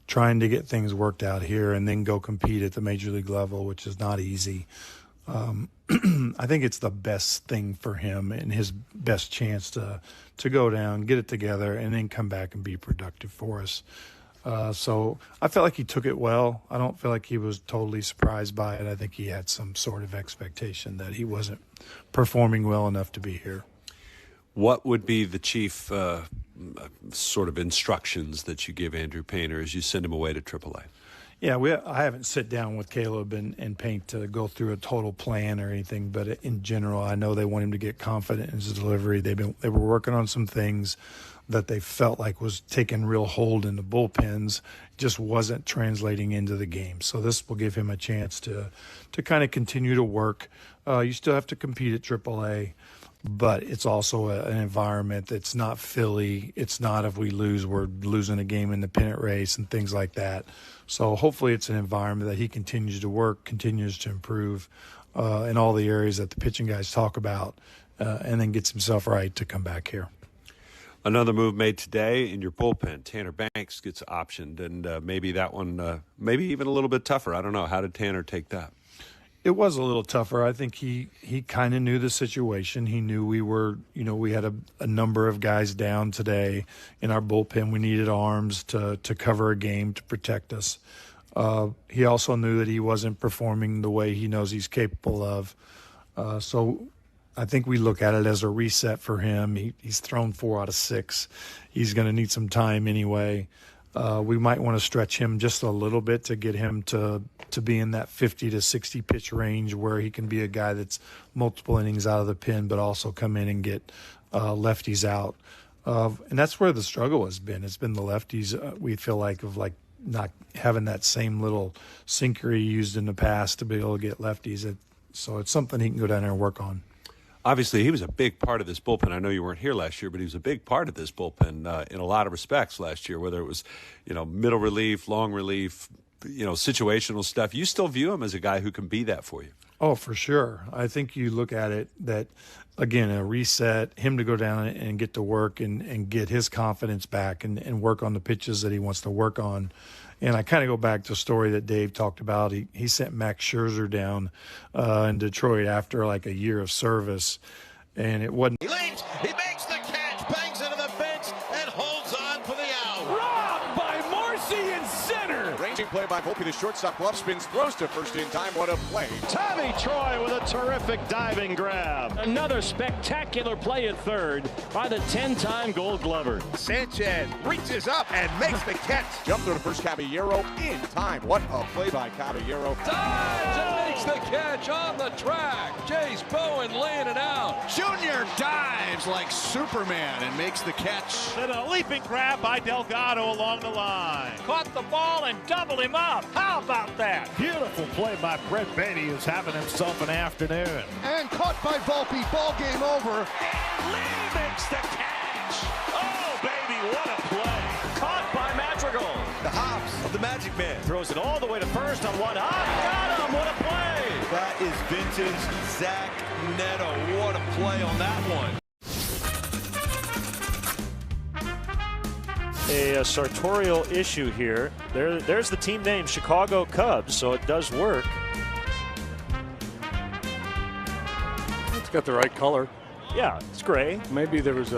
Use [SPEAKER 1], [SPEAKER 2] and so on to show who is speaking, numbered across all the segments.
[SPEAKER 1] trying to get things worked out here and then go compete at the major league level, which is not easy. I think it's the best thing for him and his best chance to go down, get it together, and then come back and be productive for us. So I felt like he took it well. I don't feel like he was totally surprised by it. I think he had some sort of expectation that he wasn't performing well enough to be here.
[SPEAKER 2] What would be the chief sort of instructions that you give Andrew Painter as you send him away to AAA?
[SPEAKER 1] Yeah, I haven't sit down with Caleb and Paint to go through a total plan or anything, but in general, I know they want him to get confident in his delivery. They were working on some things that they felt like was taking real hold in the bullpens, just wasn't translating into the game. So this will give him a chance to kind of continue to work. You still have to compete at AAA, but it's also an environment that's not Philly. It's not if we lose, we're losing a game in the pennant race and things like that. So hopefully it's an environment that he continues to work, continues to improve in all the areas that the pitching guys talk about, and then gets himself right to come back here.
[SPEAKER 2] Another move made today in your bullpen. Tanner Banks gets optioned, and maybe that one, maybe even a little bit tougher. I don't know. How did Tanner take that?
[SPEAKER 1] It was a little tougher. I think he kind of knew the situation. He knew we had a number of guys down today in our bullpen. We needed arms to cover a game, to protect us. He also knew that he wasn't performing the way he knows he's capable of. So I think we look at it as a reset for him. He's thrown 4 out of 6. He's going to need some time anyway. We might want to stretch him just a little bit to get him to be in that 50 to 60 pitch range where he can be a guy that's multiple innings out of the pen, but also come in and get lefties out. And that's where the struggle has been. It's been the lefties. We feel like not having that same little sinker he used in the past to be able to get lefties. So it's something he can go down there and work on.
[SPEAKER 2] Obviously, he was a big part of this bullpen. I know you weren't here last year, but he was a big part of this bullpen in a lot of respects last year, whether it was, middle relief, long relief, situational stuff. You still view him as a guy who can be that for you.
[SPEAKER 1] Oh, for sure. I think you look at it that, again, a reset, him to go down and get to work and get his confidence back and work on the pitches that he wants to work on. And I kind of go back to a story that Dave talked about. He sent Max Scherzer down in Detroit after like a year of service, and it wasn't.
[SPEAKER 3] He leaps, he makes the catch, bangs into the fence, and holds on for the out.
[SPEAKER 4] Robbed by Marcy in center.
[SPEAKER 5] Ranging play by Volpe, the shortstop, glove spins, throws to first in time. What a play.
[SPEAKER 6] Tommy Troy with a terrific diving grab.
[SPEAKER 4] Another spectacular play at third by the 10-time Gold Glover.
[SPEAKER 5] Sanchez reaches up and makes the catch. Jump through the first, Caballero in time. What a play by Caballero.
[SPEAKER 7] Dives and makes the catch on the track. Jace Bowen laying it out.
[SPEAKER 3] Junior dives like Superman and makes the catch.
[SPEAKER 6] Then a leaping grab by Delgado along the line.
[SPEAKER 4] Caught the ball and doubled him up. How about that?
[SPEAKER 6] Beautiful play by Brett Beatty, who's having himself an afternoon.
[SPEAKER 3] And caught by Volpe. Ball game over.
[SPEAKER 4] Lee makes the catch. Oh, baby, what a play. Caught by Madrigal.
[SPEAKER 7] The hops of the Magic Man.
[SPEAKER 4] Throws it all the way to first on one hop. Got him. What a play.
[SPEAKER 7] That is vintage Zach Neto. What a play on that one.
[SPEAKER 8] A sartorial issue here. There's the team name, Chicago Cubs, so it does work.
[SPEAKER 9] It's got the right color.
[SPEAKER 8] Yeah, it's gray.
[SPEAKER 9] Maybe there was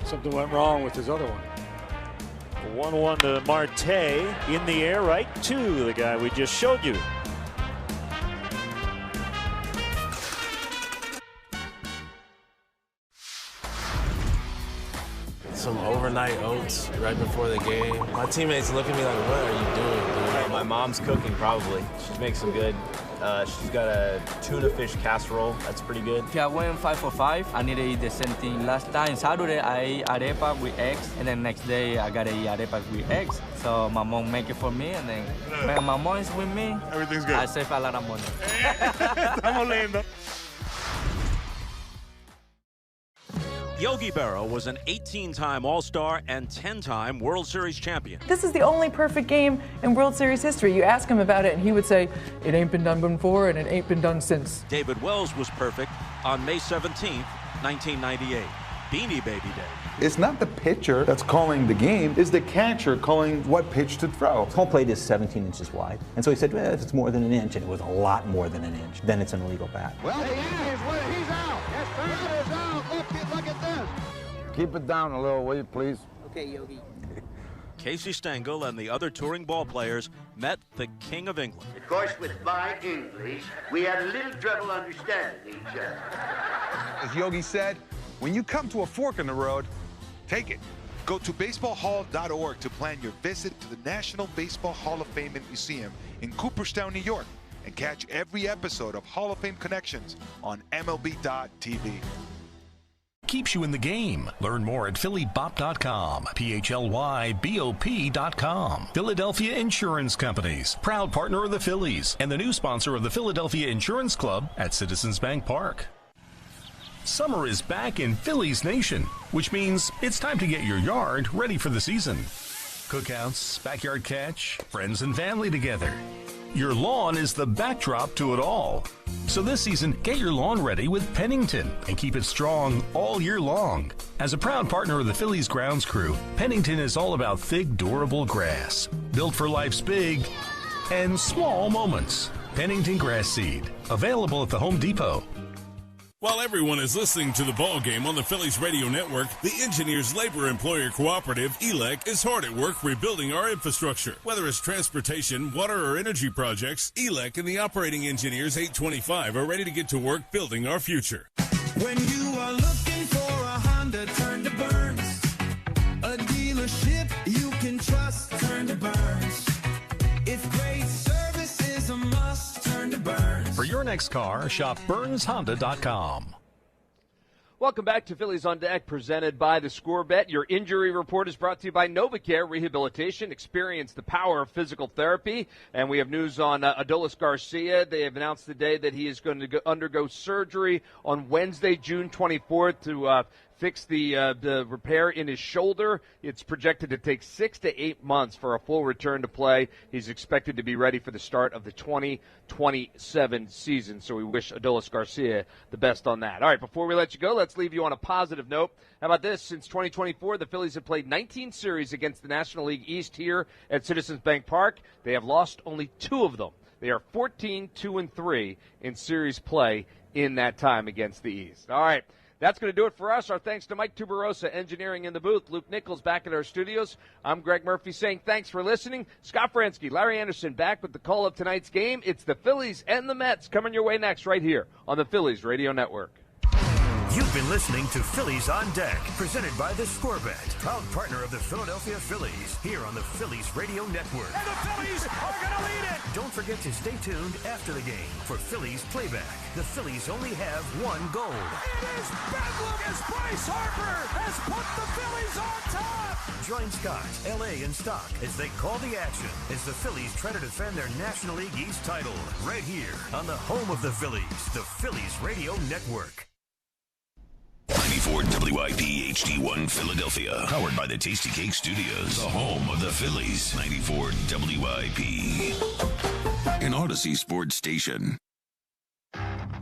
[SPEAKER 9] something went wrong with his other one.
[SPEAKER 8] 1-1 to Marte in the air, right to the guy we just showed you.
[SPEAKER 10] Some overnight oats right before the game. My teammates look at me like, what are you doing, dude?
[SPEAKER 11] My mom's cooking, probably. She makes some good. She's got a tuna fish casserole. That's pretty good.
[SPEAKER 12] If I went 5 for 5, I need to eat the same thing. Last time, Saturday, I ate arepa with eggs, and then next day, I gotta eat arepa with eggs. So my mom make it for me, and then when my mom is with me,
[SPEAKER 5] everything's good.
[SPEAKER 12] I save a lot of money.
[SPEAKER 5] Estamos lindo.
[SPEAKER 13] Yogi Berra was an 18-time All-Star and 10-time World Series champion.
[SPEAKER 14] This is the only perfect game in World Series history. You ask him about it, and he would say, it ain't been done before, and it ain't been done since.
[SPEAKER 13] David Wells was perfect on May 17, 1998. Beanie Baby Day.
[SPEAKER 15] It's not the pitcher that's calling the game, it's the catcher calling what pitch to throw.
[SPEAKER 16] Home plate is 17 inches wide. And so he said, well, if it's more than an inch, and it was a lot more than an inch, then it's an illegal bat.
[SPEAKER 3] Well, he is. He's out. Yes, sir. He is out. Look at this.
[SPEAKER 15] Keep it down a little, will you, please?
[SPEAKER 17] Okay, Yogi.
[SPEAKER 13] Casey Stengel and the other touring ball players met the King of England.
[SPEAKER 18] Of course, with my English, we had a little trouble understanding each other.
[SPEAKER 19] As Yogi said, when you come to a fork in the road, take it. Go to baseballhall.org to plan your visit to the National Baseball Hall of Fame and Museum in Cooperstown, New York, and catch every episode of Hall of Fame Connections on MLB.tv.
[SPEAKER 20] Keeps you in the game. Learn more at PhillyBop.com, PHLYBOP.com. Philadelphia Insurance Companies, proud partner of the Phillies, and the new sponsor of the Philadelphia Insurance Club at Citizens Bank Park. Summer is back in Phillies Nation, which means it's time to get your yard ready for the season. Cookouts, backyard catch, friends and family together. Your lawn is the backdrop to it all. So this season, get your lawn ready with Pennington and keep it strong all year long. As a proud partner of the Phillies grounds crew, Pennington is all about thick, durable grass, built for life's big and small moments. Pennington Grass Seed, available at the Home Depot.
[SPEAKER 21] While everyone is listening to the ball game on the Phillies Radio Network, the Engineers Labor Employer Cooperative, ELEC, is hard at work rebuilding our infrastructure. Whether it's transportation, water, or energy projects, ELEC and the operating engineers 825 are ready to get to work building our future.
[SPEAKER 22] When you are looking for a Honda, turn to Burns. A dealership you can trust, turn to Burns. If great service is a must, turn to Burns.
[SPEAKER 20] For your next car, shop BurnsHonda.com.
[SPEAKER 23] Welcome back to Phillies on Deck, presented by the Scorebet. Your injury report is brought to you by NovaCare Rehabilitation. Experience the power of physical therapy. And we have news on Adolis Garcia. They have announced today that he is going to undergo surgery on Wednesday, June 24th, to fix the repair in his shoulder. It's projected to take 6 to 8 months for a full return to play. He's expected to be ready for the start of the 2027 season. So we wish Adolis Garcia the best on that. All right, before we let you go, let's leave you on a positive note. How about this? Since 2024, the Phillies have played 19 series against the National League East here at Citizens Bank Park. They have lost only 2 of them. They are 14-2-3 in series play in that time against the East. All right. That's going to do it for us. Our thanks to Mike Tuberosa, engineering in the booth. Luke Nichols back at our studios. I'm Greg Murphy saying thanks for listening. Scott Fransky, Larry Anderson back with the call of tonight's game. It's the Phillies and the Mets coming your way next right here on the Phillies Radio Network.
[SPEAKER 20] You've been listening to Phillies on Deck, presented by the Scorebet, proud partner of the Philadelphia Phillies, here on the Phillies Radio Network.
[SPEAKER 4] And the Phillies are going to lead it!
[SPEAKER 20] Don't forget to stay tuned after the game for Phillies Playback. The Phillies only have one goal.
[SPEAKER 4] It is bedlam as Bryce Harper has put the Phillies on top!
[SPEAKER 20] Join Scott, L.A. and Stock as they call the action as the Phillies try to defend their National League East title right here on the home of the Phillies, the Phillies Radio Network.
[SPEAKER 24] 94 WIP HD1 Philadelphia. Powered by the Tasty Cake Studios. The home of the Phillies. 94 WIP. An Odyssey Sports Station.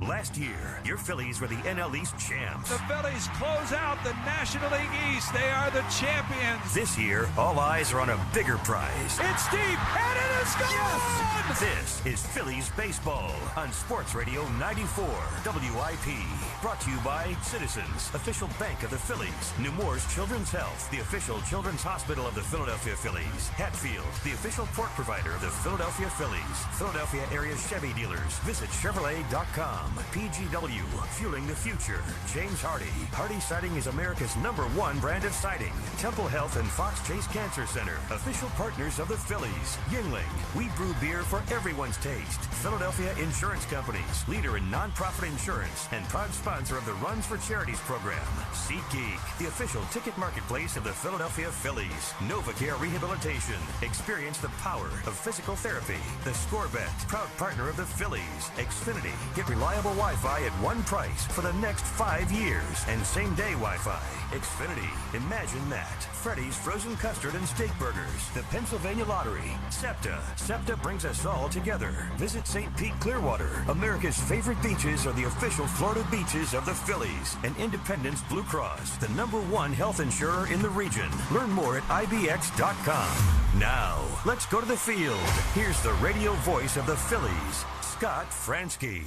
[SPEAKER 20] Last year, your Phillies were the NL East champs.
[SPEAKER 4] The Phillies close out the National League East. They are the champions.
[SPEAKER 20] This year, all eyes are on a bigger prize.
[SPEAKER 4] It's deep, and it is gone! Yes!
[SPEAKER 20] This is Phillies Baseball on Sports Radio 94 WIP. Brought to you by Citizens, official bank of the Phillies. Nemours Children's Health, the official children's hospital of the Philadelphia Phillies. Hatfield, the official pork provider of the Philadelphia Phillies. Philadelphia area Chevy dealers. Visit Chevrolet.com. PGW, fueling the future. James Hardy. Hardy Siding is America's #1 brand of siding. Temple Health and Fox Chase Cancer Center, official partners of the Phillies. Yingling, we brew beer for everyone's taste. Philadelphia Insurance Companies, leader in nonprofit insurance and proud sponsor of the Runs for Charities program. SeatGeek, the official ticket marketplace of the Philadelphia Phillies. NovaCare Rehabilitation, experience the power of physical therapy. The Scorebet, proud partner of the Phillies. Xfinity, get reliable mobile Wi-Fi at one price for the next 5 years. And same-day Wi-Fi. Xfinity. Imagine that. Freddy's Frozen Custard and Steak Burgers. The Pennsylvania Lottery. SEPTA. SEPTA brings us all together. Visit St. Pete Clearwater. America's favorite beaches are the official Florida beaches of the Phillies. And Independence Blue Cross, the #1 health insurer in the region. Learn more at IBX.com. Now, let's go to the field. Here's the radio voice of the Phillies, Scott Fransky.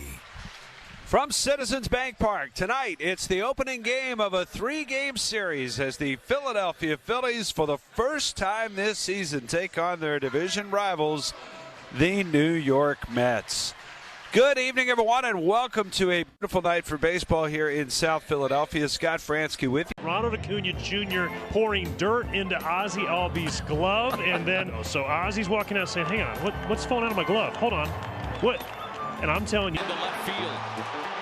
[SPEAKER 7] From Citizens Bank Park, tonight it's the opening game of a 3-game series as the Philadelphia Phillies, for the first time this season, take on their division rivals, the New York Mets. Good evening, everyone, and welcome to a beautiful night for baseball here in South Philadelphia. Scott Fransky with you.
[SPEAKER 8] Ronald Acuna Jr. pouring dirt into Ozzie Albies' glove, and then so Ozzie's walking out saying, hang on, what's falling out of my glove? Hold on. What? And I'm telling you.
[SPEAKER 4] In the left field.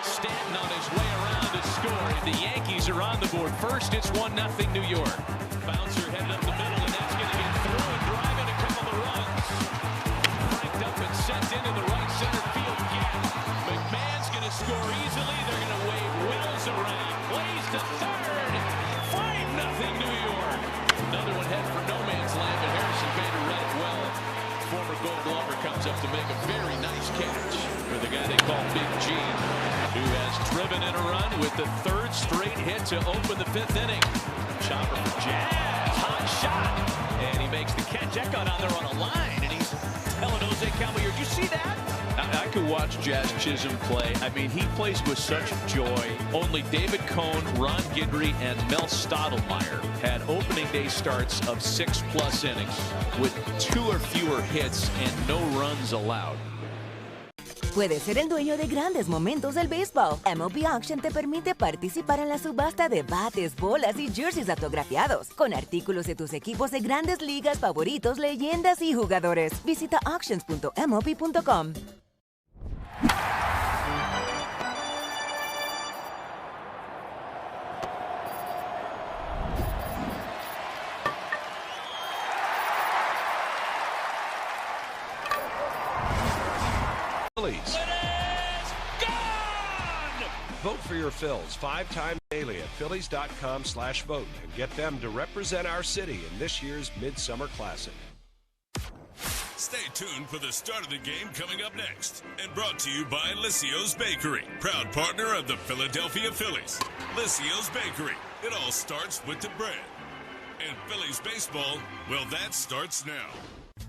[SPEAKER 4] Stanton on his way around to score. The Yankees are on the board. First, it's 1-0 New York. Bouncer headed up the middle, and that's going to get through and drive in a couple of runs. Cranked up and sent into the right center field gap. McMahon's going to score easily. They're going to wave Wills around. Plays to third. 5-0 New York. Another one head for no man's land, but Harrison Bader read it well. Former Gold Glover comes up to make a very nice catch for the guy they call Big G, who has driven in a run with the 3rd straight hit to open the 5th inning. Chopper for Jazz, hot shot, and he makes the catch. That got on there on a line, and he's telling Jose Calmeier, "Did you see that?" I could watch Jazz Chisholm play. I mean, he plays with such joy. Only David Cohn, Ron Guidry, and Mel Stottlemyre had opening day starts of 6+ innings with 2 or fewer hits and no runs allowed.
[SPEAKER 1] Puedes ser el dueño de grandes momentos del béisbol. MLB Auction te permite participar en la subasta de bates, bolas y jerseys autografiados, con artículos de tus equipos de grandes ligas favoritos, leyendas y jugadores. Visita auctions.mlb.com.
[SPEAKER 7] Phillies. Vote for your Phils 5 times daily at phillies.com/vote and get them to represent our city in this year's Midsummer Classic.
[SPEAKER 21] Stay tuned for the start of the game coming up next. And brought to you by Lissio's Bakery, proud partner of the Philadelphia Phillies. Lissio's Bakery. It all starts with the bread. And Phillies baseball, well, that starts now.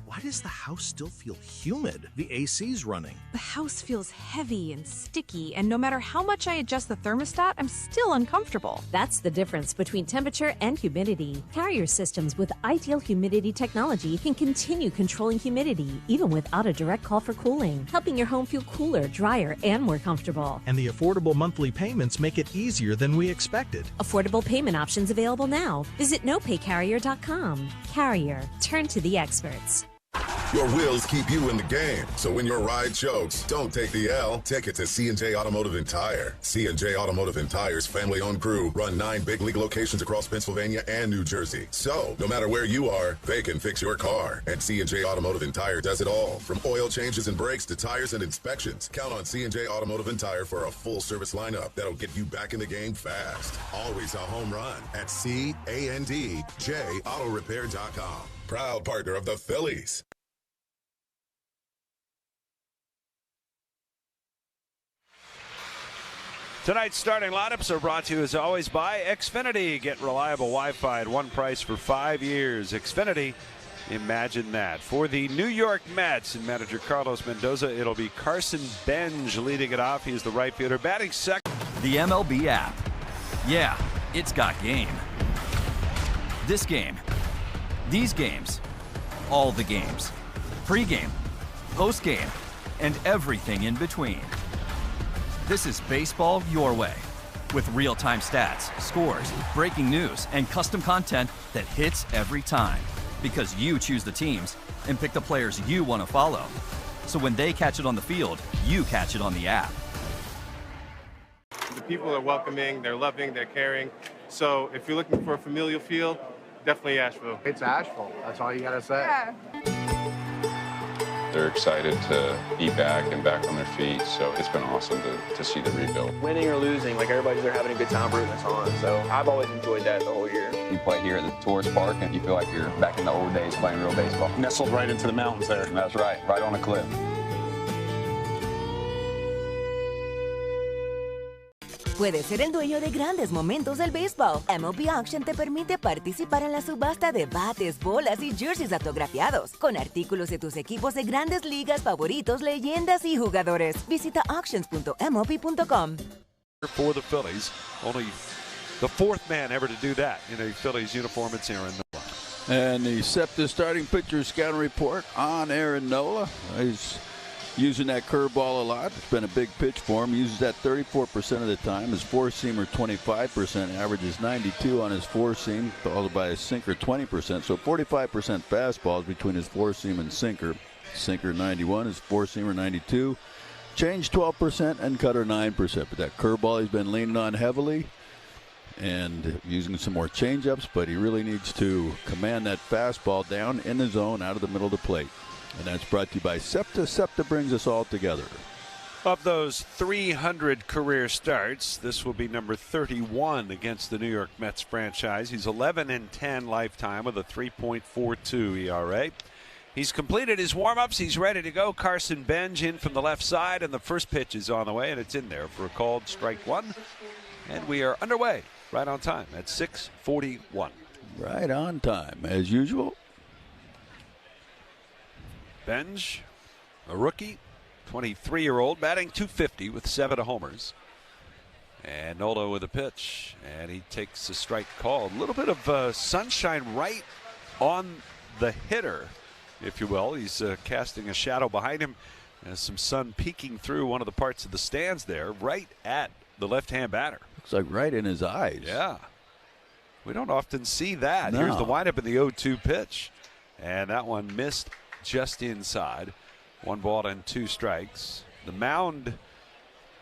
[SPEAKER 2] Why does the house still feel humid? The AC's running.
[SPEAKER 6] The house feels heavy and sticky, and no matter how much I adjust the thermostat, I'm still uncomfortable.
[SPEAKER 17] That's the difference between temperature and humidity. Carrier systems with ideal humidity technology can continue controlling humidity, even without a direct call for cooling, helping your home feel cooler, drier, and more comfortable.
[SPEAKER 2] And the affordable monthly payments make it easier than we expected.
[SPEAKER 17] Affordable payment options available now. Visit nopaycarrier.com. Carrier. Turn to the experts.
[SPEAKER 25] Your wheels keep you in the game, so when your ride chokes, don't take the L. Take it to C&J Automotive and Tire. C&J Automotive and Tire's family-owned crew run 9 big league locations across Pennsylvania and New Jersey. So, no matter where you are, they can fix your car. And C&J Automotive and Tire does it all, from oil changes and brakes to tires and inspections. Count on C&J Automotive and Tire for a full-service lineup that'll get you back in the game fast. Always a home run at CANDJAutorepair.com. Proud partner of the Phillies.
[SPEAKER 7] Tonight's starting lineups are brought to you, as always, by Xfinity. Get reliable Wi-Fi at one price for 5 years. Xfinity, imagine that. For the New York Mets and manager Carlos Mendoza, it'll be Carson Benj leading it off. He's the right fielder, batting second.
[SPEAKER 26] The MLB app. Yeah, it's got game. This game. These games. All the games. Pre-game, post-game, and everything in between. This is baseball your way, with real-time stats, scores, breaking news, and custom content that hits every time. Because you choose the teams and pick the players you want to follow. So when they catch it on the field, you catch it on the app.
[SPEAKER 27] The people are welcoming, they're loving, they're caring. So if you're looking for a familial feel, definitely Asheville.
[SPEAKER 28] It's Asheville. That's all you got to say.
[SPEAKER 27] Yeah.
[SPEAKER 5] They're excited to be back and back on their feet, so it's been awesome to see the rebuild.
[SPEAKER 9] Winning or losing, like everybody's there having a good time rooting us on, so I've always enjoyed that the whole year.
[SPEAKER 10] You play here at the tourist park and you feel like you're back in the old days playing real baseball.
[SPEAKER 11] Nestled right into the mountains there.
[SPEAKER 10] That's right on a cliff.
[SPEAKER 1] Puedes ser el dueño de grandes momentos del béisbol. MLB Auction te permite participar en la subasta de bates, bolas y jerseys autografiados, con artículos de tus equipos de grandes ligas favoritos, leyendas y jugadores. Visita auctions.mlb.com.
[SPEAKER 7] For the Phillies, only the fourth man ever to do that in a Phillies uniform. It's Aaron Nola.
[SPEAKER 12] And the SEPTA starting pitcher scouting report on Aaron Nola. He's using that curveball a lot. It's been a big pitch for him. He uses that 34% of the time. His four-seamer 25%, averages 92 on his four-seam, followed by his sinker 20%. So 45% fastballs between his four-seam and sinker. Sinker 91, his four-seamer 92. Change 12% and cutter 9%. But that curveball he's been leaning on heavily and using some more changeups, but he really needs to command that fastball down in the zone out of the middle of the plate. And that's brought to you by SEPTA. SEPTA brings us all together.
[SPEAKER 7] Of those 300 career starts, this will be number 31 against the New York Mets franchise. He's 11-10 lifetime with a 3.42 ERA. He's completed his warm-ups. He's ready to go. Carson Benj in from the left side, and the first pitch is on the way, and it's in there for a called strike one. And we are underway right on time at 6:41.
[SPEAKER 12] Right on time, as usual.
[SPEAKER 7] Benj, a rookie, 23-year-old, batting .250 with 7 homers. And Nola with a pitch, and he takes a strike call. A little bit of sunshine right on the hitter, if you will. He's casting a shadow behind him. There's some sun peeking through one of the parts of the stands there, right at the left-hand batter.
[SPEAKER 12] Looks like right in his eyes.
[SPEAKER 7] Yeah. We don't often see that.
[SPEAKER 12] No.
[SPEAKER 7] Here's the windup in the 0-2 pitch. And that one missed just inside. 1 ball and 2 strikes. The mound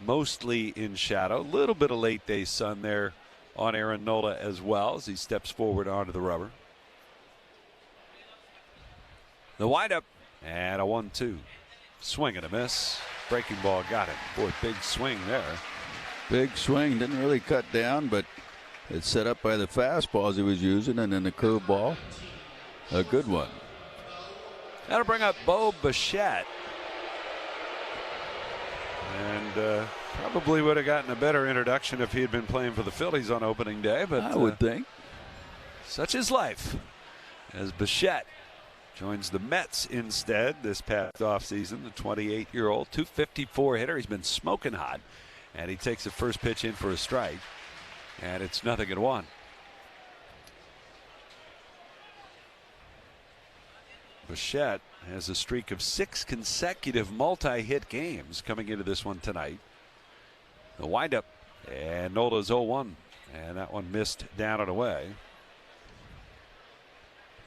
[SPEAKER 7] mostly in shadow. A little bit of late day sun there on Aaron Nola as well as he steps forward onto the rubber. The windup and a 1-2. Swing and a miss. Breaking ball got him. Boy, big swing there.
[SPEAKER 12] Big swing. Didn't really cut down, but it's set up by the fastballs he was using, and then the curveball. A good one.
[SPEAKER 7] That'll bring up Bo Bichette. And probably would have gotten a better introduction if he had been playing for the Phillies on opening day. But
[SPEAKER 12] I would think.
[SPEAKER 7] Such is life. As Bichette joins the Mets instead this past offseason. The 28-year-old, .254 hitter. He's been smoking hot. And he takes the first pitch in for a strike. And it's 0-1. Bichette has a streak of 6 consecutive multi-hit games coming into this one tonight. The windup, and Nola's 0-1, and that one missed down and away.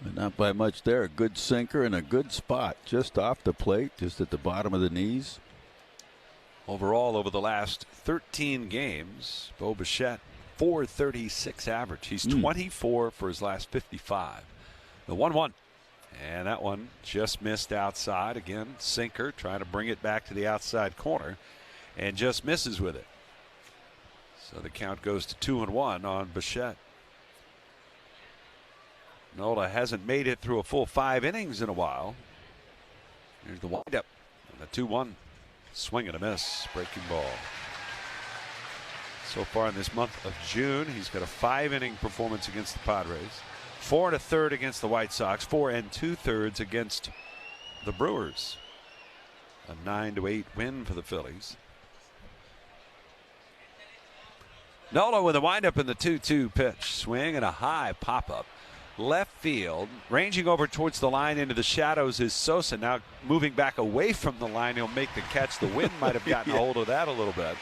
[SPEAKER 12] But not by much there. A good sinker in a good spot, just off the plate, just at the bottom of the knees.
[SPEAKER 7] Overall, over the last 13 games, Bo Bichette, .436 average. He's 24 for his last 55. The 1-1. And that one just missed outside. Again, sinker trying to bring it back to the outside corner and just misses with it. So the count goes to 2-1 on Bichette. Nola hasn't made it through a full 5 innings in a while. Here's the windup and the 2-1. Swing and a miss. Breaking ball. So far in this month of June, he's got a 5-inning performance against the Padres. 4 1/3 against the White Sox, 4 2/3 against the Brewers. A 9-8 win for the Phillies. Nola with a windup in the 2-2 pitch. Swing and a high pop-up. Left field, ranging over towards the line into the shadows is Sosa. Now moving back away from the line, he'll make the catch. The wind might have gotten a hold of that a little bit.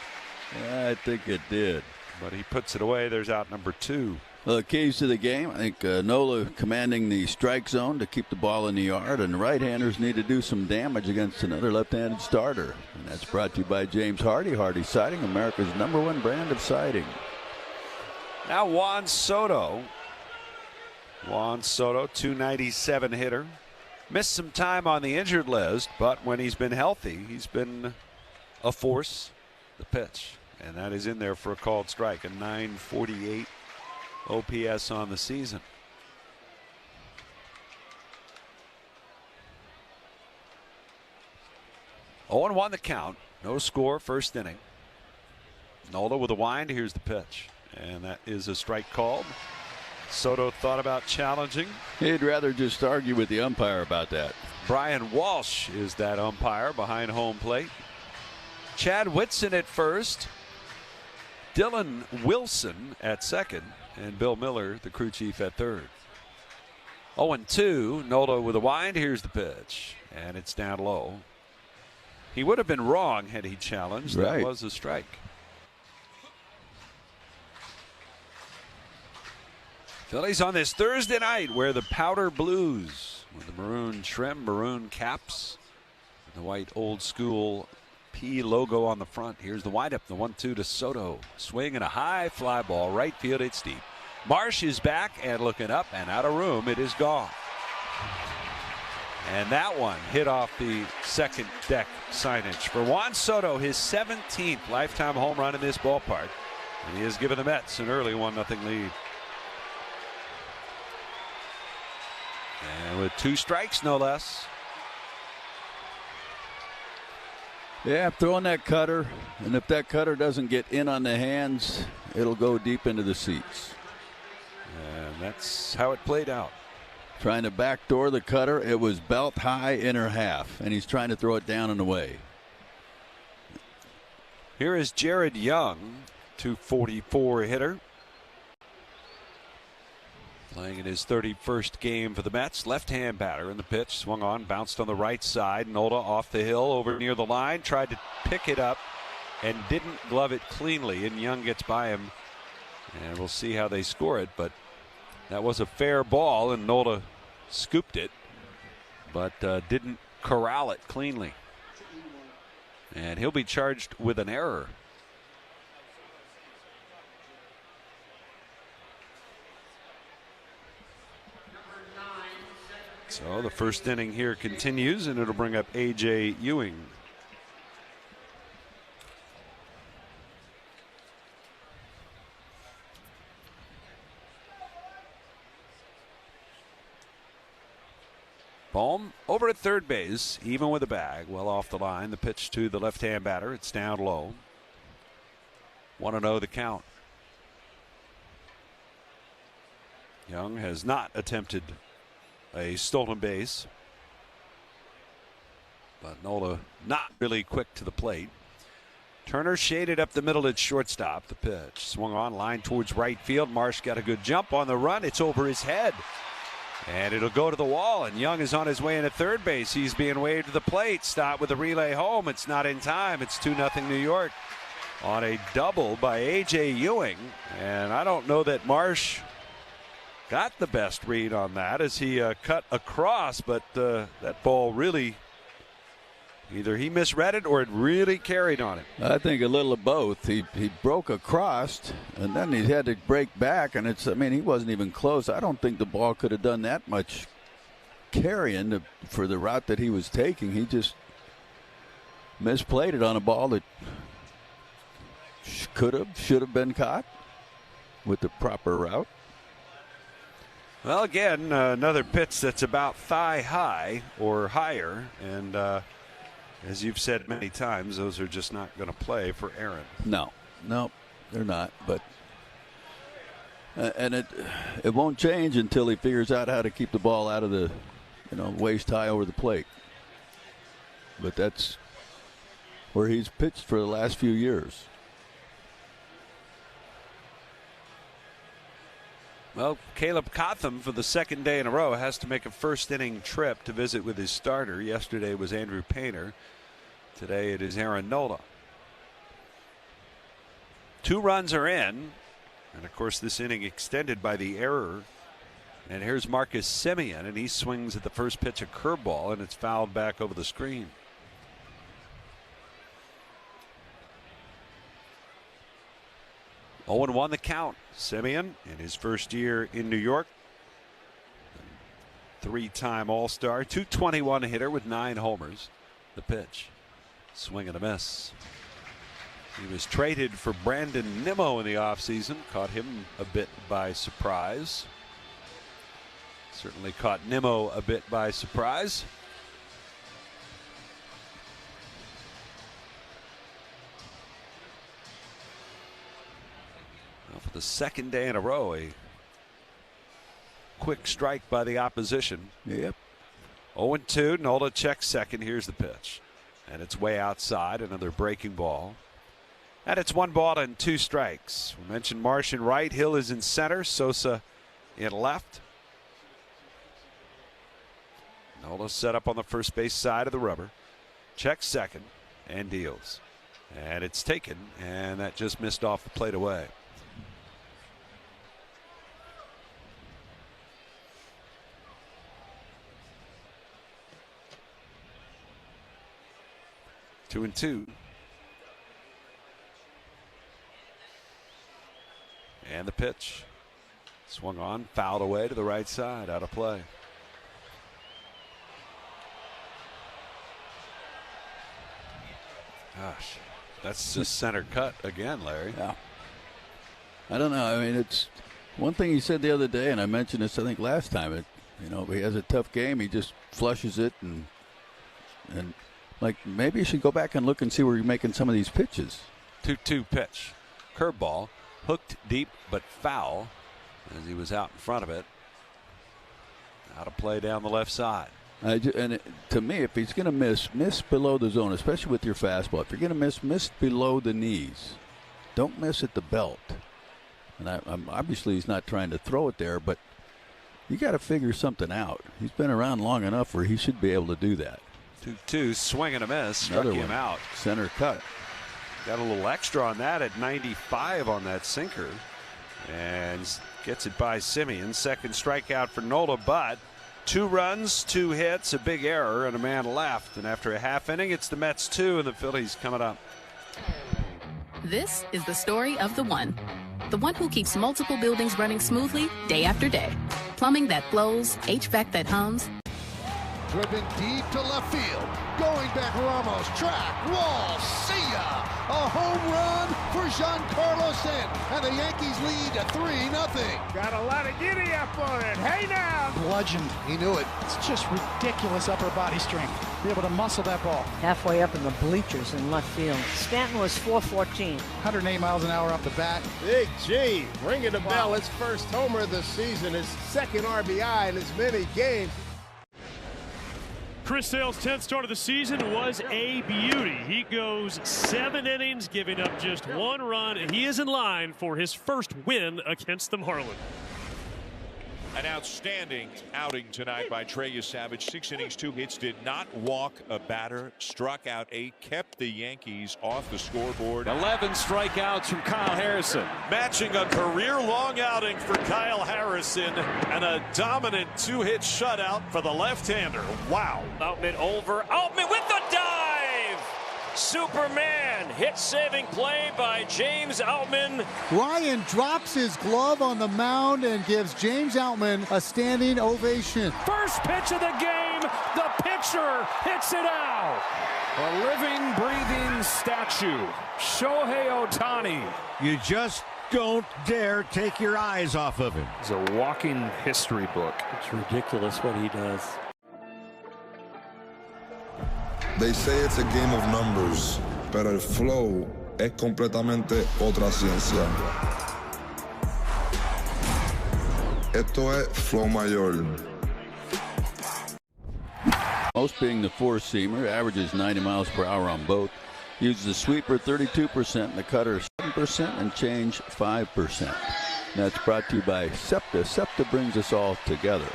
[SPEAKER 12] Yeah, I think it did.
[SPEAKER 7] But he puts it away. There's out number 2.
[SPEAKER 12] Well, the keys to the game, I think Nola commanding the strike zone to keep the ball in the yard, and the right-handers need to do some damage against another left-handed starter. And that's brought to you by James Hardy. Hardy Siding, America's #1 brand of siding.
[SPEAKER 7] Now Juan Soto. Juan Soto, .297 hitter. missed some time on the injured list, but when he's been healthy, he's been a force. The pitch, and that is in there for a called strike. A 948 OPS on the season. 0-1 the count. No score, first inning. Nola with a wind. Here's the pitch, and that is a strike called. Soto thought about challenging.
[SPEAKER 12] He'd rather just argue with the umpire about that.
[SPEAKER 7] Brian Walsh is that umpire behind home plate. Chad Whitson at first. Dylan Wilson at second. And Bill Miller, the crew chief, at third. 0-2. Nola with a wind. Here's the pitch. And it's down low. He would have been wrong had he challenged.
[SPEAKER 12] Right.
[SPEAKER 7] That was a strike. Phillies on this Thursday night wear the powder blues with the maroon trim, maroon caps, the white old school P logo on the front. Here's the windup, the 1-2 to Soto. Swing and a high fly ball, right field, it's deep. Marsh is back and looking up and out of room. It is gone. And that one hit off the second deck signage for Juan Soto, his 17th lifetime home run in this ballpark. And he has given the Mets an early 1-0 lead. And with 2 strikes, no less.
[SPEAKER 12] Yeah, throwing that cutter, and if that cutter doesn't get in on the hands, it'll go deep into the seats.
[SPEAKER 7] And that's how it played out.
[SPEAKER 12] Trying to backdoor the cutter, it was belt high, inner half, and he's trying to throw it down and away.
[SPEAKER 7] Here is Jared Young, 244 hitter. Playing in his 31st game for the Mets. Left-hand batter in the pitch. Swung on, bounced on the right side. Nola off the hill, over near the line. Tried to pick it up and didn't glove it cleanly. And Young gets by him. And we'll see how they score it. But that was a fair ball, and Nola scooped it. But didn't corral it cleanly. And he'll be charged with an error. So the first inning here continues, and it'll bring up A.J. Ewing. Bohm over at third base, even with the bag, well off the line. The pitch to the left-hand batter. It's down low. 1-0 the count. Young has not attempted a stolen base, but Nola not really quick to the plate. Turner shaded up the middle at shortstop. The pitch swung on, line towards right field. Marsh got a good jump on the run. It's over his head, and it'll go to the wall, and Young is on his way into third base. He's being waved to the plate. Stop with the relay home. It's not in time. It's 2-0 New York on a double by A.J. Ewing, and I don't know that Marsh got the best read on that as he cut across, but that ball really, either he misread it or it really carried on him.
[SPEAKER 12] I think a little of both. He broke across, and then he had to break back, and he wasn't even close. I don't think the ball could have done that much carrying for the route that he was taking. He just misplayed it on a ball that should have been caught with the proper route.
[SPEAKER 7] Well, again, another pitch that's about thigh high or higher. And as you've said many times, those are just not going to play for Aaron.
[SPEAKER 12] No, they're not. But and it won't change until he figures out how to keep the ball out of the, waist high over the plate. But that's where he's pitched for the last few years.
[SPEAKER 7] Well, Caleb Cotham, for the second day in a row, has to make a first-inning trip to visit with his starter. Yesterday was Andrew Painter. Today it is Aaron Nola. 2 runs are in. And, of course, this inning extended by the error. And here's Marcus Semien, and he swings at the first pitch, a curveball, and it's fouled back over the screen. Oh, 0-1 the count. Semien in his first year in New York. Three-time All-Star, 221 hitter with 9 homers. The pitch. Swing and a miss. He was traded for Brandon Nimmo in the offseason. Caught him a bit by surprise. Certainly caught Nimmo a bit by surprise. Well, for the second day in a row, a quick strike by the opposition.
[SPEAKER 12] Yep.
[SPEAKER 7] 0-2. Nola checks second. Here's the pitch. And it's way outside. Another breaking ball. And it's 1 ball and 2 strikes. We mentioned Marsh in right. Hill is in center. Sosa in left. Nola set up on the first base side of the rubber. Checks second and deals. And it's taken. And that just missed off the plate away. Two and two. And the pitch. Swung on, fouled away to the right side, out of play. Gosh, that's just center cut again, Larry.
[SPEAKER 12] Yeah. I don't know. I mean, it's one thing he said the other day, and I mentioned this, I think, last time. He has a tough game. He just flushes it, and like maybe you should go back and look and see where you're making some of these pitches.
[SPEAKER 7] 2-2 pitch. Curveball. Hooked deep but foul as he was out in front of it. Out of play down the left side.
[SPEAKER 12] To me, if he's going to miss below the zone, especially with your fastball. If you're going to miss below the knees. Don't miss at the belt. And obviously he's not trying to throw it there, but you got to figure something out. He's been around long enough where he should be able to do that.
[SPEAKER 7] 2-2, swing and a miss. Struck him out.
[SPEAKER 12] Center cut.
[SPEAKER 7] Got a little extra on that at 95 on that sinker. And gets it by Simeon. Second strikeout for Nola, but 2 runs, 2 hits, a big error, and a man left. And after a half inning, it's the Mets 2 and the Phillies coming up.
[SPEAKER 3] This is the story of the one who keeps multiple buildings running smoothly day after day. Plumbing that flows, HVAC that hums.
[SPEAKER 11] Driven deep to left field. Going back Ramos. Track. Wall. See ya. A home run for Giancarlo Stanton. And the Yankees lead at 3-0.
[SPEAKER 13] Got a lot of giddy up on it. Hey now.
[SPEAKER 11] Bludgeoned. He knew it.
[SPEAKER 14] It's just ridiculous upper body strength. Be able to muscle that ball.
[SPEAKER 15] Halfway up in the bleachers in left field. Stanton was 414.
[SPEAKER 14] 108 miles an hour off the bat.
[SPEAKER 13] Big G. Ringing the bell. His first homer of the season. His second RBI in as many games.
[SPEAKER 8] Chris Sale's 10th start of the season was a beauty. He goes 7 innings, giving up just 1 run, and he is in line for his first win against the Marlins.
[SPEAKER 16] An outstanding outing tonight by Trey Savage. 6 innings, 2 hits, did not walk a batter, struck out 8, kept the Yankees off the scoreboard.
[SPEAKER 4] 11 strikeouts from Kyle Harrison. Matching a career-long outing for Kyle Harrison and a dominant 2-hit shutout for the left-hander. Wow.
[SPEAKER 18] Outman over. Outman with the dive! Superman hit-saving play by James Outman.
[SPEAKER 28] Ryan drops his glove on the mound and gives James Outman a standing ovation.
[SPEAKER 18] First pitch of the game, the pitcher hits it out.
[SPEAKER 4] A living, breathing statue, Shohei Ohtani.
[SPEAKER 29] You just don't dare take your eyes off of him.
[SPEAKER 4] He's a walking history book.
[SPEAKER 15] It's ridiculous what he does.
[SPEAKER 30] They say it's a game of numbers, pero el flow es completamente otra ciencia. Esto es flow mayor.
[SPEAKER 12] Most being the 4-seamer, averages 90 miles per hour on both. Uses the sweeper 32% and the cutter 7% and change 5%. And that's brought to you by SEPTA. SEPTA brings us all together.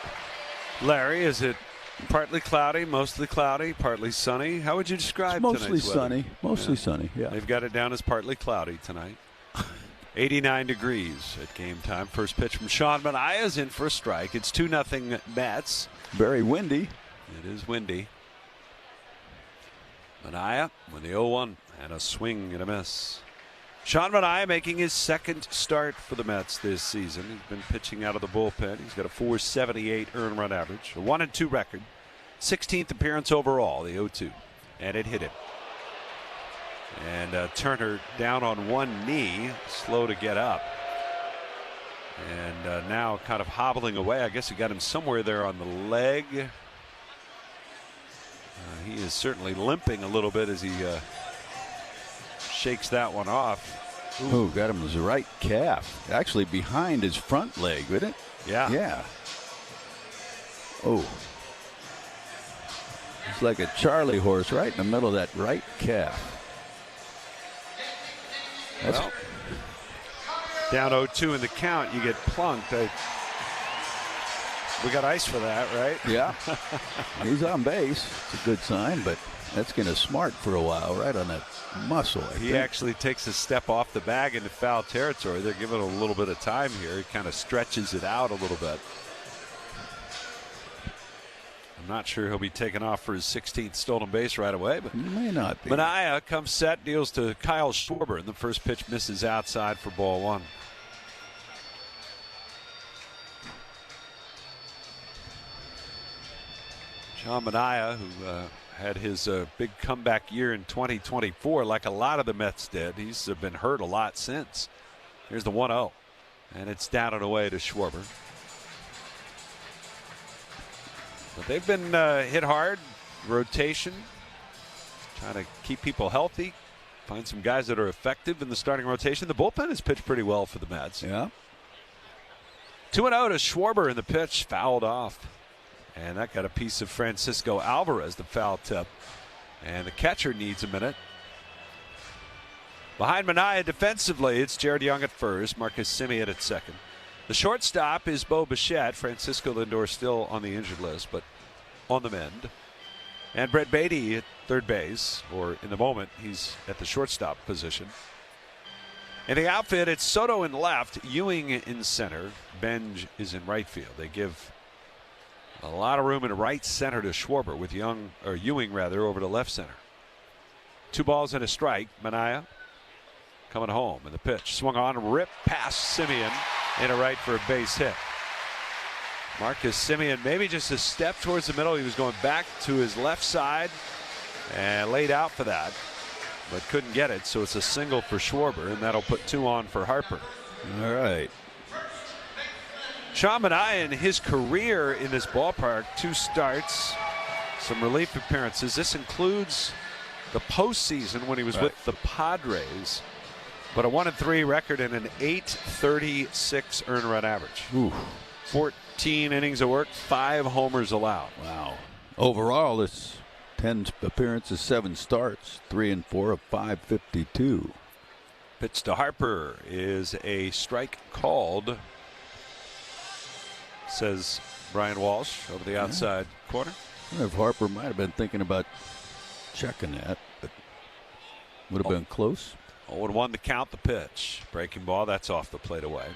[SPEAKER 7] Larry, is it partly cloudy, mostly cloudy, partly sunny? How would you describe
[SPEAKER 12] tonight's weather?
[SPEAKER 7] Sunny.
[SPEAKER 12] Mostly sunny, yeah.
[SPEAKER 7] They've got it down as partly cloudy tonight. 89 degrees at game time. First pitch from Sean Manaea's in for a strike. It's 2-0 Mets.
[SPEAKER 12] Very windy.
[SPEAKER 7] It is windy. Manaea with the 0-1 and a swing and a miss. Sean Manaea making his second start for the Mets this season. He's been pitching out of the bullpen. He's got a .478 earned run average, a 1-2 record, 16th appearance overall, the 0-2, and it hit him. And Turner down on one knee, slow to get up. And now kind of hobbling away. I guess he got him somewhere there on the leg. He is certainly limping a little bit as he shakes that one off.
[SPEAKER 12] Ooh, got him his right calf. Actually behind his front leg, isn't it?
[SPEAKER 7] Yeah.
[SPEAKER 12] Yeah. Oh. It's like a Charlie horse right in the middle of that right calf. That's
[SPEAKER 7] well, down 0-2 in the count, you get plunked. We got ice for that, right?
[SPEAKER 12] Yeah. He's on base. It's a good sign, but that's going to smart for a while, right on that muscle. I think.
[SPEAKER 7] Actually takes a step off the bag into foul territory. They're giving it a little bit of time here. He kind of stretches it out a little bit. I'm not sure he'll be taken off for his 16th stolen base right away, but
[SPEAKER 12] he may not be.
[SPEAKER 7] Manaea comes set, deals to Kyle Schwarber, and the first pitch misses outside for ball one. Sean Manaea, who had his big comeback year in 2024, like a lot of the Mets did. He's been hurt a lot since. Here's the 1-0, and it's down and away to Schwarber. But they've been hit hard, rotation, trying to keep people healthy, find some guys that are effective in the starting rotation. The bullpen has pitched pretty well for the Mets.
[SPEAKER 12] Yeah.
[SPEAKER 7] 2-0 to Schwarber, and the pitch fouled off. And that got a piece of Francisco Alvarez, the foul tip. And the catcher needs a minute. Behind Manaea defensively, it's Jared Young at first, Marcus Semien at second. The shortstop is Bo Bichette. Francisco Lindor still on the injured list, but on the mend. And Brett Beatty at third base, or in the moment, he's at the shortstop position. In the outfit, it's Soto in left, Ewing in center, Benj is in right field. They give a lot of room in right center to Schwarber, with Ewing over to left center. 2 balls and a strike. Manaea coming home, and the pitch swung on, ripped past Semien into right for a base hit. Marcus Semien maybe just a step towards the middle. He was going back to his left side and laid out for that, but couldn't get it. So it's a single for Schwarber, and that'll put 2 on for Harper.
[SPEAKER 12] All right.
[SPEAKER 7] Sean Manaea in his career in this ballpark, 2 starts, some relief appearances. This includes the postseason when he was with the Padres. But a 1-3 record and an .836 earned run average.
[SPEAKER 12] Ooh.
[SPEAKER 7] 14 innings of work, 5 homers allowed.
[SPEAKER 12] Wow. Overall, it's 10 appearances, 7 starts, 3 and 4 of 552.
[SPEAKER 7] Pitch to Harper is a strike called, says Brian Walsh over the outside corner.
[SPEAKER 12] I wonder if Harper might have been thinking about checking that, but would have been close.
[SPEAKER 7] 0-1 the count, the pitch. Breaking ball, that's off the plate away.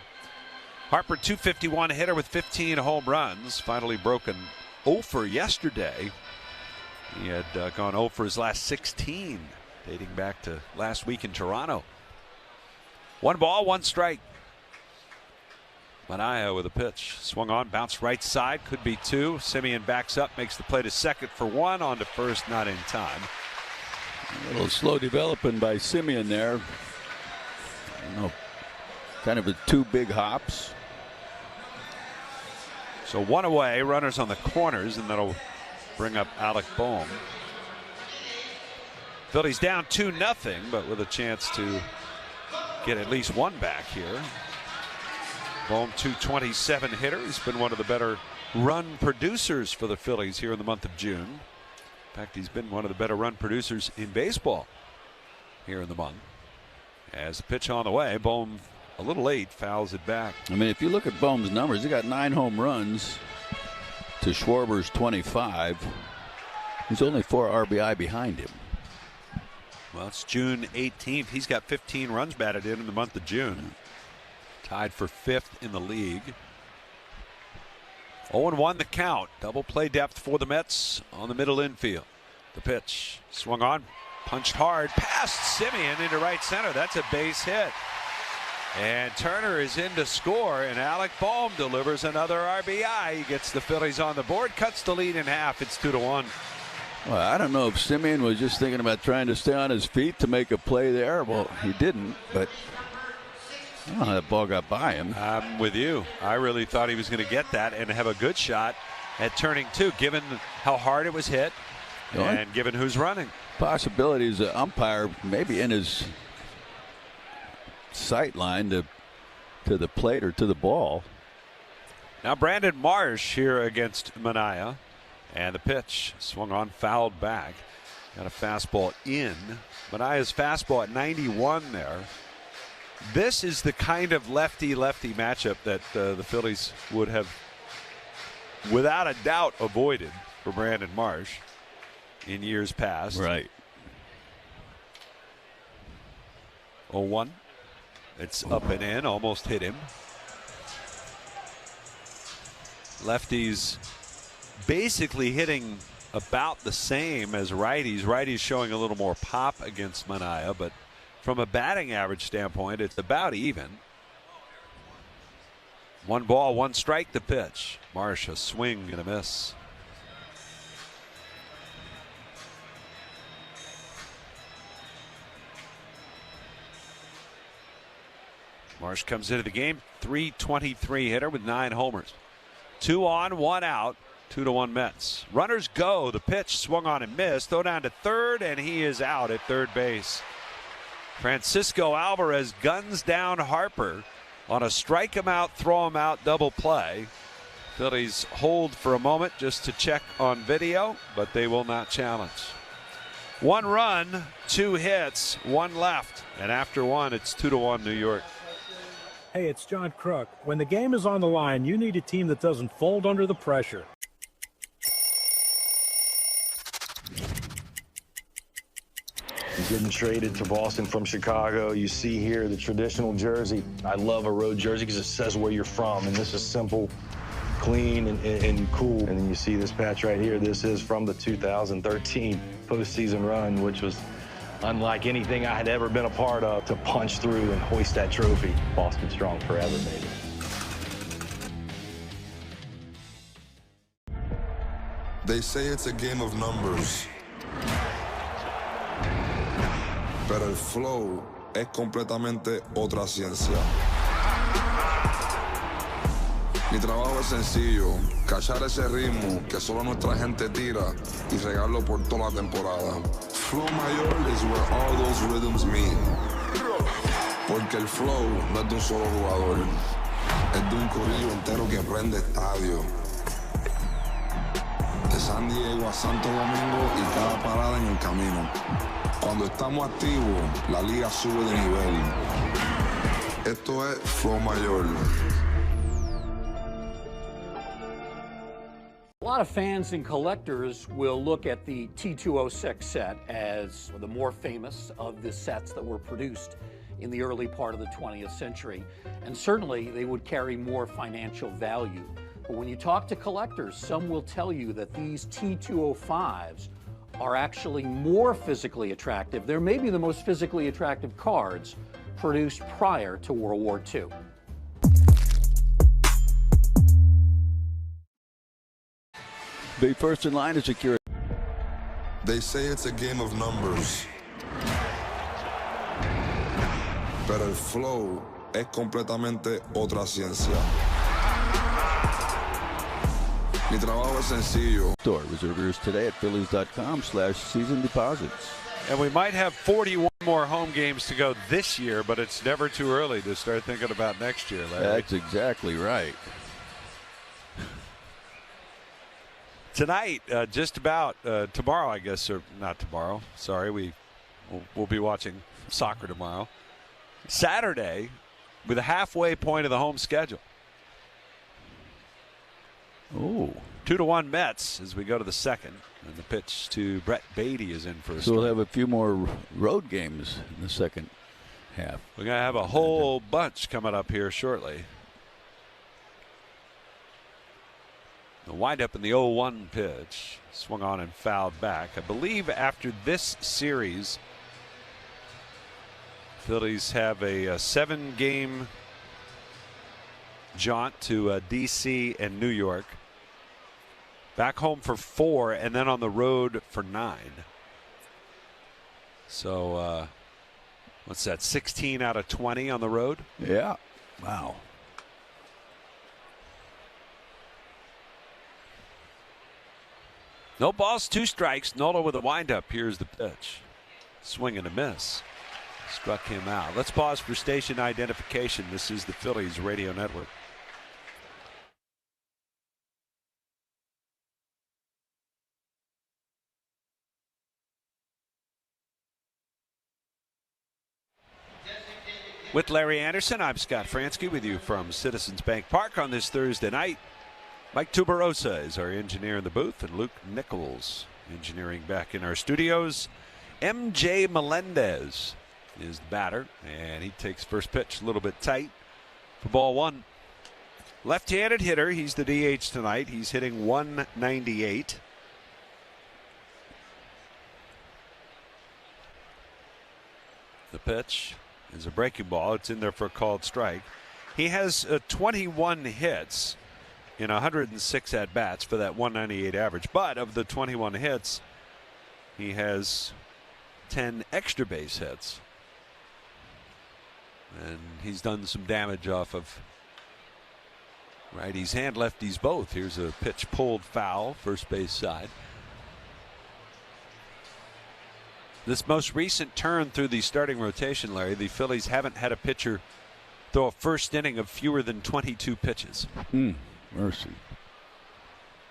[SPEAKER 7] Harper, .251 hitter with 15 home runs. Finally broken 0 for yesterday. He had gone 0 for his last 16, dating back to last week in Toronto. 1 ball, 1 strike. Manaea with a pitch. Swung on, bounced right side, could be 2. Semien backs up, makes the play to second for 1, on to first, not in time.
[SPEAKER 12] A little slow developing by Semien there. I don't know, kind of 2 big hops.
[SPEAKER 7] So 1 away, runners on the corners, and that'll bring up Alec Bohm. Phillies down 2-0, but with a chance to get at least 1 back here. Bohm, .227 hitter. He's been one of the better run producers for the Phillies here in the month of June. In fact, he's been one of the better run producers in baseball here in the month. As the pitch on the way, Bohm a little late, fouls it back.
[SPEAKER 12] I mean, if you look at Bohm's numbers, he got 9 home runs to Schwarber's 25. He's only 4 RBI behind him.
[SPEAKER 7] Well, it's June 18th. He's got 15 runs batted in the month of June. Tied for 5th in the league. 0-1 the count. Double play depth for the Mets on the middle infield. The pitch swung on, Punched hard past Simeon into right center. That's a base hit. And Turner is in to score, and Alec Bohm delivers another RBI. He gets the Phillies on the board, cuts the lead in half. It's 2-1.
[SPEAKER 12] Well, I don't know if Simeon was just thinking about trying to stay on his feet to make a play there. Well, he didn't, but I don't know how that ball got by him.
[SPEAKER 7] I'm with you. I really thought he was going to get that and have a good shot at turning two, given how hard it was hit and given who's running.
[SPEAKER 12] Possibilities, the umpire maybe in his sight line to the plate or to the ball.
[SPEAKER 7] Now Brandon Marsh here against Manaea, and the pitch swung on, fouled back. Got a fastball in. Manaea's fastball at 91 there. This is the kind of lefty-lefty matchup that the Phillies would have without a doubt avoided for Brandon Marsh in years past.
[SPEAKER 12] Right.
[SPEAKER 7] 0-1. It's up and in, almost hit him. Lefties basically hitting about the same as righties. Righties showing a little more pop against Manaea, but from a batting average standpoint, it's about even. 1 ball, 1 strike, the pitch. Marsh, a swing and a miss. Marsh comes into the game, .323 hitter with 9 homers. 2 on, 1 out, 2-1 Mets. Runners go. The pitch swung on and missed. Throw down to third, and he is out at third base. Francisco Alvarez guns down Harper on a strike him out, throw him out double play. Phillies hold for a moment just to check on video, but they will not challenge. 1 run, 2 hits, 1 left, and after 1, it's 2-1 New York.
[SPEAKER 18] Hey, it's John Crook. When the game is on the line, you need a team that doesn't fold under the pressure.
[SPEAKER 2] Getting traded to Boston from Chicago. You see here the traditional jersey. I love a road jersey because it says where you're from, and this is simple, clean, and cool. And then you see this patch right here. This is from the 2013 postseason run, which was unlike anything I had ever been a part of, to punch through and hoist that trophy. Boston strong forever, baby.
[SPEAKER 30] They say it's a game of numbers, pero el flow es completamente otra ciencia. Mi trabajo es sencillo, cachar ese ritmo que solo nuestra gente tira y regarlo por toda la temporada. Flow mayor is where all those rhythms meet. Porque el flow no es de un solo jugador, es de un corillo entero que prende estadio. De San Diego a Santo Domingo y cada parada en el camino. Cuando estamos activos, la liga sube de nivel. Esto es Flow Mayor.
[SPEAKER 6] A lot of fans and collectors will look at the T206 set as the more famous of the sets that were produced in the early part of the 20th century. And certainly they would carry more financial value. But when you talk to collectors, some will tell you that these T205s are actually more physically attractive. They're maybe the most physically attractive cards produced prior to World War II.
[SPEAKER 12] Be first in line to secure.
[SPEAKER 30] They say it's a game of numbers, pero el flow es completamente otra ciencia. Mi trabajo es sencillo.
[SPEAKER 12] Store reserve yours today at phillies.com/season deposits.
[SPEAKER 7] And we might have 41 more home games to go this year, but it's never too early to start thinking about next year, Larry.
[SPEAKER 12] That's exactly right.
[SPEAKER 7] Tonight, just about tomorrow, I guess, or not tomorrow. Sorry, we'll be watching soccer tomorrow. Saturday, with a halfway point of the home schedule.
[SPEAKER 12] Oh,
[SPEAKER 7] 2-1 Mets as we go to the second, and the pitch to Brett Beatty is in for a
[SPEAKER 12] so we'll have a few more road games in the second half.
[SPEAKER 7] We're going to have a whole bunch coming up here shortly. The windup in the 0-1 pitch. Swung on and fouled back. I believe after this series, Phillies have a 7-game jaunt to D.C. and New York. Back home for 4 and then on the road for 9. So what's that, 16 out of 20 on the road?
[SPEAKER 12] Yeah. Wow.
[SPEAKER 7] No balls, 2 strikes. Nola with a windup. Here's the pitch. Swing and a miss. Struck him out. Let's pause for station identification. This is the Phillies Radio Network. With Larry Anderson, I'm Scott Fransky with you from Citizens Bank Park on this Thursday night. Mike Tuberosa is our engineer in the booth, and Luke Nichols engineering back in our studios. MJ Melendez is the batter, and he takes first pitch a little bit tight for ball 1. Left-handed hitter. He's the DH tonight. He's hitting 198. The pitch is a breaking ball. It's in there for a called strike. He has 21 hits in 106 at-bats for that 198 average. But of the 21 hits, he has 10 extra base hits. And he's done some damage off of righties and lefties both. Here's a pitch pulled foul, first base side. This most recent turn through the starting rotation, Larry, the Phillies haven't had a pitcher throw a first inning of fewer than 22 pitches.
[SPEAKER 12] Mercy.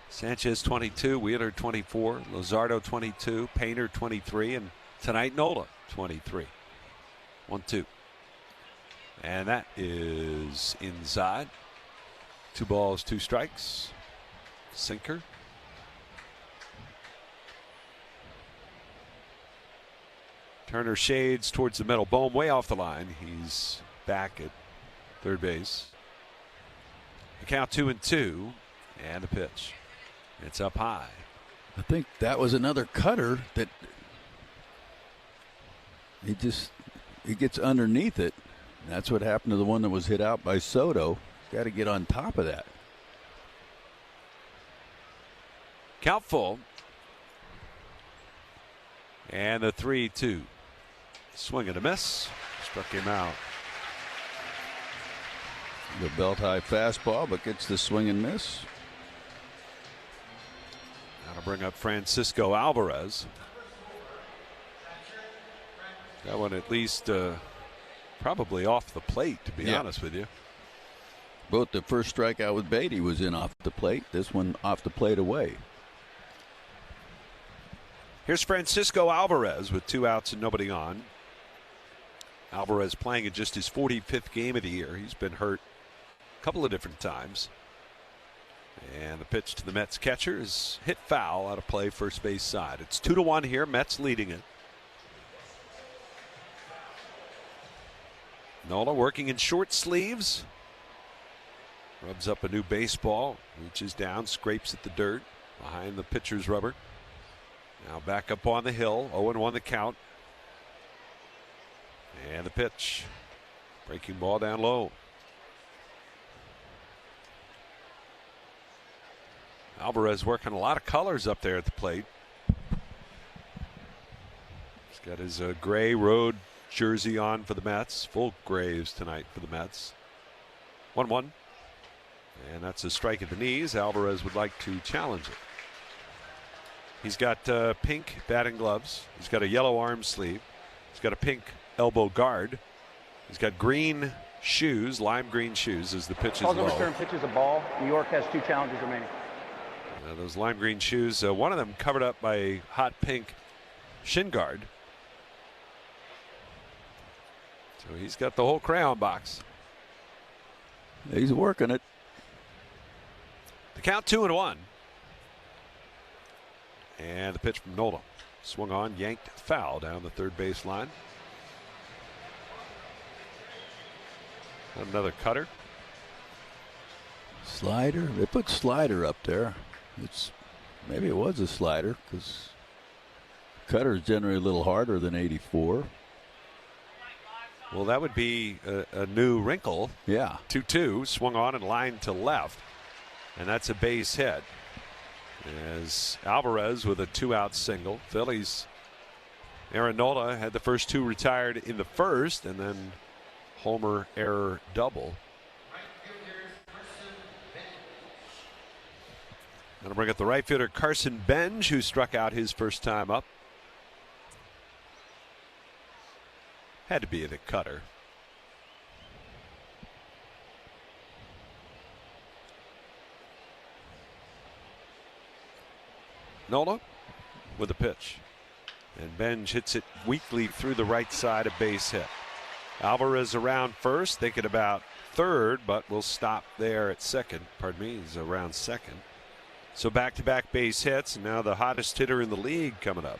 [SPEAKER 7] Sanchez 22, Wheeler 24, Luzardo 22, Painter 23, and tonight Nola 23. 1-2. And that is inside. 2 balls, 2 strikes. Sinker. Turner shades towards the middle. Bohm way off the line. He's back at third base. The count 2-2, and the pitch. It's up high.
[SPEAKER 12] I think that was another cutter that he gets underneath it. That's what happened to the one that was hit out by Soto. Got to get on top of that.
[SPEAKER 7] Count full. And the 3-2. Swing and a miss. Struck him out.
[SPEAKER 12] The belt high fastball, but gets the swing and miss.
[SPEAKER 7] That'll bring up Francisco Alvarez. That one at least probably off the plate, to be honest with you.
[SPEAKER 12] Both the first strikeout with Beatty was in off the plate. This one off the plate away.
[SPEAKER 7] Here's Francisco Alvarez with 2 outs and nobody on. Alvarez playing in just his 45th game of the year. He's been hurt a couple of different times. And the pitch to the Mets catcher is hit foul out of play, first base side. It's 2-1 here. Mets leading it. Nola working in short sleeves. Rubs up a new baseball. Reaches down, scrapes at the dirt behind the pitcher's rubber. Now back up on the hill. 0-1 the count. And the pitch. Breaking ball down low. Alvarez working a lot of colors up there at the plate. He's got his gray road jersey on for the Mets. Full grays tonight for the Mets. 1-1. And that's a strike at the knees. Alvarez would like to challenge it. He's got pink batting gloves. He's got a yellow arm sleeve. He's got a pink elbow guard. He's got green shoes, lime green shoes as the pitch is low.
[SPEAKER 6] Return pitch is a ball. New York has 2 challenges remaining.
[SPEAKER 7] Those lime green shoes, one of them covered up by a hot pink shin guard. So he's got the whole crayon box.
[SPEAKER 12] He's working it.
[SPEAKER 7] The count 2-1. And the pitch from Nola. Swung on, yanked, foul down the third base line. Another cutter.
[SPEAKER 12] Slider. They put slider up there. Maybe it was a slider because cutter is generally a little harder than 84.
[SPEAKER 7] Well, that would be a new wrinkle.
[SPEAKER 12] Yeah.
[SPEAKER 7] 2-2, swung on and lined to left. And that's a base hit. As Alvarez with a 2-out single. Phillies, Aaron Nola had the first 2 retired in the first, and then homer error double. Going to bring up the right fielder Carson Benj, who struck out his first time up. Had to be the cutter. Nola with a pitch. And Benj hits it weakly through the right side, a base hit. Alvarez around first, thinking about third, but will stop there at second. Pardon me, he's around second. So back-to-back base hits, and now the hottest hitter in the league coming up.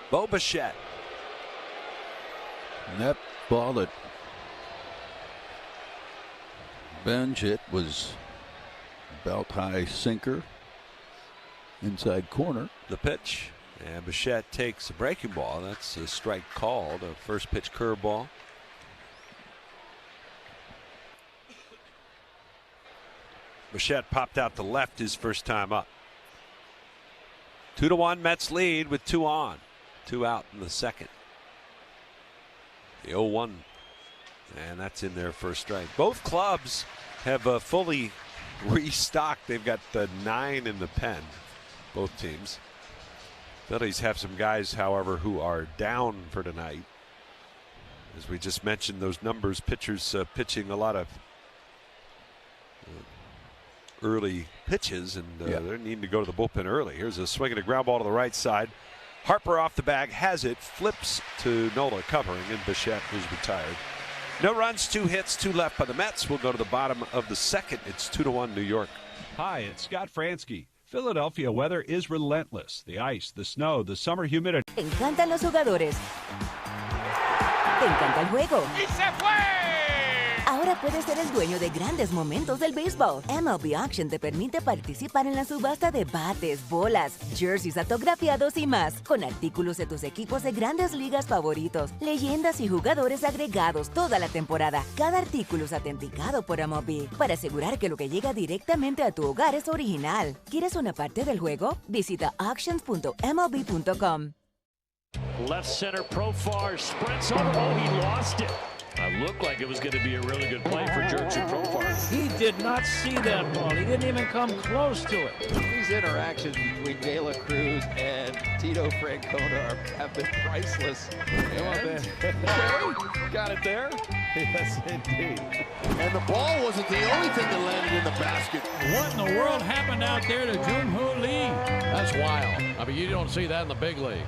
[SPEAKER 7] Bo Bichette.
[SPEAKER 12] And that ball that Benj hit was belt high sinker, inside corner.
[SPEAKER 7] The pitch, and Bichette takes a breaking ball. That's a strike called, a first pitch curveball. Bichette popped out to left his first time up. 2-1 Mets lead with 2 on. 2 out in the second. The 0-1, and that's in their first strike. Both clubs have fully restocked. They've got 9 in the pen, both teams. Phillies have some guys, however, who are down for tonight. As we just mentioned, those numbers, pitchers pitching a lot of early pitches, and they're needing to go to the bullpen early. Here's a swing and a ground ball to the right side. Harper off the bag, has it, flips to Nola covering, and Bichette is retired. No runs, 2 hits, 2 left by the Mets. We'll go to the bottom of the second. It's 2-1 New York.
[SPEAKER 17] Hi, it's Scott Fransky. Philadelphia weather is relentless. The ice, the snow, the summer humidity.
[SPEAKER 1] Te encantan los jugadores. Te encanta el juego.
[SPEAKER 4] ¡Y se fue!
[SPEAKER 1] Ahora puedes ser el dueño de grandes momentos del béisbol. MLB Auction te permite participar en la subasta de bates, bolas, jerseys autografiados y más, con artículos de tus equipos de grandes ligas favoritos, leyendas y jugadores agregados toda la temporada. Cada artículo es autenticado por MLB para asegurar que lo que llega directamente a tu hogar es original. ¿Quieres una parte del juego? Visita auctions.mlb.com.
[SPEAKER 8] Left center, Profar sprints over. Oh, he lost it.
[SPEAKER 19] Looked like it was going to be a really good play for Jurickson Profar.
[SPEAKER 14] He did not see that ball. He didn't even come close to it.
[SPEAKER 10] These interactions between De La Cruz and Tito Francona have been priceless.
[SPEAKER 19] Come on, Ben. Okay. Got it there.
[SPEAKER 13] Yes, indeed. And the ball wasn't the only thing that landed in the basket.
[SPEAKER 14] What in the world happened out there to Jung-Hoo Lee?
[SPEAKER 19] That's wild. I mean, you don't see that in the big leagues.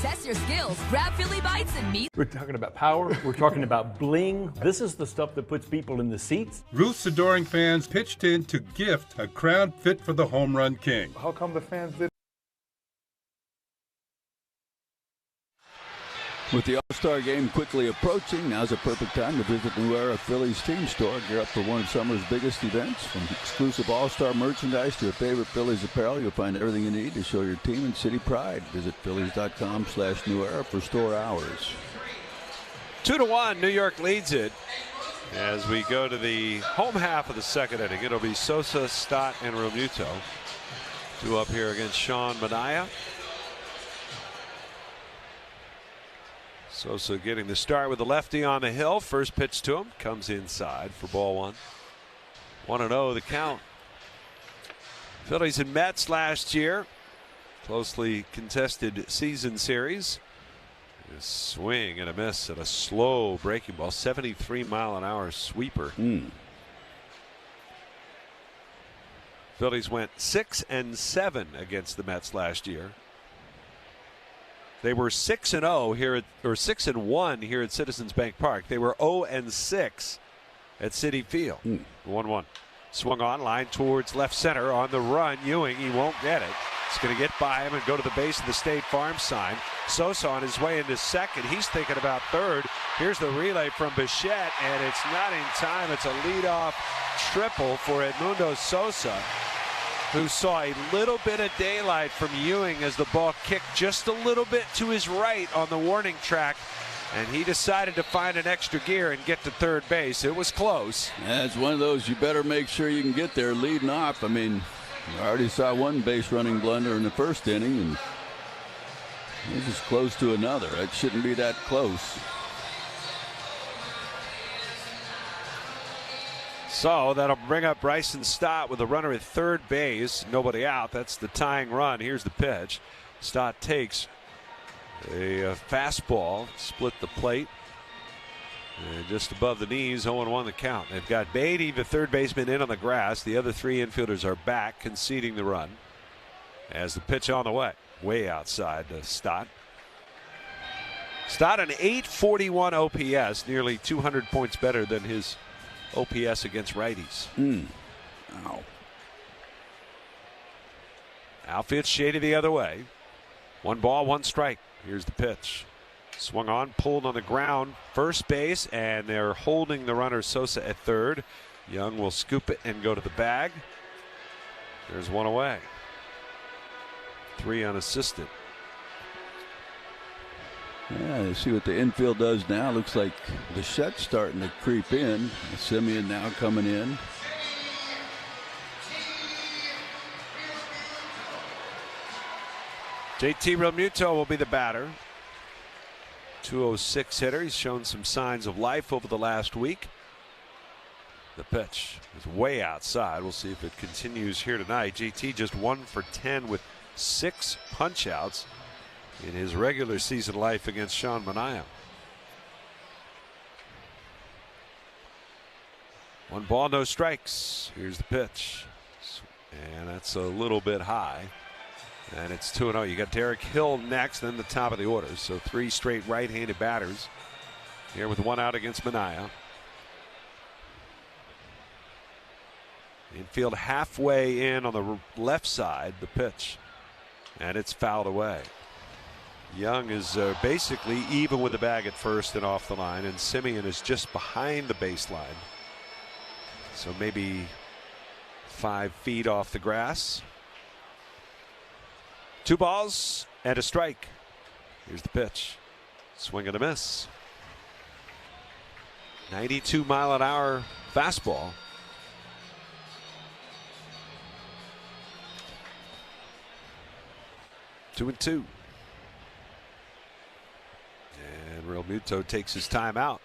[SPEAKER 20] Test your skills. Grab Philly Bites and meet.
[SPEAKER 21] We're talking about power. We're talking about bling. This is the stuff that puts people in the seats.
[SPEAKER 19] Ruth's adoring fans pitched in to gift a crown fit for the home run king.
[SPEAKER 21] How come the fans did?
[SPEAKER 12] With the All-Star game quickly approaching, now's a perfect time to visit New Era Phillies team store. Gear up for one of summer's biggest events. From exclusive All-Star merchandise to your favorite Phillies apparel, you'll find everything you need to show your team and city pride. Visit Phillies.com/New Era for store hours.
[SPEAKER 7] 2-1, New York leads it. As we go to the home half of the second inning, it'll be Sosa, Stott, and Realmuto. 2 up here against Sean Manaea. Sosa getting the start with the lefty on the hill. First pitch to him comes inside for ball 1. 1-0 the count. Phillies and Mets last year. Closely contested season series. A swing and a miss at a slow breaking ball. 73-mile-an-hour sweeper. Phillies went 6-7 against the Mets last year. They were 6-0 here at, or 6-1 here at Citizens Bank Park. They were 0-6 at Citi Field. 1-1. Swung on, line towards left center on the run. Ewing, he won't get it. It's going to get by him and go to the base of the State Farm sign. Sosa on his way into second. He's thinking about third. Here's the relay from Bichette, and it's not in time. It's a leadoff triple for Edmundo Sosa, who saw a little bit of daylight from Ewing as the ball kicked just a little bit to his right on the warning track. And he decided to find an extra gear and get to third base. It was close.
[SPEAKER 12] Yeah, it's one of those you better make sure you can get there leading off. I mean, I already saw one base running blunder in the first inning, and this is close to another. It shouldn't be that close.
[SPEAKER 7] So that'll bring up Bryson Stott with a runner at third base. Nobody out. That's the tying run. Here's the pitch. Stott takes a fastball, split the plate, and just above the knees, 0-1 the count. They've got Beatty, the third baseman, in on the grass. The other three infielders are back, conceding the run. As the pitch on the way outside to Stott. Stott an 841 OPS, nearly 200 points better than his OPS against righties.
[SPEAKER 12] Ow.
[SPEAKER 7] Outfield shaded the other way. 1 ball, 1 strike. Here's the pitch. Swung on, pulled on the ground, first base, and they're holding the runner Sosa at third. Young will scoop it and go to the bag. There's 1 away. 3 unassisted.
[SPEAKER 12] Yeah, you see what the infield does now. Looks like Bichette's starting to creep in. Simeon now coming in.
[SPEAKER 7] JT Realmuto will be the batter. 206 hitter. He's shown some signs of life over the last week. The pitch is way outside. We'll see if it continues here tonight. JT just 1 for 10 with 6 punch outs in his regular season life against Sean Manaea. 1 ball, no strikes. Here's the pitch. And that's a little bit high. And it's 2-0. You got Derek Hill next, then the top of the order. So 3 straight right-handed batters here with 1 out against Manaea. Infield halfway in on the left side, the pitch. And it's fouled away. Young is basically even with the bag at first and off the line, and Simeon is just behind the baseline. So maybe 5 feet off the grass. 2 balls and a strike. Here's the pitch. Swing and a miss. 92-mile-an-hour fastball. Two and 2. And Realmuto takes his time out.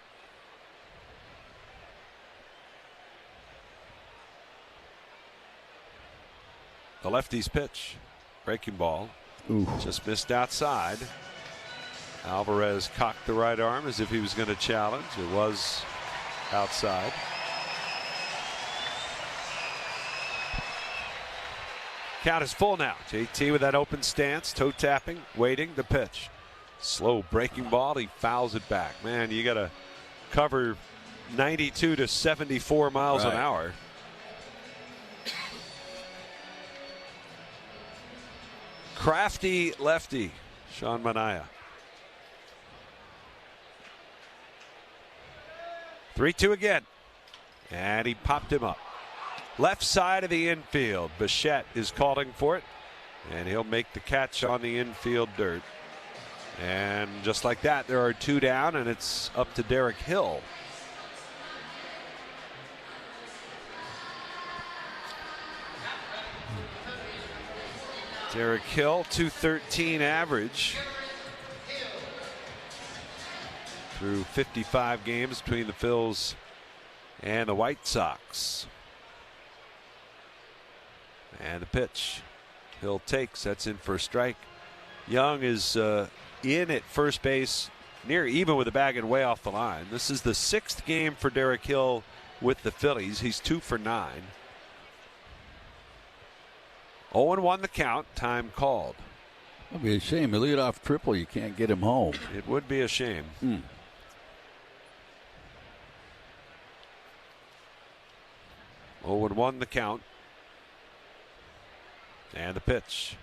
[SPEAKER 7] The lefty's pitch. Breaking ball.
[SPEAKER 12] Ooh.
[SPEAKER 7] Just missed outside. Alvarez cocked the right arm as if he was going to challenge. It was outside. Count is full now. JT with that open stance, toe tapping, waiting, the pitch. Slow breaking ball. He fouls it back. Man, you got to cover 92 to 74 miles an hour. Crafty lefty, Sean Manaea. 3-2 again. And he popped him up. Left side of the infield. Bichette is calling for it. And he'll make the catch on the infield dirt. And just like that, there are 2 down, and it's up to Derek Hill. Derek Hill, 213 average through 55 games between the Phils and the White Sox. And the pitch. Hill takes. That's in for a strike. Young is in at first base, near even with the bag and way off the line. This is the 6th game for Derek Hill with the Phillies. He's 2 for 9. 0-1 the count. Time called.
[SPEAKER 12] It'd be a shame. A leadoff triple, you can't get him home.
[SPEAKER 7] It would be a shame. 0-1 the count. And the pitch.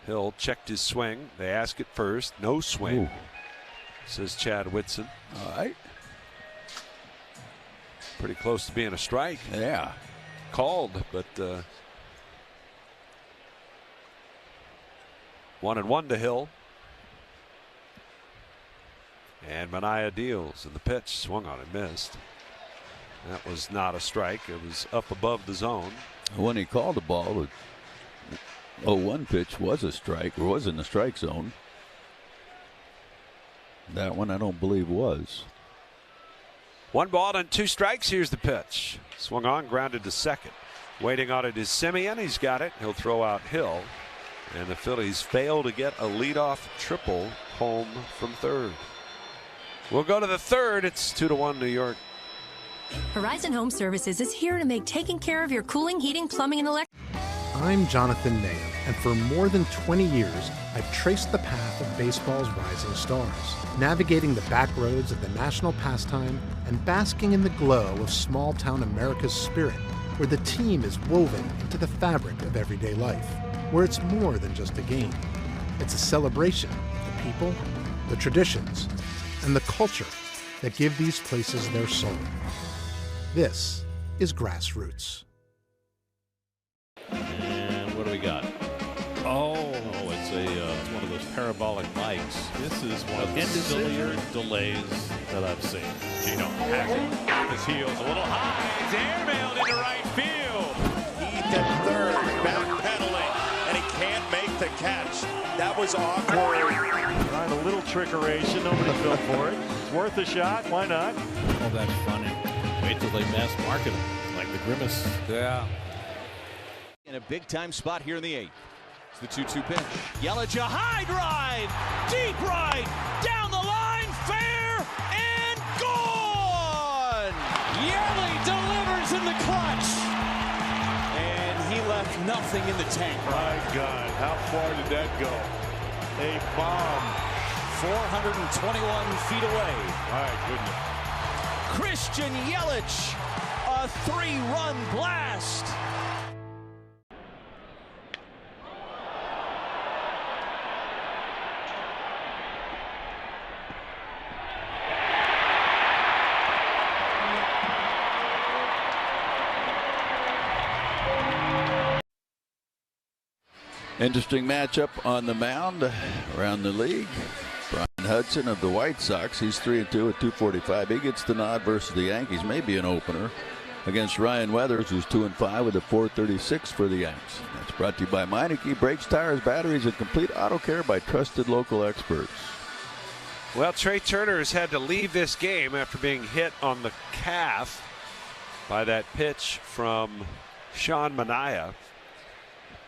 [SPEAKER 7] Hill checked his swing. They ask it first. No swing.
[SPEAKER 12] Ooh.
[SPEAKER 7] Says Chad Whitson.
[SPEAKER 12] All right.
[SPEAKER 7] Pretty close to being a strike.
[SPEAKER 12] Yeah.
[SPEAKER 7] Called, but 1-1 to Hill. And Manaea deals, and the pitch swung on and missed. That was not a strike. It was up above the zone.
[SPEAKER 12] When he called the ball, the 0-1 pitch was a strike, or was in the strike zone. That one I don't believe was.
[SPEAKER 7] 1 ball and 2 strikes. Here's the pitch. Swung on, grounded to second. Waiting on it is Semien. He's got it. He'll throw out Hill. And the Phillies fail to get a leadoff triple home from third. We'll go to the third. It's 2-1 New York.
[SPEAKER 20] Horizon Home Services is here to make taking care of your cooling, heating, plumbing, and electric.
[SPEAKER 3] I'm Jonathan Nahum, and for more than 20 years, I've traced the path of baseball's rising stars, navigating the back roads of the national pastime and basking in the glow of small-town America's spirit, where the team is woven into the fabric of everyday life, where it's more than just a game. It's a celebration of the people, the traditions, and the culture that give these places their soul. This is Grassroots.
[SPEAKER 5] And what do we got? Oh, it's one of those parabolic mics. This is one of the sillier delays that I've seen.
[SPEAKER 16] Gino Hackett off his heels a little high. It's airmailed into right field. He's at third, backpedaling, and he can't make the catch. That was awkward.
[SPEAKER 8] Trying a little trickeration. Nobody fell for it. It's worth a shot. Why not?
[SPEAKER 5] Oh, that's funny. Wait till they mass market him, like the Grimace.
[SPEAKER 7] Yeah.
[SPEAKER 9] In a big-time spot here in the 8th. It's the 2-2 pitch. Yelich, a high drive, deep right, down the line, fair, and gone! Yelich delivers in the clutch. And he left nothing in the tank.
[SPEAKER 16] My God, how far did that go? A bomb.
[SPEAKER 9] 421 feet away.
[SPEAKER 16] My goodness.
[SPEAKER 9] Christian Yelich, a 3-run blast.
[SPEAKER 12] Interesting matchup on the mound around the league. Brian Hudson of the White Sox, he's 3-2 at 245. He gets the nod versus the Yankees, maybe an opener, against Ryan Weathers, who's 2-5 with a 436 for the Yanks. That's brought to you by Meineke Brakes, Tires, Batteries, and complete auto care by trusted local experts.
[SPEAKER 7] Well, Trey Turner has had to leave this game after being hit on the calf by that pitch from Sean Manaea.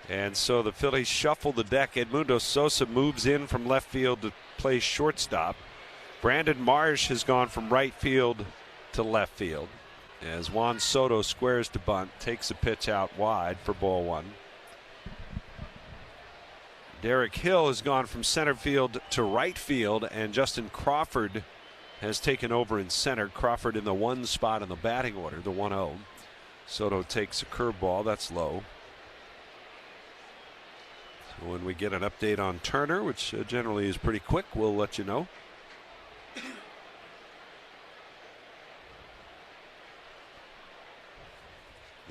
[SPEAKER 7] And so the Phillies shuffle the deck. Edmundo Sosa moves in from left field to play shortstop. Brandon Marsh has gone from right field to left field as Juan Soto squares to bunt, takes a pitch out wide for ball 1. Derek Hill has gone from center field to right field, and Justin Crawford has taken over in center. Crawford in the 1 spot in the batting order, the 1-0. Soto takes a curveball, that's low. When we get an update on Turner, which generally is pretty quick, we'll let you know.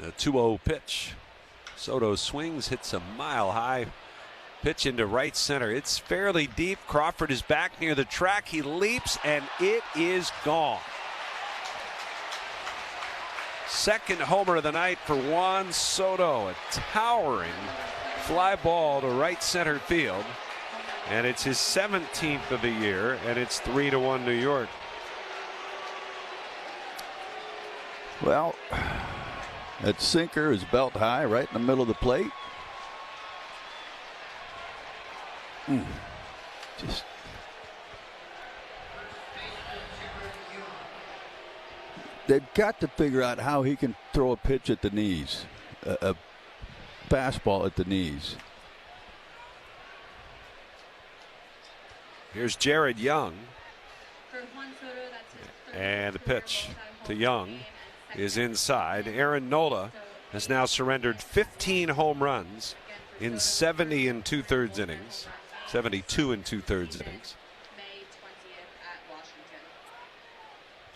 [SPEAKER 7] The 2-0 pitch. Soto swings, hits a mile-high pitch into right center. It's fairly deep. Crawford is back near the track. He leaps, and it is gone. Second homer of the night for Juan Soto. A towering fly ball to right center field, and it's his 17th of the year, and it's 3-1 New York.
[SPEAKER 12] Well, That sinker is belt high right in the middle of the plate. Just they've got to figure out how he can throw a pitch at the knees, a fastball at the knees.
[SPEAKER 7] Here's Jared Young. And the pitch to Young is inside. Aaron Nola has now surrendered 15 home runs in 70 and 2/3 innings. 72 and 2/3 innings.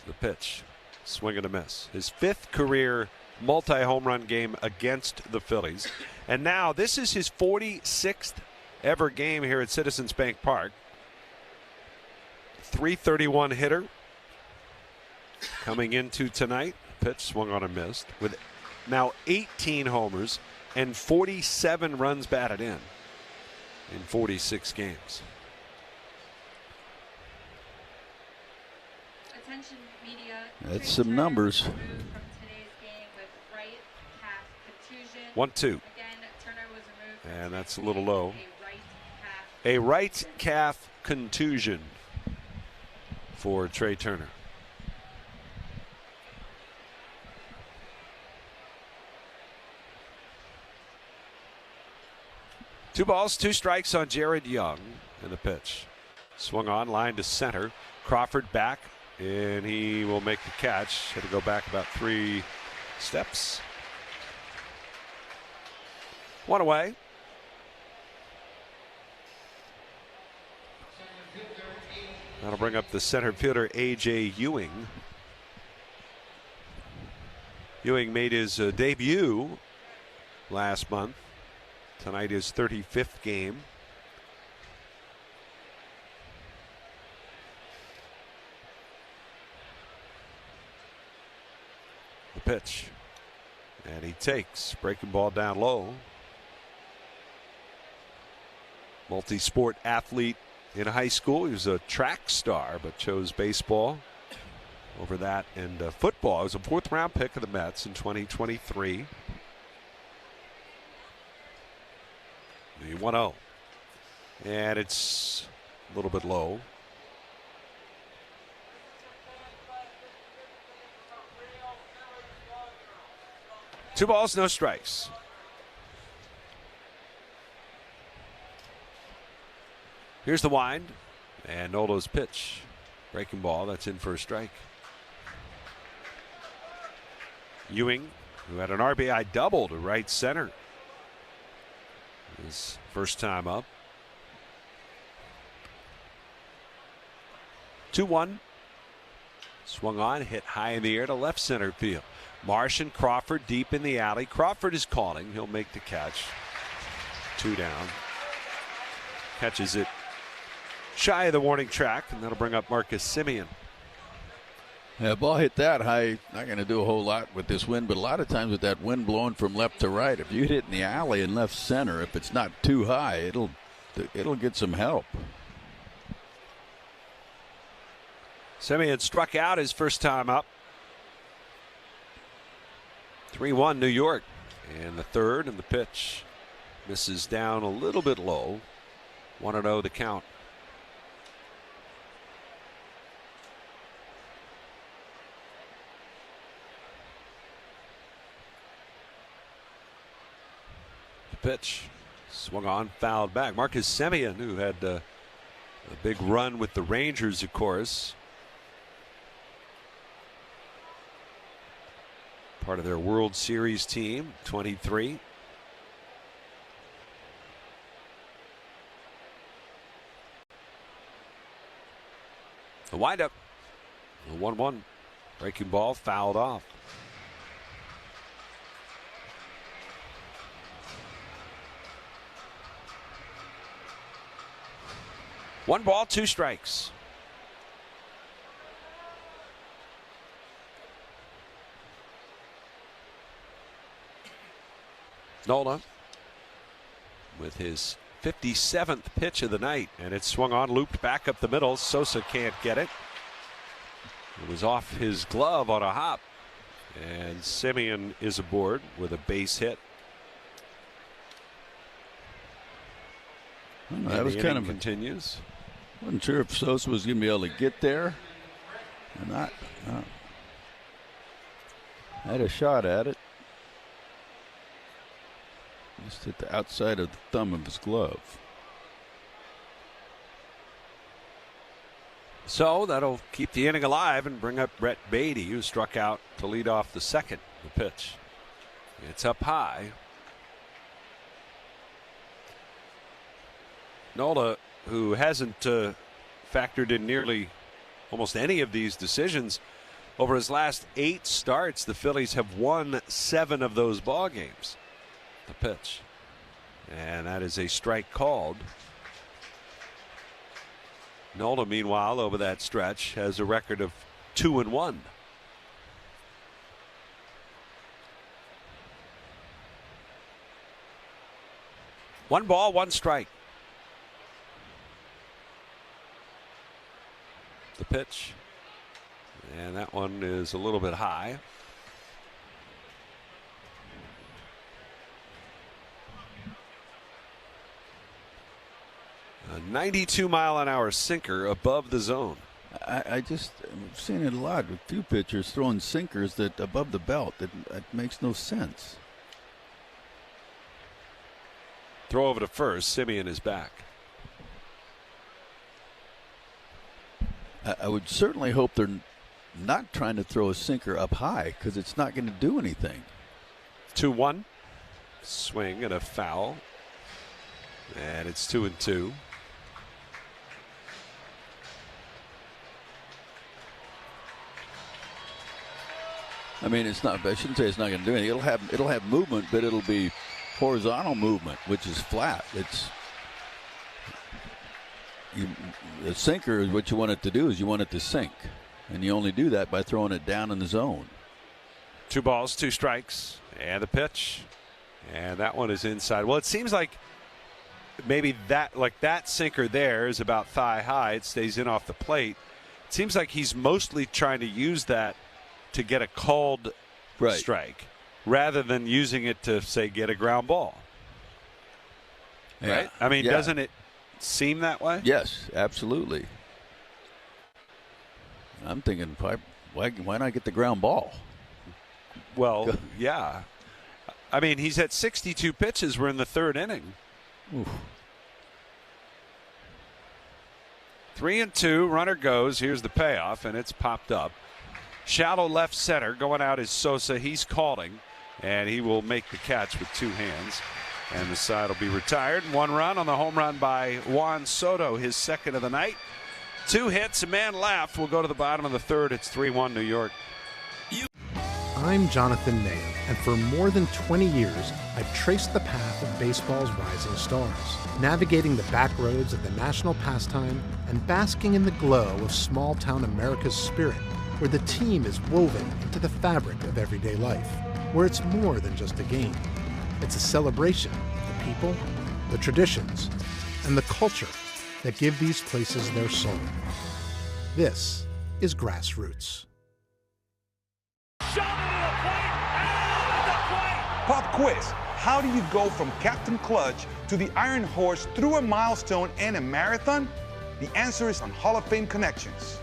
[SPEAKER 7] The pitch. Swing and a miss. His 5th career multi-home run game against the Phillies. And now this is his 46th ever game here at Citizens Bank Park. .331 hitter coming into tonight. Pitch swung on and missed with now 18 homers and 47 runs batted in 46 games.
[SPEAKER 11] Attention media.
[SPEAKER 12] That's some numbers.
[SPEAKER 11] From today's game with right calf contusion.
[SPEAKER 7] 1-2.
[SPEAKER 11] Again, Turner was removed from
[SPEAKER 7] And that's a little low.
[SPEAKER 11] a right calf.
[SPEAKER 7] A right calf contusion for Trey Turner. Two balls, 2 strikes on Jared Young. And the pitch. Swung on, line to center. Crawford back, and he will make the catch. Had to go back about 3 steps. 1 away. That'll bring up the center fielder, A.J. Ewing. Ewing made his debut last month. Tonight is 35th game. The pitch. And he takes. Breaking ball down low. Multi-sport athlete in high school. He was a track star, but chose baseball over that and football. He was a 4th round pick of the Mets in 2023. The 1-0. And it's a little bit low. Two balls, no strikes. Here's the wind. And Nola's pitch. Breaking ball. That's in for a strike. Ewing, who had an RBI double to right center. His first time up. 2-1. Swung on, hit high in the air to left center field. Marsh and Crawford deep in the alley. Crawford is calling. He'll make the catch. 2 down. Catches it shy of the warning track, and that'll bring up Marcus Semien.
[SPEAKER 12] Yeah, ball hit that high. Not going to do a whole lot with this wind, but a lot of times with that wind blowing from left to right, if you hit it in the alley in left center, if it's not too high, it'll get some help.
[SPEAKER 7] Semien struck out his first time up. 3-1 New York. And the third, and the pitch misses down a little bit low. 1-0 the count. Pitch swung on, fouled back. Marcus Semien, who had a big run with the Rangers, of course, part of their World Series team, 23. The windup, the 1-1 breaking ball, fouled off. One ball, 2 strikes. Nola with his 57th pitch of the night, and it swung on, looped back up the middle. Sosa can't get it. It was off his glove on a hop, And Semien is aboard with a base hit.
[SPEAKER 12] That was kind of
[SPEAKER 7] continues.
[SPEAKER 12] Wasn't sure if Sosa was going to be able to get there or not. No. Had a shot at it. Just hit the outside of the thumb of his glove.
[SPEAKER 7] So that'll keep the inning alive and bring up Brett Beatty, who struck out to lead off the second. The pitch. It's up high. Nola, who hasn't factored in nearly almost any of these decisions, over his last 8 starts, the Phillies have won 7 of those ball games. The pitch. And that is a strike called. Nola, meanwhile, over that stretch, has a record of 2-1. One ball, one strike. The pitch. And that one is a little bit high. A 92-mile-an-hour sinker above the zone.
[SPEAKER 12] I've seen it a lot with few pitchers throwing sinkers that above the belt. That makes no sense.
[SPEAKER 7] Throw over to first. Semien is back.
[SPEAKER 12] I would certainly hope they're not trying to throw a sinker up high, because it's not going to do anything.
[SPEAKER 7] 2-1. Swing and a foul. And it's 2-2.
[SPEAKER 12] I mean, it's not. I shouldn't say it's not going to do anything. It'll have movement, but it'll be horizontal movement, which is flat. The sinker is what you want it to do. Is you want it to sink, and you only do that by throwing it down in the zone.
[SPEAKER 7] 2 balls, 2 strikes, and the pitch, and that one is inside. Well, it seems like maybe that sinker there is about thigh high. It stays in off the plate. It seems like he's mostly trying to use that to get a called strike rather than using it to, say, get a ground ball.
[SPEAKER 12] Yeah.
[SPEAKER 7] Right? I mean, doesn't it seem that way?
[SPEAKER 12] Yes, absolutely. I'm thinking, why not get the ground ball?
[SPEAKER 7] Well, yeah. I mean, he's at 62 pitches. We're in the 3rd inning.
[SPEAKER 12] Oof.
[SPEAKER 7] 3-2. Runner goes. Here's the payoff, and it's popped up. Shallow left center. Going out is Sosa. He's calling, and he will make the catch with 2 hands. And the side will be retired. 1 run on the home run by Juan Soto, his 2nd of the night. 2 hits, a man left. We'll go to the bottom of the 3rd. It's 3-1 New York.
[SPEAKER 3] I'm Jonathan Nahum, and for more than 20 years, I've traced the path of baseball's rising stars, navigating the back roads of the national pastime and basking in the glow of small-town America's spirit, where the team is woven into the fabric of everyday life, where it's more than just a game. It's a celebration of the people, the traditions, and the culture that give these places their soul. This is Grassroots.
[SPEAKER 15] Pop quiz. How do you go from Captain Clutch to the Iron Horse through a milestone and a marathon? The answer is on Hall of Fame Connections.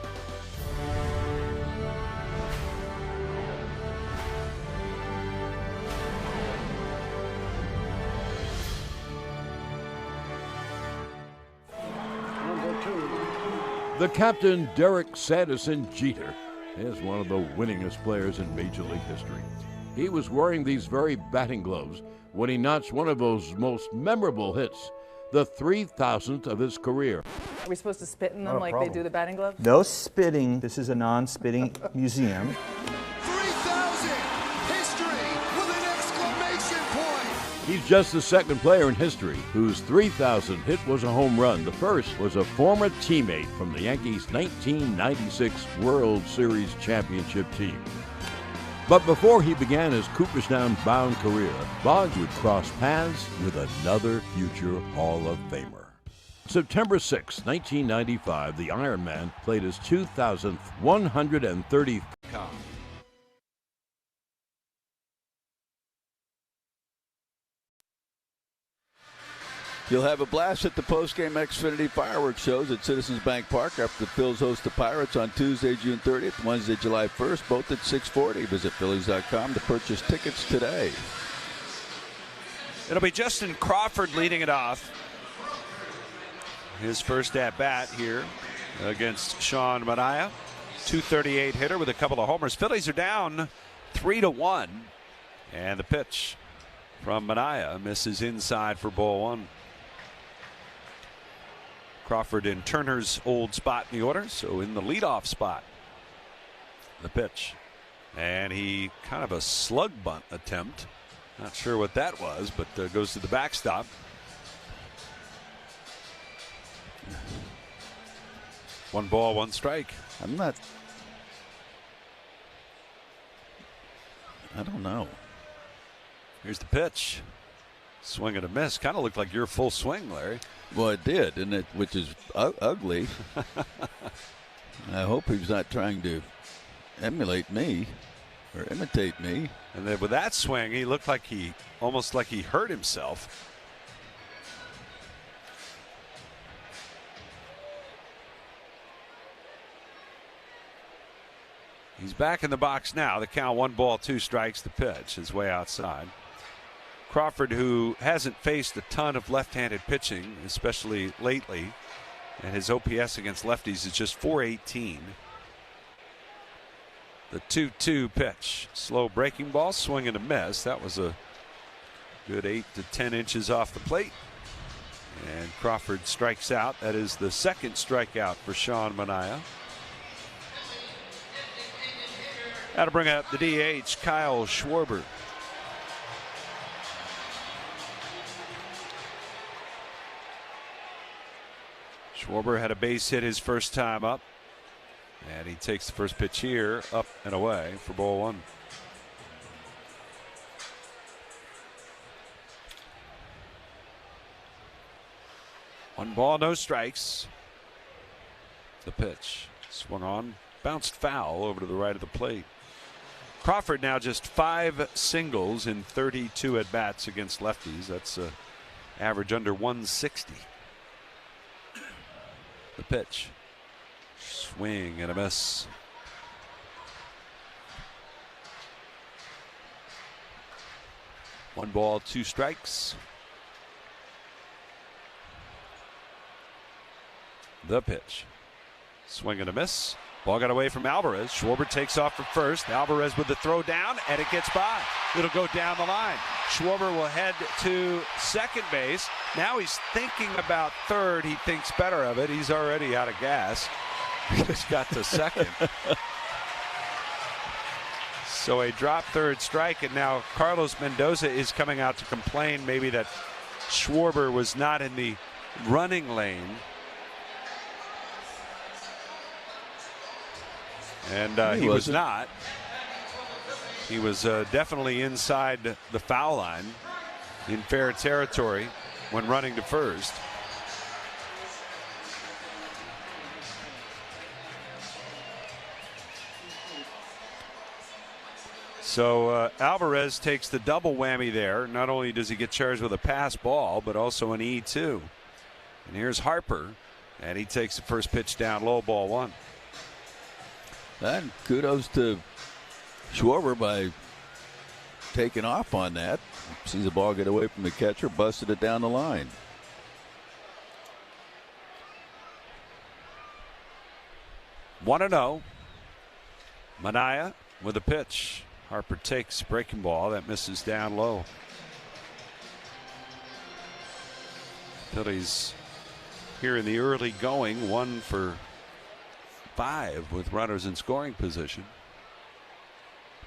[SPEAKER 18] The captain, Derek Sanderson Jeter, is one of the winningest players in Major League history. He was wearing these very batting gloves when he notched one of those most memorable hits, the 3,000th of his career.
[SPEAKER 22] Are we supposed to spit in them like they do the batting gloves?
[SPEAKER 23] No spitting. This is a non-spitting museum.
[SPEAKER 18] 3,000! History with an exclamation point! He's just the 2nd player in history whose 3,000th hit was a home run. The first was a former teammate from the Yankees' 1996 World Series championship team. But before he began his Cooperstown-bound career, Boggs would cross paths with another future Hall of Famer. September 6, 1995, the Iron Man played his 2,000th 130th.
[SPEAKER 12] You'll have a blast at the post-game Xfinity fireworks shows at Citizens Bank Park after the Phils host the Pirates on Tuesday, June 30th, Wednesday, July 1st, both at 6:40. Visit Phillies.com to purchase tickets today.
[SPEAKER 7] It'll be Justin Crawford leading it off. His first at-bat here against Sean Manaea. .238 hitter with a couple of homers. Phillies are down 3-1. And the pitch from Manaea misses inside for ball one. Crawford in Turner's old spot in the order, so in the leadoff spot. The pitch. And he kind of a slug bunt attempt. Not sure what that was, but goes to the backstop. One ball, one strike.
[SPEAKER 12] I don't know.
[SPEAKER 7] Here's the pitch. Swing and a miss. Kind of looked like your full swing, Larry.
[SPEAKER 12] Well, it did, and which is ugly. I hope he's not trying to emulate me or imitate me.
[SPEAKER 7] And then with that swing, he looked like almost like he hurt himself. He's back in the box now. The count 1 ball, 2 strikes. The pitch is way outside. Crawford, who hasn't faced a ton of left-handed pitching, especially lately, and his OPS against lefties is just .418. The 2-2 pitch. Slow breaking ball, swing and a miss. That was a good 8 to 10 inches off the plate. And Crawford strikes out. That is the second strikeout for Sean Manaea. Now to bring up the DH, Kyle Schwarber. Schwarber had a base hit his first time up, and he takes the first pitch here, up and away for ball one. One ball, no strikes. The pitch swung on, bounced foul over to the right of the plate. Crawford now just 5 singles in 32 at bats against lefties. That's average under 160. The pitch. Swing and a miss. One ball, 2 strikes. The pitch. Swing and a miss. Ball got away from Alvarez. Schwarber takes off from first. Alvarez with the throw down, and it gets by. It'll go down the line. Schwarber will head to second base. Now he's thinking about third. He thinks better of it. He's already out of gas. Just got to second. So a drop third strike, and now Carlos Mendoza is coming out to complain maybe that Schwarber was not in the running lane. And he was not. He was definitely inside the foul line in fair territory when running to first. So Alvarez takes the double whammy there. Not only does he get charged with a pass ball, but also an E2. And here's Harper, and he takes the first pitch down low, ball one.
[SPEAKER 12] And kudos to Schwarber by taking off on that. Sees the ball get away from the catcher, busted it down the line.
[SPEAKER 7] One and 0. Manaea with a pitch. Harper takes breaking ball that misses down low. Phillies here in the early going, 1 for 5 with runners in scoring position.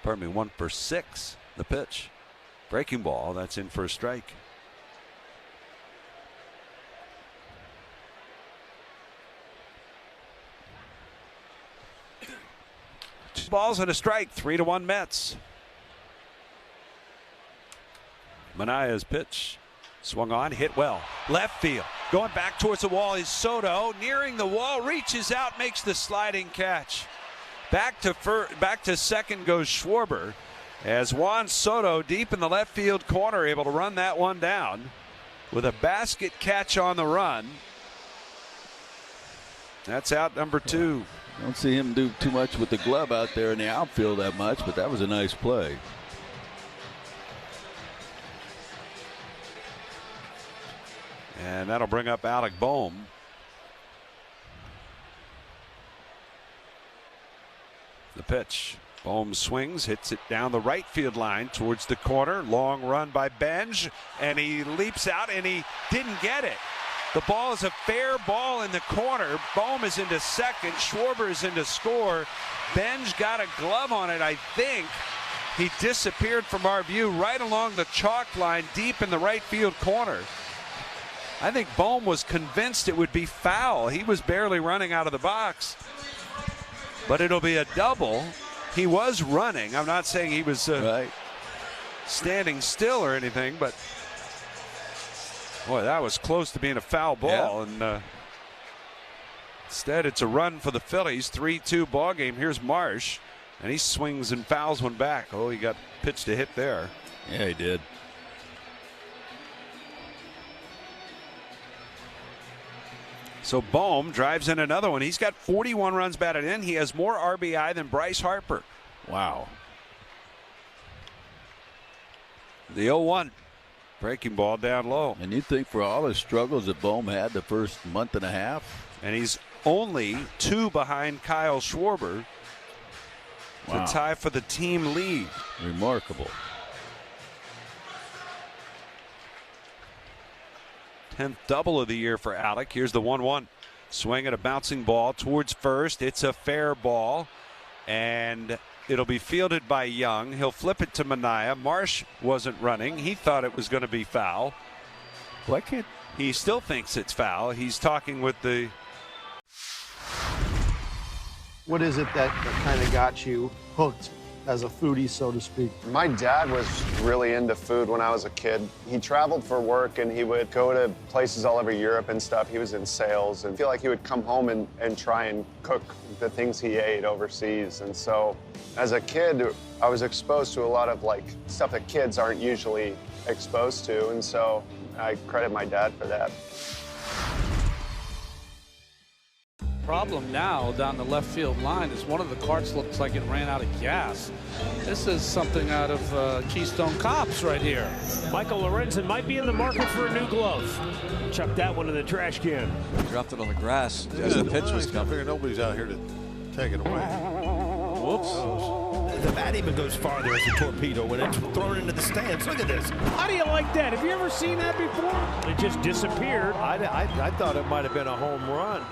[SPEAKER 7] Pardon me, 1 for 6. The pitch. Breaking ball, that's in for a strike. 2 balls and a strike, 3-1 Mets. Manaea's pitch. Swung on, hit well. Left field. Going back towards the wall is Soto. Nearing the wall, reaches out, makes the sliding catch. Back to second goes Schwarber, as Juan Soto deep in the left field corner able to run that one down with a basket catch on the run. That's out number 2.
[SPEAKER 12] Don't see him do too much with the glove out there in the outfield that much, but that was a nice play.
[SPEAKER 7] And that'll bring up Alec Bohm. The pitch. Bohm swings, hits it down the right field line towards the corner. Long run by Benj, and he leaps out, and he didn't get it. The ball is a fair ball in the corner. Bohm is into second. Schwarber is into score. Benj got a glove on it, I think. He disappeared from our view right along the chalk line deep in the right field corner. I think Bohm was convinced it would be foul. He was barely running out of the box. But it'll be a double. He was running. I'm not saying he was standing still or anything, but boy, that was close to being a foul ball. Yeah. And instead, it's a run for the Phillies. 3-2 ball game. Here's Marsh, and he swings and fouls one back. Oh, he got pitched a hit there.
[SPEAKER 12] Yeah, he did.
[SPEAKER 7] So Bohm drives in another one. He's got 41 runs batted in. He has more RBI than Bryce Harper.
[SPEAKER 12] Wow.
[SPEAKER 7] The 0-1. Breaking ball down low.
[SPEAKER 12] And you think for all his struggles that Bohm had the first month and a half.
[SPEAKER 7] And he's only 2 behind Kyle Schwarber to tie for the team lead.
[SPEAKER 12] Remarkable.
[SPEAKER 7] 10th double of the year for Alec. Here's the 1-1. Swing at a bouncing ball towards first. It's a fair ball, and it'll be fielded by Young. He'll flip it to Manaea. Marsh wasn't running. He thought it was going to be foul.
[SPEAKER 12] Why can't
[SPEAKER 7] he still thinks it's foul? He's talking with the.
[SPEAKER 2] What is it that kind of got you hooked as a foodie, so to speak?
[SPEAKER 6] My dad was really into food when I was a kid. He traveled for work and he would go to places all over Europe and stuff. He was in sales, and I feel like he would come home and try and cook the things he ate overseas. And so as a kid, I was exposed to a lot of like stuff that kids aren't usually exposed to. And so I credit my dad for that.
[SPEAKER 17] Problem now down the left field line is one of the carts looks like it ran out of gas. This is something out of Keystone Cops right here.
[SPEAKER 8] Michael Lorenzen might be in the market for a new glove. Chuck that one in the trash can.
[SPEAKER 24] Dropped it on the grass as the pitch was coming.
[SPEAKER 25] I figure nobody's out here to take it away.
[SPEAKER 24] Whoops.
[SPEAKER 26] The bat even goes farther as a torpedo when it's thrown into the stands. Look at this.
[SPEAKER 8] How do you like that? Have you ever seen that before? It just disappeared.
[SPEAKER 25] I thought it might have been a home run.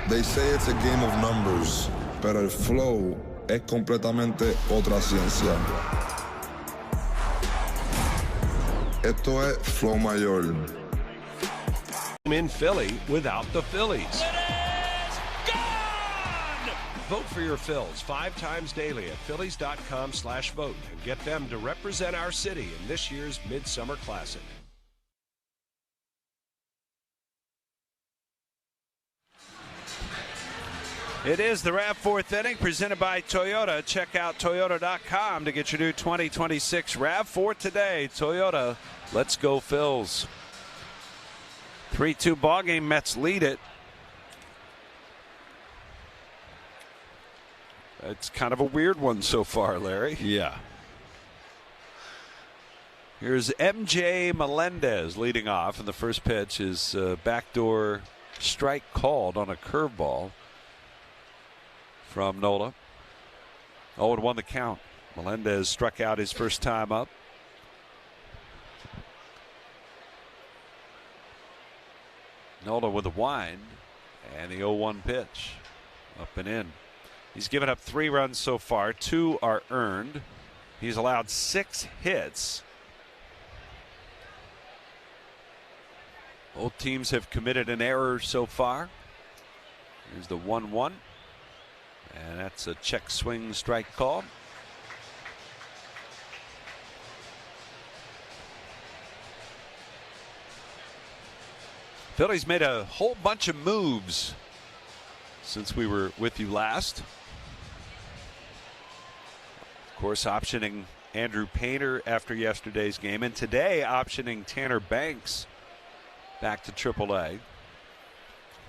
[SPEAKER 27] They say it's a game of numbers, pero el flow es completamente otra ciencia. Esto es flow mayor.
[SPEAKER 7] In Philly without the Phillies. Vote for your Phils 5 times daily at Phillies.com/vote and get them to represent our city in this year's Midsummer Classic. It is the RAV4th inning presented by Toyota. Check out Toyota.com to get your new 2026 RAV4 today. Toyota, let's go Phils. 3-2 ball game. Mets lead it. It's kind of a weird one so far, Larry.
[SPEAKER 12] Yeah.
[SPEAKER 7] Here's MJ Melendez leading off, and the first pitch is backdoor strike called on a curveball from Nola. 0-1 the count. Melendez struck out his first time up. Nola with a wind, and the 0-1 pitch up and in. He's given up 3 runs so far. 2 are earned. He's allowed 6 hits. Both teams have committed an error so far. Here's the 1-1. And that's a check swing strike call. Phillies made a whole bunch of moves since we were with you last. Of course, optioning Andrew Painter after yesterday's game, and today optioning Tanner Banks back to AAA.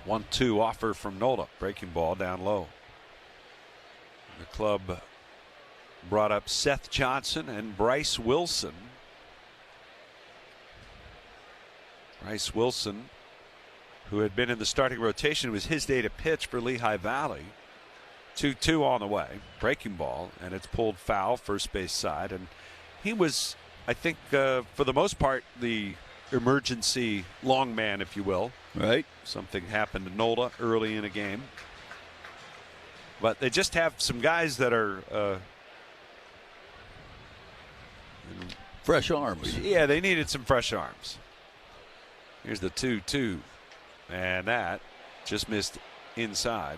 [SPEAKER 7] 1-2 offer from Nola. Breaking ball down low. The club brought up Seth Johnson and Bryce Wilson. Bryce Wilson, who had been in the starting rotation, was his day to pitch for Lehigh Valley. 2-2 on the way. Breaking ball, and it's pulled foul, first base side. And he was, I think, for the most part, the emergency long man, if you will.
[SPEAKER 12] Right.
[SPEAKER 7] Something happened to Nola early in a game. But they just have some guys that are
[SPEAKER 12] fresh arms.
[SPEAKER 7] Yeah, they needed some fresh arms. Here's the 2-2. And that just missed inside.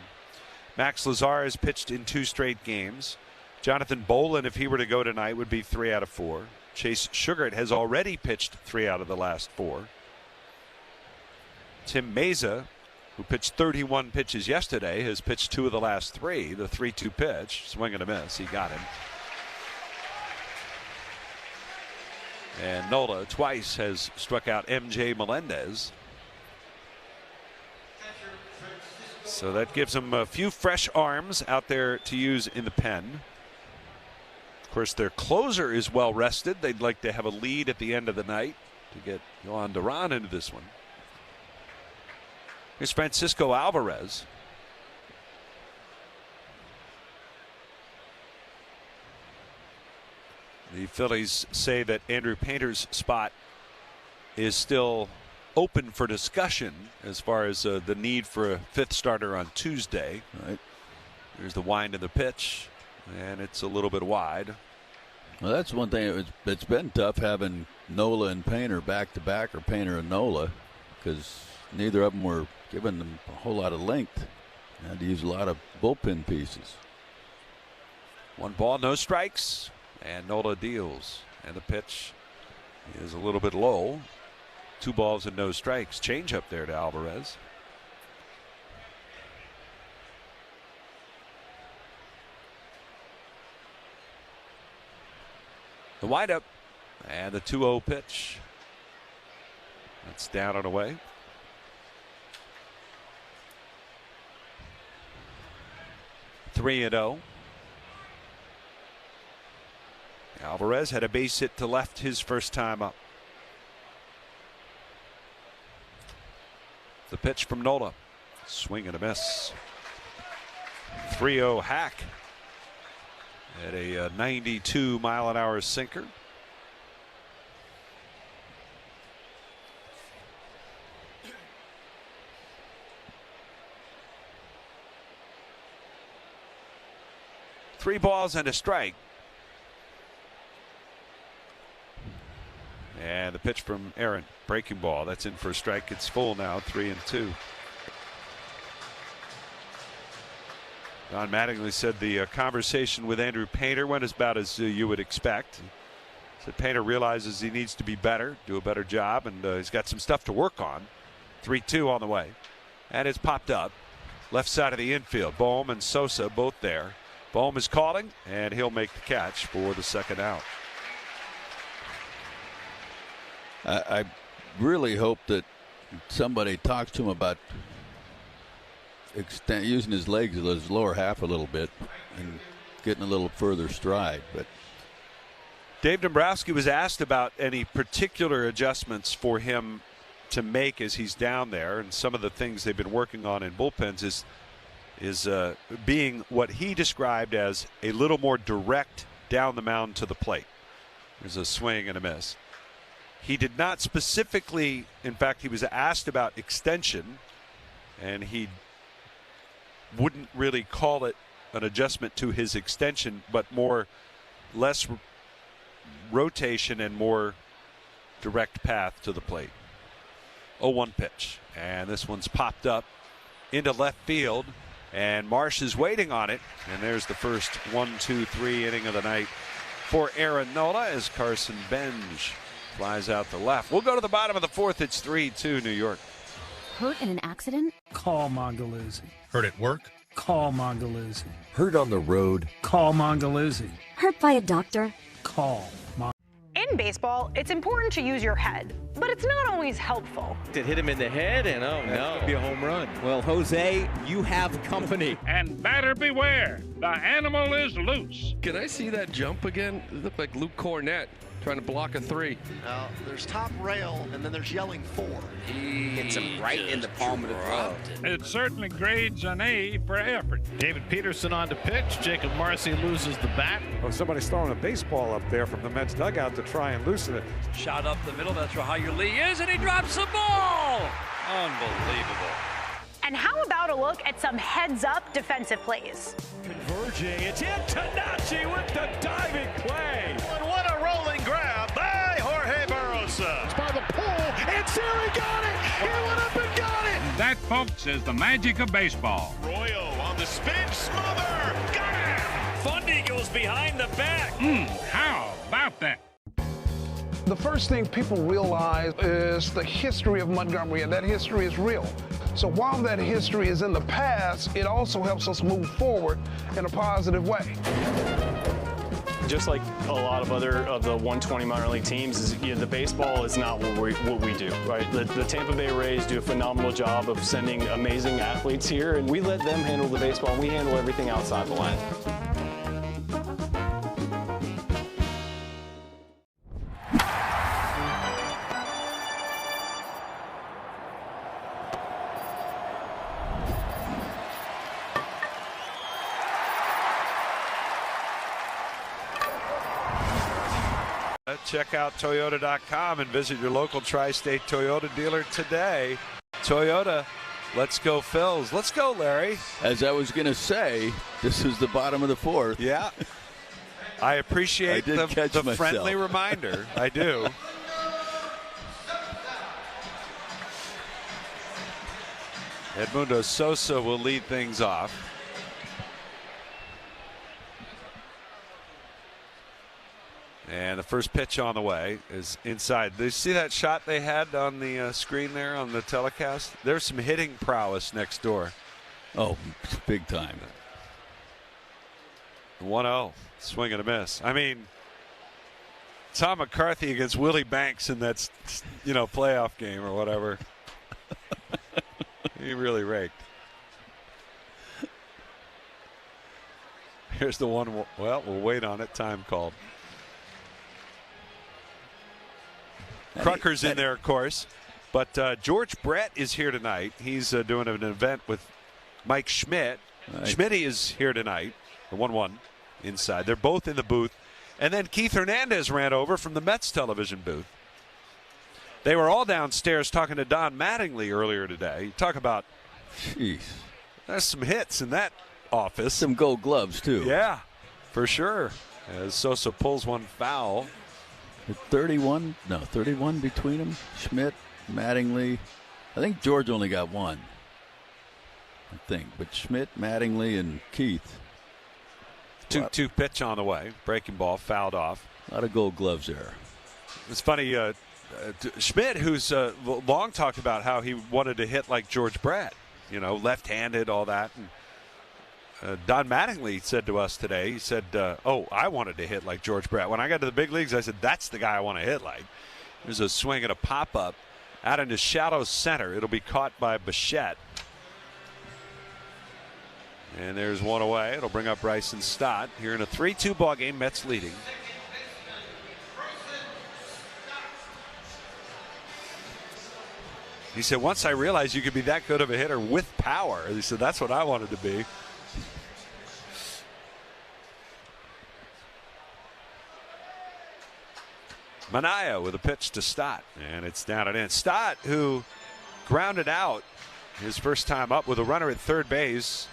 [SPEAKER 7] Max Lazar has pitched in 2 straight games. Jonathan Bolin, if he were to go tonight, would be 3 out of 4. Chase Sugart has already pitched 3 out of the last 4. Tim Meza, who pitched 31 pitches yesterday, has pitched 2 of the last 3. The 3-2 pitch, swing and a miss. He got him. And Nola twice has struck out MJ Melendez. So that gives them a few fresh arms out there to use in the pen. Of course, their closer is well rested. They'd like to have a lead at the end of the night to get Yohan Duran into this one. Here's Francisco Alvarez. The Phillies say that Andrew Painter's spot is still open for discussion as far as the need for a 5th starter on Tuesday.
[SPEAKER 12] Right.
[SPEAKER 7] Here's the wind of the pitch, and it's a little bit wide.
[SPEAKER 12] Well, that's one thing. It's been tough having Nola and Painter back to back, or Painter and Nola, because neither of them were giving them a whole lot of length. Had to use a lot of bullpen pieces.
[SPEAKER 7] 1 ball, no strikes, and Nola deals. And the pitch is a little bit low. 2 balls and no strikes. Change up there to Alvarez. The windup and the 2-0 pitch. That's down and away. Three and 0. Alvarez had a base hit to left his first time up. The pitch from Nola. Swing and a miss. 3-0 hack at a 92-mile-an-hour sinker. Three balls and a strike. And the pitch from Aaron. Breaking ball. That's in for a strike. It's full now. 3-2. Don Mattingly said the conversation with Andrew Painter went about as you would expect. He said Painter realizes he needs to be better, do a better job, and he's got some stuff to work on. 3-2 on the way. And it's popped up. Left side of the infield. Bohm and Sosa both there. Bohm is calling, and he'll make the catch for the second out.
[SPEAKER 12] I really hope that somebody talks to him about using his legs, his lower half a little bit, and getting a little further stride. But
[SPEAKER 7] Dave Dombrowski was asked about any particular adjustments for him to make as he's down there, and some of the things they've been working on in bullpens is being what he described as a little more direct down the mound to the plate. There's a swing and a miss. He did not specifically, in fact, he was asked about extension, and he wouldn't really call it an adjustment to his extension, but less rotation and more direct path to the plate. 0-1 pitch. And this one's popped up into left field. And Marsh is waiting on it. And there's the first 1-2-3 inning of the night for Aaron Nola as Carson Benj flies out to left. We'll go to the bottom of the fourth. It's 3-2 New York.
[SPEAKER 1] Hurt in an accident?
[SPEAKER 4] Call Mongaluzzi.
[SPEAKER 10] Hurt at work?
[SPEAKER 4] Call Mongaluzzi.
[SPEAKER 10] Hurt on the road?
[SPEAKER 4] Call Mongaluzzi.
[SPEAKER 1] Hurt by a doctor?
[SPEAKER 4] Call Mongaluzzi.
[SPEAKER 13] In baseball, it's important to use your head, but it's not always helpful.
[SPEAKER 14] It hit him in the head, and oh no, it'd be a home run.
[SPEAKER 9] Well, Jose, you have company.
[SPEAKER 19] And batter beware, the animal is loose.
[SPEAKER 21] Can I see that jump again? It looked like Luke Cornett trying to block a 3.
[SPEAKER 28] Now, there's top rail, and then there's yelling 4.
[SPEAKER 9] Hits him right in the palm of the glove.
[SPEAKER 19] It certainly grades an A for effort.
[SPEAKER 26] David Peterson on to pitch. Jacob Marcy loses the bat.
[SPEAKER 29] Oh, somebody's throwing a baseball up there from the Mets dugout to try and loosen it.
[SPEAKER 17] Shot up the middle. That's where Hyer Lee is, and he drops the ball. Unbelievable.
[SPEAKER 13] And how about a look at some heads-up defensive plays?
[SPEAKER 14] Converging, it's Antonacci with the diving play.
[SPEAKER 26] And what a rolling grab by Jorge Barrosa.
[SPEAKER 19] It's by the pole, and Siri got it. He went up and got it. That, folks, is the magic of baseball.
[SPEAKER 16] Royo on the spin, smother, got him.
[SPEAKER 14] Fundy goes behind the back.
[SPEAKER 19] How about that?
[SPEAKER 30] The first thing people realize is the history of Montgomery, and that history is real. So while that history is in the past, it also helps us move forward in a positive way.
[SPEAKER 31] Just like a lot of other of the 120 minor league teams, the baseball is not what we do, right? The Tampa Bay Rays do a phenomenal job of sending amazing athletes here, and we let them handle the baseball, and we handle everything outside the line.
[SPEAKER 7] Check out Toyota.com and visit your local Tri-State Toyota dealer today. Toyota, let's go Phils. Let's go, Larry.
[SPEAKER 12] As I was going to say, this is the bottom of the fourth.
[SPEAKER 7] Yeah. I appreciate the friendly reminder. I do. Edmundo Sosa will lead things off. And the first pitch on the way is inside. Did you see that shot they had on the screen there on the telecast? There's some hitting prowess next door.
[SPEAKER 12] Oh, big time.
[SPEAKER 7] 1-0. Swing and a miss. I mean, Tom McCarthy against Willie Banks in that, playoff game or whatever. He really raked. Here's the one. Well, we'll wait on it. Time called. Krucker's in there, of course, but George Brett is here tonight. He's doing an event with Mike Schmidt.
[SPEAKER 12] Right.
[SPEAKER 7] Schmitty is here tonight, the 1-1 inside. They're both in the booth. And then Keith Hernandez ran over from the Mets television booth. They were all downstairs talking to Don Mattingly earlier today. Talk about,
[SPEAKER 12] jeez,
[SPEAKER 7] there's some hits in that office.
[SPEAKER 12] Some gold gloves, too.
[SPEAKER 7] Yeah, for sure. As Sosa pulls one foul.
[SPEAKER 12] 31 between them. Schmidt, Mattingly. I think George only got one. But Schmidt, Mattingly, and Keith.
[SPEAKER 7] 2-2 pitch on the way. Breaking ball, fouled off.
[SPEAKER 12] A lot of gold gloves there.
[SPEAKER 7] It's funny. Schmidt, who's long talked about how he wanted to hit like George Brett, left-handed, all that. And Don Mattingly said to us today, he said, I wanted to hit like George Brett. When I got to the big leagues, I said, that's the guy I want to hit like. There's a swing and a pop-up out into shallow center. It'll be caught by Bichette. And there's one away. It'll bring up Bryson Stott here in a 3-2 ball game. Mets leading. He said, once I realized you could be that good of a hitter with power, he said, that's what I wanted to be. Minaya with a pitch to Stott, and it's down and in. Stott, who grounded out his first time up with a runner at third base,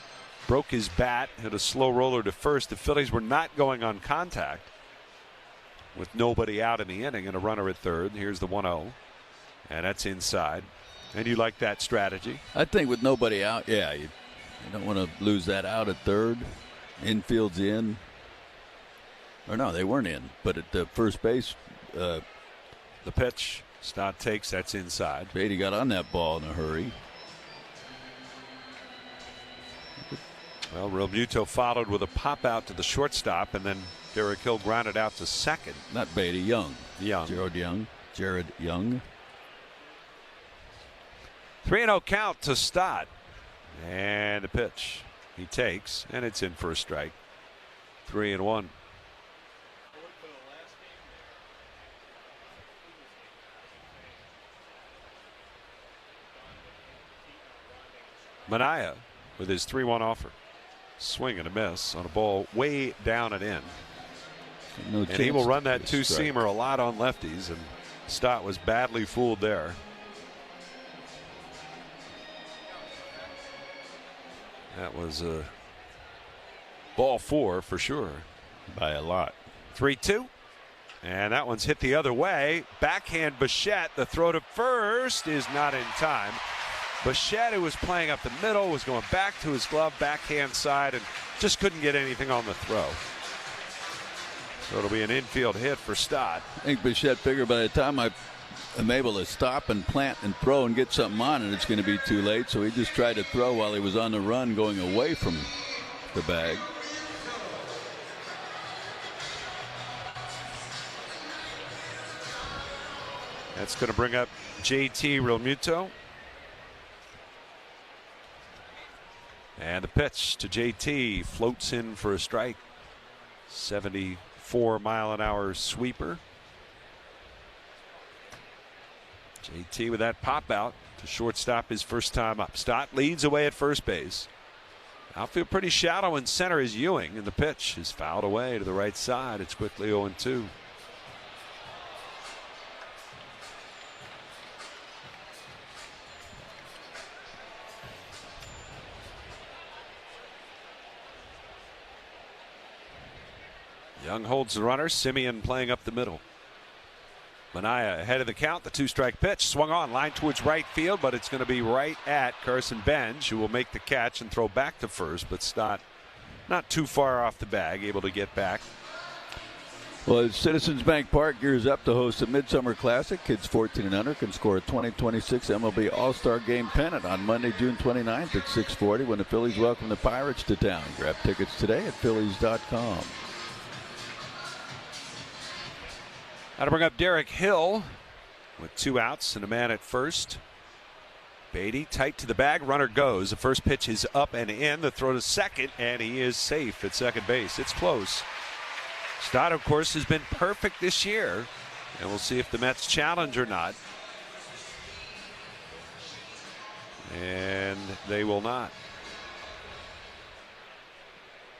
[SPEAKER 7] broke his bat, hit a slow roller to first. The Phillies were not going on contact with nobody out in the inning and a runner at third. Here's the 1-0, and that's inside. And you like that strategy?
[SPEAKER 12] I think with nobody out, yeah, you don't want to lose that out at third. Infield's in. Or no, they weren't in. But at the first base.
[SPEAKER 7] The pitch. Stott takes. That's inside.
[SPEAKER 12] Beatty got on that ball in a hurry.
[SPEAKER 7] Well, Realmuto followed with a pop out to the shortstop, and then Derek Hill grounded out to second.
[SPEAKER 12] Not Beatty, Young. Jared Young.
[SPEAKER 7] 3-0 count to Stott. And the pitch. He takes, and it's in for a strike. 3-1. Manaea with his 3-1 offer. Swing and a miss on a ball way down and in. And he will run that two-seamer a lot on lefties, and Stott was badly fooled there. That was a ball 4 for sure.
[SPEAKER 12] By a lot.
[SPEAKER 7] 3-2. And that one's hit the other way. Backhand Bichette. The throw to first is not in time. Bichette, who was playing up the middle, was going back to his glove, backhand side, and just couldn't get anything on the throw. So it'll be an infield hit for Stott.
[SPEAKER 12] I think Bichette figured by the time I'm able to stop and plant and throw and get something on it, it's going to be too late. So he just tried to throw while he was on the run going away from the bag.
[SPEAKER 7] That's going to bring up JT Realmuto. And the pitch to JT floats in for a strike. 74-mile-an-hour sweeper. JT with that pop out to shortstop his first time up. Stott leads away at first base. Outfield pretty shallow in center is Ewing, and the pitch is fouled away to the right side. It's quickly 0-2. Young holds the runner. Simeon playing up the middle. Manaea ahead of the count. The 2-strike pitch swung on, line towards right field, but it's going to be right at Carson Benj, who will make the catch and throw back to first. But Stott not too far off the bag, able to get back.
[SPEAKER 12] Well, Citizens Bank Park gears up to host a Midsummer Classic. Kids 14 and under can score a 2026 MLB All-Star Game pennant on Monday, June 29th at 6:40 when the Phillies welcome the Pirates to town. Grab tickets today at Phillies.com.
[SPEAKER 7] Now to bring up Derek Hill with 2 outs and a man at first. Beatty tight to the bag. Runner goes. The first pitch is up and in. The throw to second, and he is safe at second base. It's close. Stott, of course, has been perfect this year, and we'll see if the Mets challenge or not. And they will not.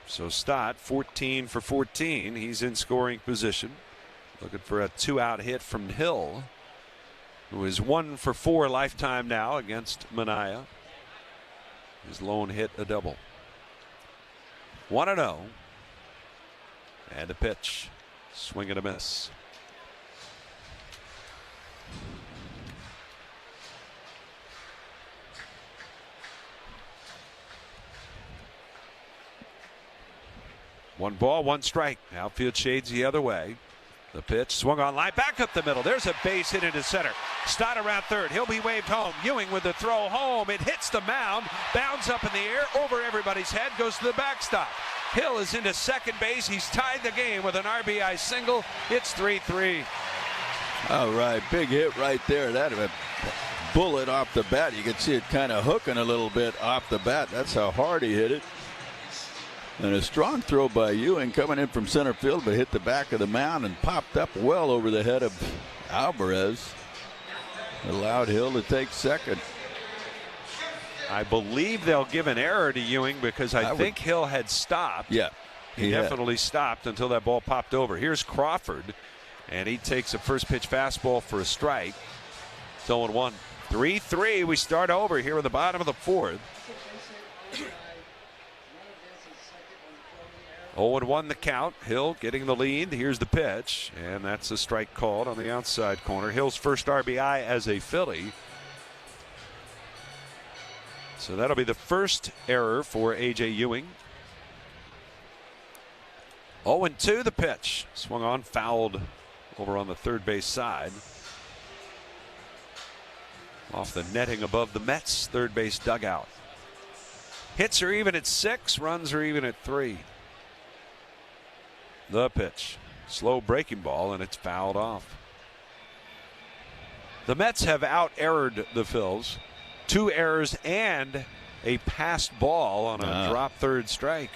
[SPEAKER 7] So Stott, 14 for 14. He's in scoring position. Looking for a 2-out hit from Hill, who is 1 for 4 lifetime now against Manaea. His lone hit a double. 1-0. And a pitch. Swing and a miss. One ball, one strike. Outfield shades the other way. The pitch swung on line, back up the middle. There's a base hit into center. Stott around third. He'll be waved home. Ewing with the throw home. It hits the mound, bounds up in the air, over everybody's head, goes to the backstop. Hill is into second base. He's tied the game with an RBI single. It's 3-3.
[SPEAKER 12] All right, big hit right there. That a bullet off the bat. You can see it kind of hooking a little bit off the bat. That's how hard he hit it. And a strong throw by Ewing coming in from center field, but hit the back of the mound and popped up well over the head of Alvarez. Allowed Hill to take second.
[SPEAKER 7] I believe they'll give an error to Ewing because I think Hill had stopped.
[SPEAKER 12] Yeah,
[SPEAKER 7] he definitely stopped until that ball popped over. Here's Crawford, and he takes a first pitch fastball for a strike. 0-1. 3-3. We start over here at the bottom of the 4th. 0-1 the count. Hill getting the lead. Here's the pitch, and that's a strike called on the outside corner. Hill's first RBI as a Philly. So that'll be the first error for A.J. Ewing. 0-2 the pitch. Swung on, fouled over on the third base side. Off the netting above the Mets third base dugout. Hits are even at 6, runs are even at 3. The pitch. Slow breaking ball, and it's fouled off. The Mets have out-errored the Phils. 2 errors and a passed ball on a drop third strike.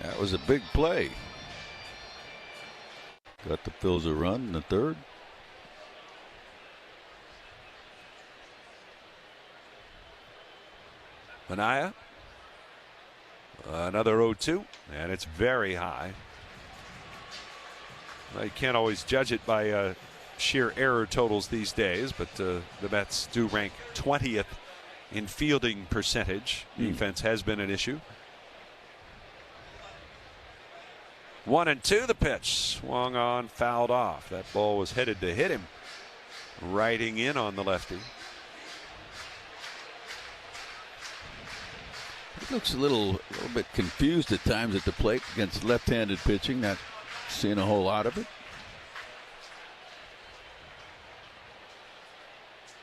[SPEAKER 12] That was a big play. Got the Phils a run in the third.
[SPEAKER 7] Manaea. Another 0-2, and it's very high. Well, you can't always judge it by sheer error totals these days, but the Mets do rank 20th in fielding percentage. Defense has been an issue. 1-2 the pitch. Swung on, fouled off. That ball was headed to hit him. Riding in on the lefty.
[SPEAKER 12] He looks a little bit confused at times at the plate against left-handed pitching. Not seeing a whole lot of it.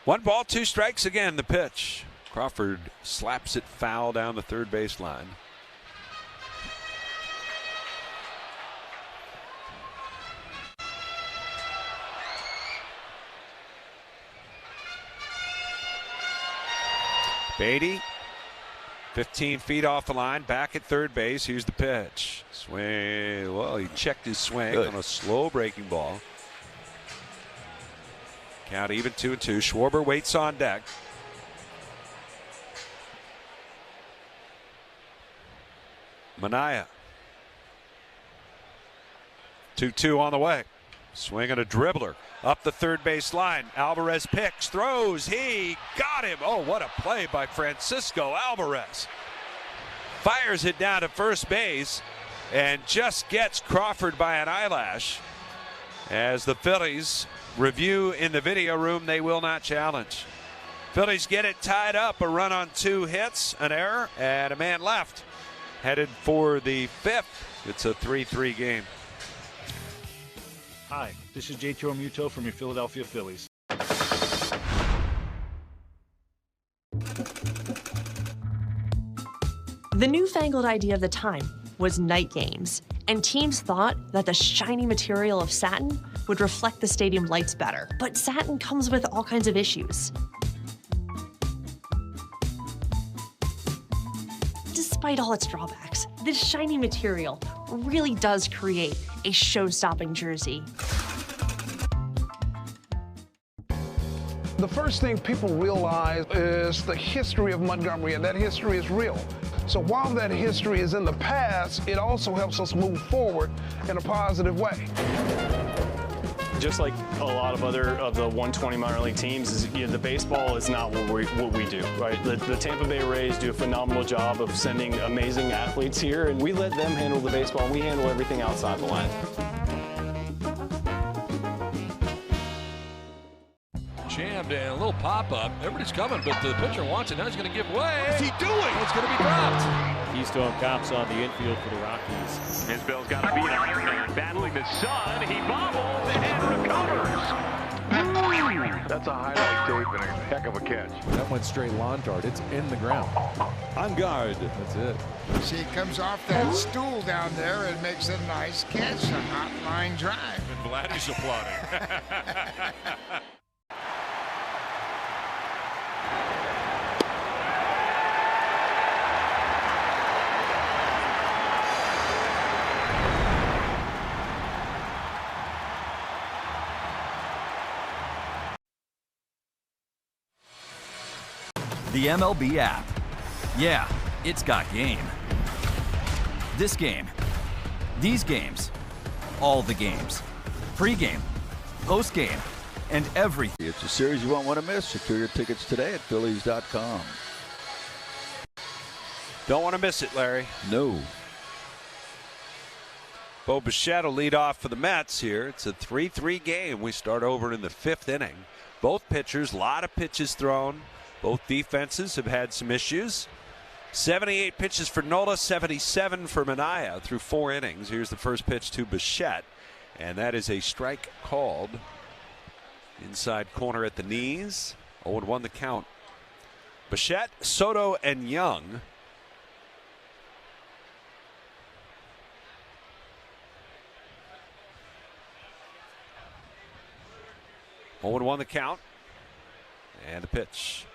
[SPEAKER 7] 1 ball, 2 strikes again. The pitch. Crawford slaps it foul down the third base line. Beatty, 15 feet off the line, back at third base. Here's the pitch. Swing. Well, he checked his swing on a slow breaking ball. Count even 2-2. Schwarber waits on deck. Manaea. 2-2 on the way. Swinging a dribbler up the third base line. Alvarez picks, throws. He got him. Oh, what a play by Francisco Alvarez. Fires it down to first base and just gets Crawford by an eyelash. As the Phillies review in the video room, they will not challenge. Phillies get it tied up. A run on 2 hits, an error, and a man left. Headed for the 5th. It's a 3-3 game.
[SPEAKER 2] Hi, this is JT Realmuto from your Philadelphia Phillies.
[SPEAKER 3] The newfangled idea of the time was night games, and teams thought that the shiny material of satin would reflect the stadium lights better. But satin comes with all kinds of issues. Despite all its drawbacks, this shiny material really does create a show-stopping jersey.
[SPEAKER 30] The first thing people realize is the history of Montgomery, and that history is real. So while that history is in the past, it also helps us move forward in a positive way.
[SPEAKER 31] Just like a lot of other of the 120 minor league teams, the baseball is not what we do, right? The Tampa Bay Rays do a phenomenal job of sending amazing athletes here, and we let them handle the baseball, and we handle everything outside the line.
[SPEAKER 5] Jammed and a little pop-up. Everybody's coming, but the pitcher wants it. Now he's going to give way. What's he doing? It's going to be dropped.
[SPEAKER 31] Keystone Cops on the infield for the Rockies.
[SPEAKER 14] Isbell's got a beat on, battling the sun. He bobbles and recovers.
[SPEAKER 25] That's a highlight tape and a heck of a catch.
[SPEAKER 10] That went straight lawn dart. It's in the ground.
[SPEAKER 12] On guard.
[SPEAKER 10] That's it.
[SPEAKER 6] See, it comes off that stool down there and makes a nice catch, a hot line drive.
[SPEAKER 16] And Vladdy's applauding.
[SPEAKER 11] The MLB app. Yeah, it's got game. This game. These games. All the games. Pre-game. Post-game. And everything.
[SPEAKER 12] It's a series you won't want to miss. Secure your tickets today at Phillies.com.
[SPEAKER 7] Don't want to miss it, Larry.
[SPEAKER 12] No.
[SPEAKER 7] Bo Bichette will lead off for the Mets here. It's a 3-3 game. We start over in the 5th inning. Both pitchers, a lot of pitches thrown. Both defenses have had some issues. 78 pitches for Nola, 77 for Minaya through 4 innings. Here's the first pitch to Bichette, and that is a strike called. Inside corner at the knees. 0-1 the count. Bichette, Soto, and Young. (0-1) the count. And the pitch.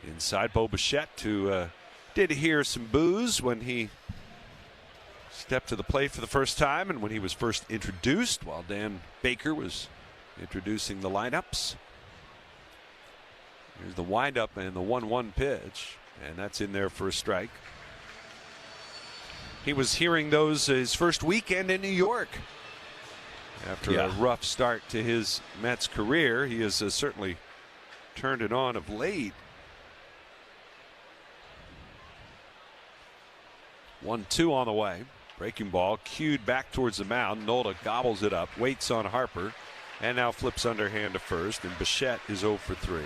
[SPEAKER 7] Inside, Bo Bichette, who did hear some boos when he stepped to the plate for the first time and when he was first introduced while Dan Baker was introducing the lineups. Here's the windup and the 1-1 pitch, and that's in there for a strike. He was hearing those his first weekend in New York. After a rough start to his Mets career, he has certainly turned it on of late. 1-2 on the way. Breaking ball cued back towards the mound. Nola gobbles it up, waits on Harper, and now flips underhand to first. And Bichette is 0 for 3.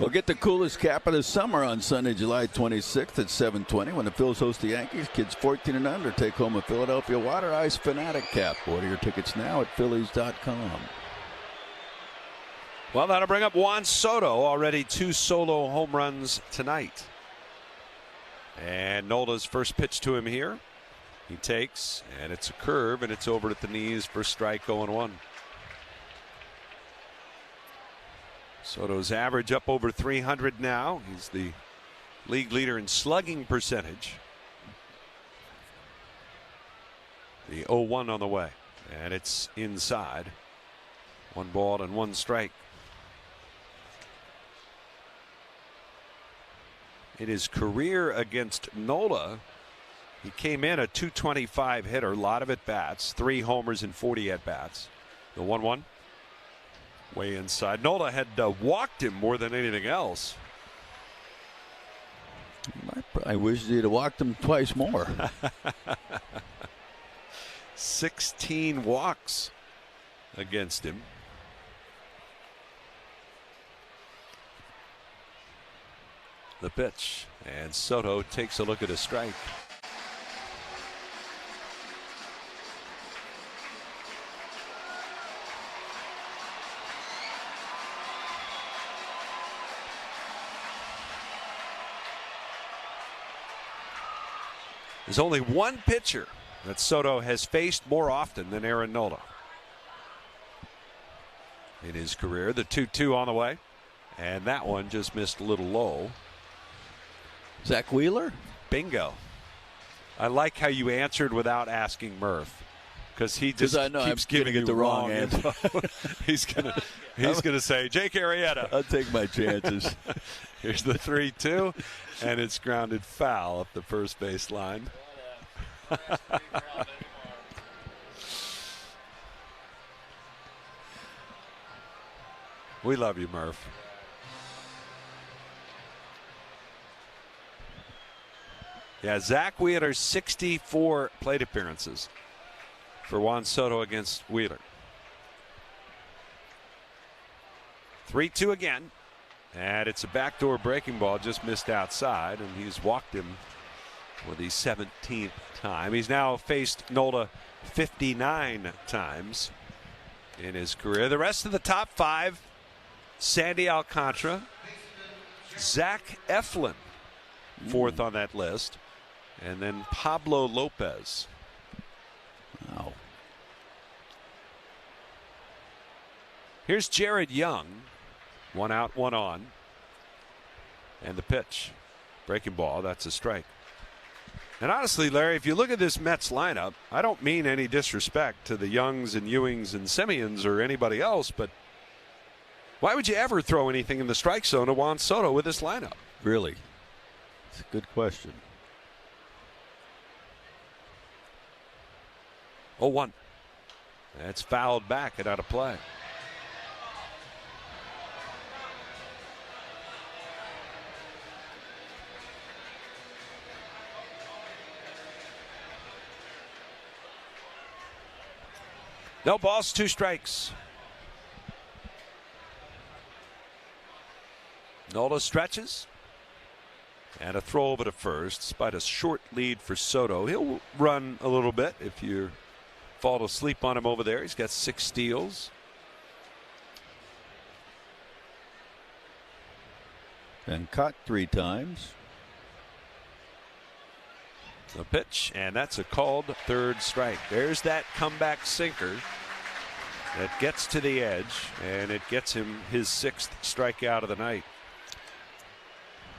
[SPEAKER 12] We'll get the coolest cap of the summer on Sunday, July 26th at 7:20 when the Phils host the Yankees. Kids 14 and under take home a Philadelphia Water Ice Fanatic cap. Order your tickets now at Phillies.com.
[SPEAKER 7] Well, that'll bring up Juan Soto. Already 2 solo home runs tonight. And Nola's first pitch to him here. He takes, and it's a curve, and it's over at the knees for strike 0-1. Soto's average up over 300 now. He's the league leader in slugging percentage. The 0-1 on the way, and it's inside. 1 ball and 1 strike. In his career against Nola, he came in a .225 hitter, a lot of at-bats, 3 homers and 40 at-bats. The 1-1. Way inside. Nola had walked him more than anything else.
[SPEAKER 12] I wish he'd have walked him twice more.
[SPEAKER 7] 16 walks against him. The pitch, and Soto takes a look at a strike. There's only one pitcher that Soto has faced more often than Aaron Nola in his career. The 2-2 on the way, and that one just missed a little low.
[SPEAKER 12] Zach Wheeler?
[SPEAKER 7] Bingo. I like how you answered without asking Murph, because he just keeps giving it the wrong answer. he's gonna say Jake Arrieta.
[SPEAKER 12] I'll take my chances.
[SPEAKER 7] Here's the 3-2, and it's grounded foul up the first base line. We love you, Murph. Yeah, Zach Wheeler, 64 plate appearances for Juan Soto against Wheeler. 3-2 again, and it's a backdoor breaking ball, just missed outside, and he's walked him for the 17th time. He's now faced Nola 59 times in his career. The rest of the top 5, Sandy Alcantara, Zach Eflin, 4th on that list, and then Pablo Lopez.
[SPEAKER 12] Wow.
[SPEAKER 7] Here's Jared Young. 1 out, 1 on. And the pitch. Breaking ball, that's a strike. And honestly, Larry, if you look at this Mets lineup, I don't mean any disrespect to the Youngs and Ewings and Semyons or anybody else, but why would you ever throw anything in the strike zone to Juan Soto with this lineup?
[SPEAKER 12] Really? It's a good question.
[SPEAKER 7] 0-1. That's fouled back and out of play. No balls, 2 strikes. Nola stretches. And a throw over to first, despite a short lead for Soto. He'll run a little bit if you fall asleep on him over there. He's got 6 steals.
[SPEAKER 12] And caught 3 times.
[SPEAKER 7] The pitch, and that's a called 3rd strike. There's that comeback sinker that gets to the edge, and it gets him his 6th strikeout of the night.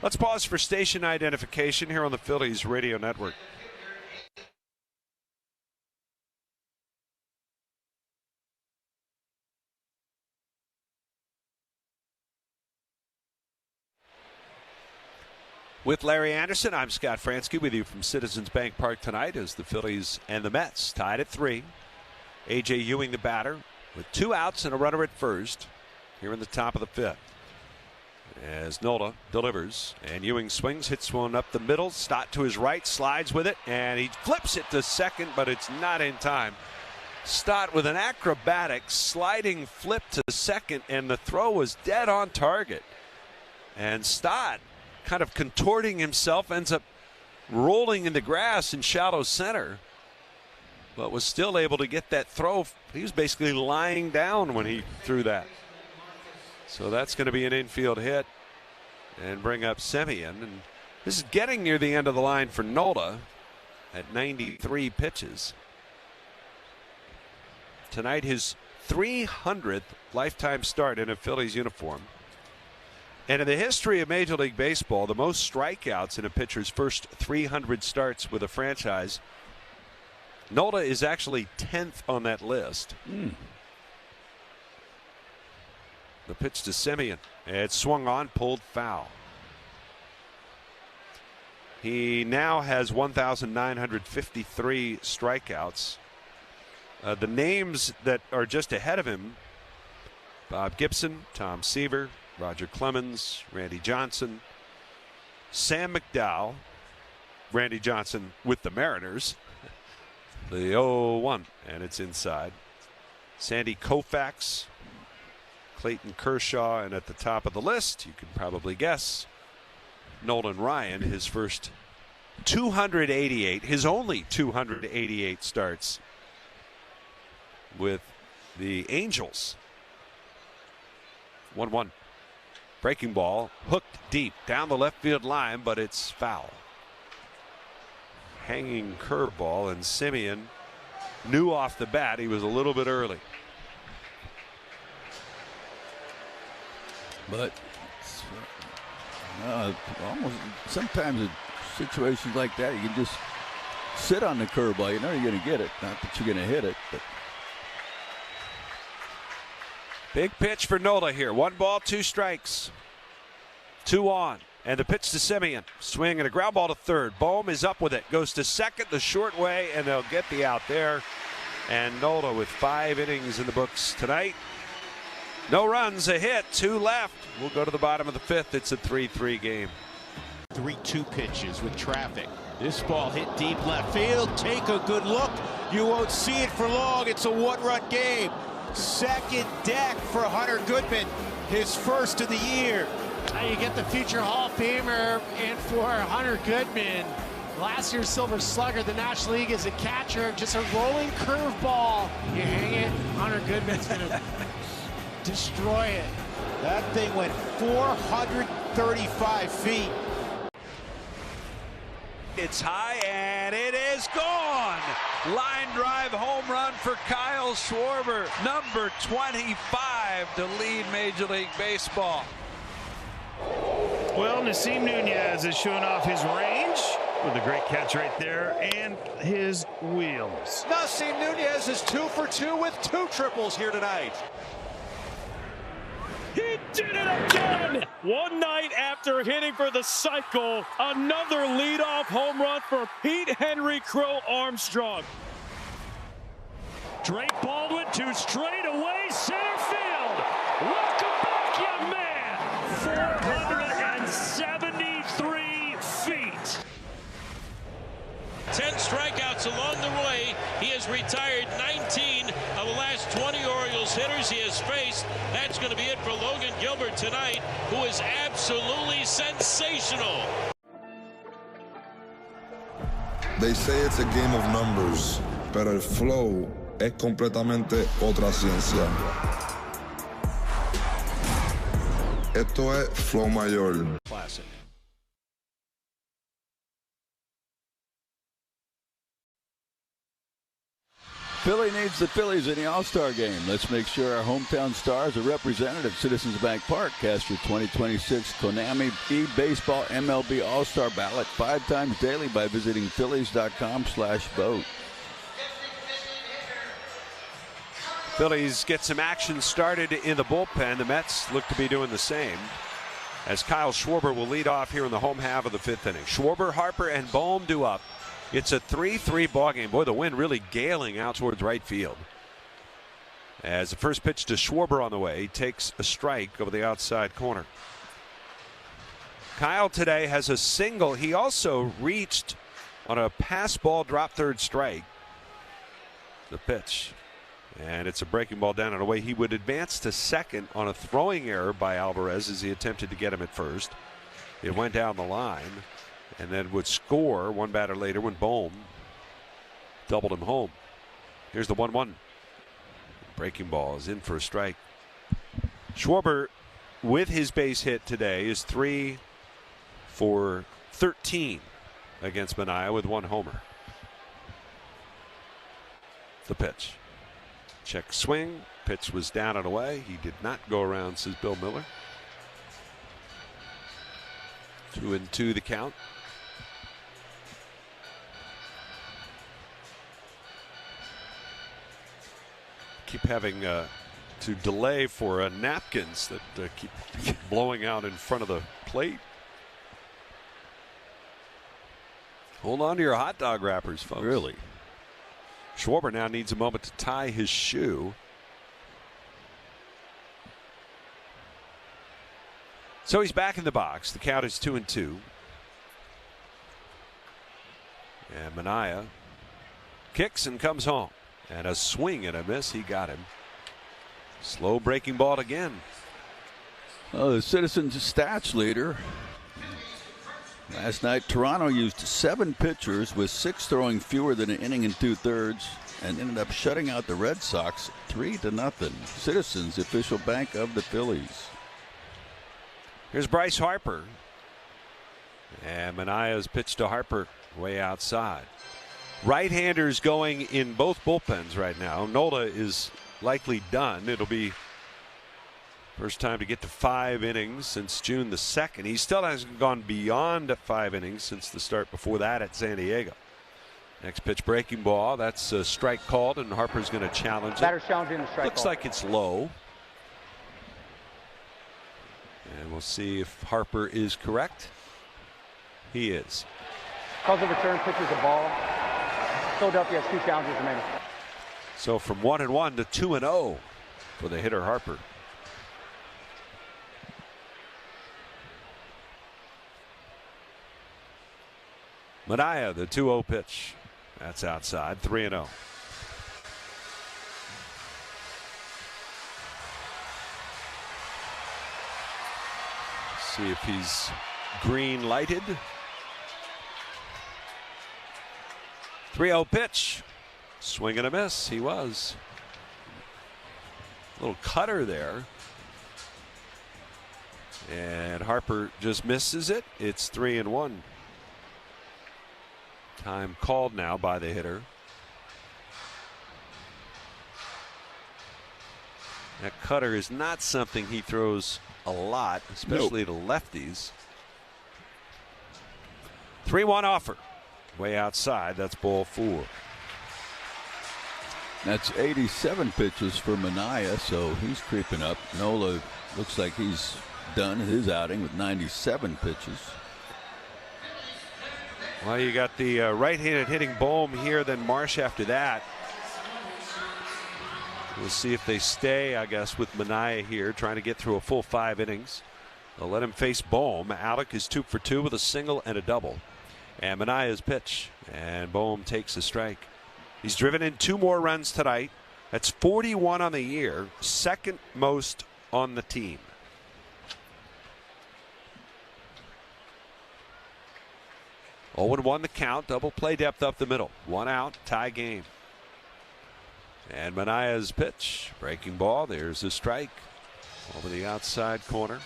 [SPEAKER 7] Let's pause for station identification here on the Phillies Radio Network. With Larry Anderson, I'm Scott Fransky with you from Citizens Bank Park tonight as the Phillies and the Mets tied at 3. A.J. Ewing, the batter, with 2 outs and a runner at first here in the top of the 5th. As Nola delivers, and Ewing swings, hits one up the middle. Stott to his right, slides with it, and he flips it to second, but it's not in time. Stott with an acrobatic sliding flip to second, and the throw was dead on target. And Stott, kind of contorting himself, ends up rolling in the grass in shallow center, but was still able to get that throw. He was basically lying down when he threw that. So that's going to be an infield hit and bring up Semien. And this is getting near the end of the line for Nola at 93 pitches. Tonight, his 300th lifetime start in a Phillies uniform. And in the history of Major League Baseball, the most strikeouts in a pitcher's first 300 starts with a franchise, Nola is actually 10th on that list. The pitch to Semien. It swung on, pulled foul. He now has 1,953 strikeouts. The names that are just ahead of him: Bob Gibson, Tom Seaver, Roger Clemens, Randy Johnson, Sam McDowell, Randy Johnson with the Mariners. The 0-1, and it's inside. Sandy Koufax, Clayton Kershaw, and at the top of the list, you can probably guess, Nolan Ryan, his first 288, his only 288 starts with the Angels. 1-1. Breaking ball, hooked deep down the left field line, but it's foul. Hanging curveball, and Semien knew off the bat he was a little bit early.
[SPEAKER 12] But almost sometimes in situations like that, you can just sit on the curveball. You know you're going to get it. Not that you're going to hit it, but.
[SPEAKER 7] Big pitch for Nola here. 1 ball, 2 strikes. 2 on. And the pitch to Semien. Swing and a ground ball to third. Bohm is up with it. Goes to second the short way, and they'll get the out there. And Nola with 5 innings in the books tonight. No runs, a hit, 2 left. We'll go to the bottom of the 5th. It's a 3-3 game.
[SPEAKER 9] 3-2 pitches with traffic. This ball hit deep left field. Take a good look. You won't see it for long. It's a 1-run game. Second deck for Hunter Goodman, his first of the year.
[SPEAKER 1] Now you get the future Hall of Famer in for Hunter Goodman. Last year's Silver Slugger, the National League as a catcher, just a rolling curveball. You hang it, Hunter Goodman's gonna destroy it.
[SPEAKER 9] That thing went 435 feet.
[SPEAKER 7] It's high, and it is gone. Line drive home run for Kyle Schwarber, number 25 to lead Major League Baseball.
[SPEAKER 19] Well, Nasim Nunez is showing off his range with a great catch right there and his wheels.
[SPEAKER 9] Nasim Nunez is 2 for 2 with 2 triples here tonight.
[SPEAKER 4] He did it again! One night after hitting for the cycle, another leadoff home run for Pete Henry Crow Armstrong. Drake Baldwin to straightaway center field. Welcome back, young man. 473 feet.
[SPEAKER 8] 10 strikeouts along the way. He has retired 19 of the last injuries he has faced. That's going to be it for Logan Gilbert tonight, who is absolutely sensational.
[SPEAKER 15] They say it's a game of numbers, pero el flow es completamente otra ciencia. Esto es flow mayor.
[SPEAKER 7] Classic.
[SPEAKER 12] Philly needs the Phillies in the All-Star game. Let's make sure our hometown stars are represented at Citizens Bank Park. Cast your 2026 Konami eBaseball MLB All-Star ballot 5 times daily by visiting Phillies.com/vote.
[SPEAKER 7] Phillies get some action started in the bullpen. The Mets look to be doing the same, as Kyle Schwarber will lead off here in the home half of the 5th inning. Schwarber, Harper, and Bohm due up. It's a 3-3 ball game. Boy, the wind really galing out towards right field. As the first pitch to Schwarber on the way, he takes a strike over the outside corner. Kyle today has a single. He also reached on a pass ball drop third strike. The pitch. And it's a breaking ball down and away. He would advance to second on a throwing error by Alvarez as he attempted to get him at first. It went down the line and then would score one batter later when Bohm doubled him home. Here's the 1-1. Breaking ball is in for a strike. Schwarber, with his base hit today, is 3 for 13 against Manaea with 1 homer. The pitch. Check swing. Pitch was down and away. He did not go around, says Bill Miller. 2-2 the count. Keep having to delay for napkins that keep blowing out in front of the plate. Hold on to your hot dog wrappers, folks.
[SPEAKER 12] Really?
[SPEAKER 7] Schwarber now needs a moment to tie his shoe. So he's back in the box. The count is 2-2. And Manaea kicks and comes home. And a swing and a miss. He got him. Slow breaking ball again.
[SPEAKER 12] Oh, the Citizens stats leader. Last night, Toronto used 7 pitchers with 6 throwing fewer than an inning and 2/3 and ended up shutting out the Red Sox 3-0. Citizens, official bank of the Phillies.
[SPEAKER 7] Here's Bryce Harper. And Manaea's pitch to Harper way outside. Right-handers going in both bullpens right now. Nola is likely done. It'll be first time to get to 5 innings since June the 2nd. He still hasn't gone beyond 5 innings since the start before that at San Diego. Next pitch, breaking ball. That's a strike called, and Harper's going to challenge it.
[SPEAKER 18] Batter's challenging the strike.
[SPEAKER 7] Looks like it's low. And we'll see if Harper is correct. He is.
[SPEAKER 18] Calls a return, pitches the ball. Philadelphia has 2 challenges remaining.
[SPEAKER 7] So from 1-1 to 2-0 for the hitter Harper. Manaea, the 2-0 pitch. That's outside, 3-0. See if he's green lighted. 3-0 pitch. Swing and a miss. He was. Little cutter there. And Harper just misses it. It's 3-1. Time called now by the hitter. That cutter is not something he throws a lot, especially to lefties. 3-1 offer. Way outside. That's ball 4.
[SPEAKER 12] That's 87 pitches for Manaea, so he's creeping up. Nola looks like he's done his outing with 97 pitches.
[SPEAKER 7] Well, you got the right-handed hitting Bohm here, then Marsh after that. We'll see if they stay, I guess, with Manaea here, trying to get through a full 5 innings. They'll let him face Bohm. Alec is 2 for 2 with a single and a double. And Manaea's pitch, and Bohm takes a strike. He's driven in 2 more runs tonight That's 41 on the year, second most on the team. Oh, 0-1 the count. Double play depth up the middle. 1 out, tie game. And Manaya's pitch. Breaking ball. There's a strike over the outside corner.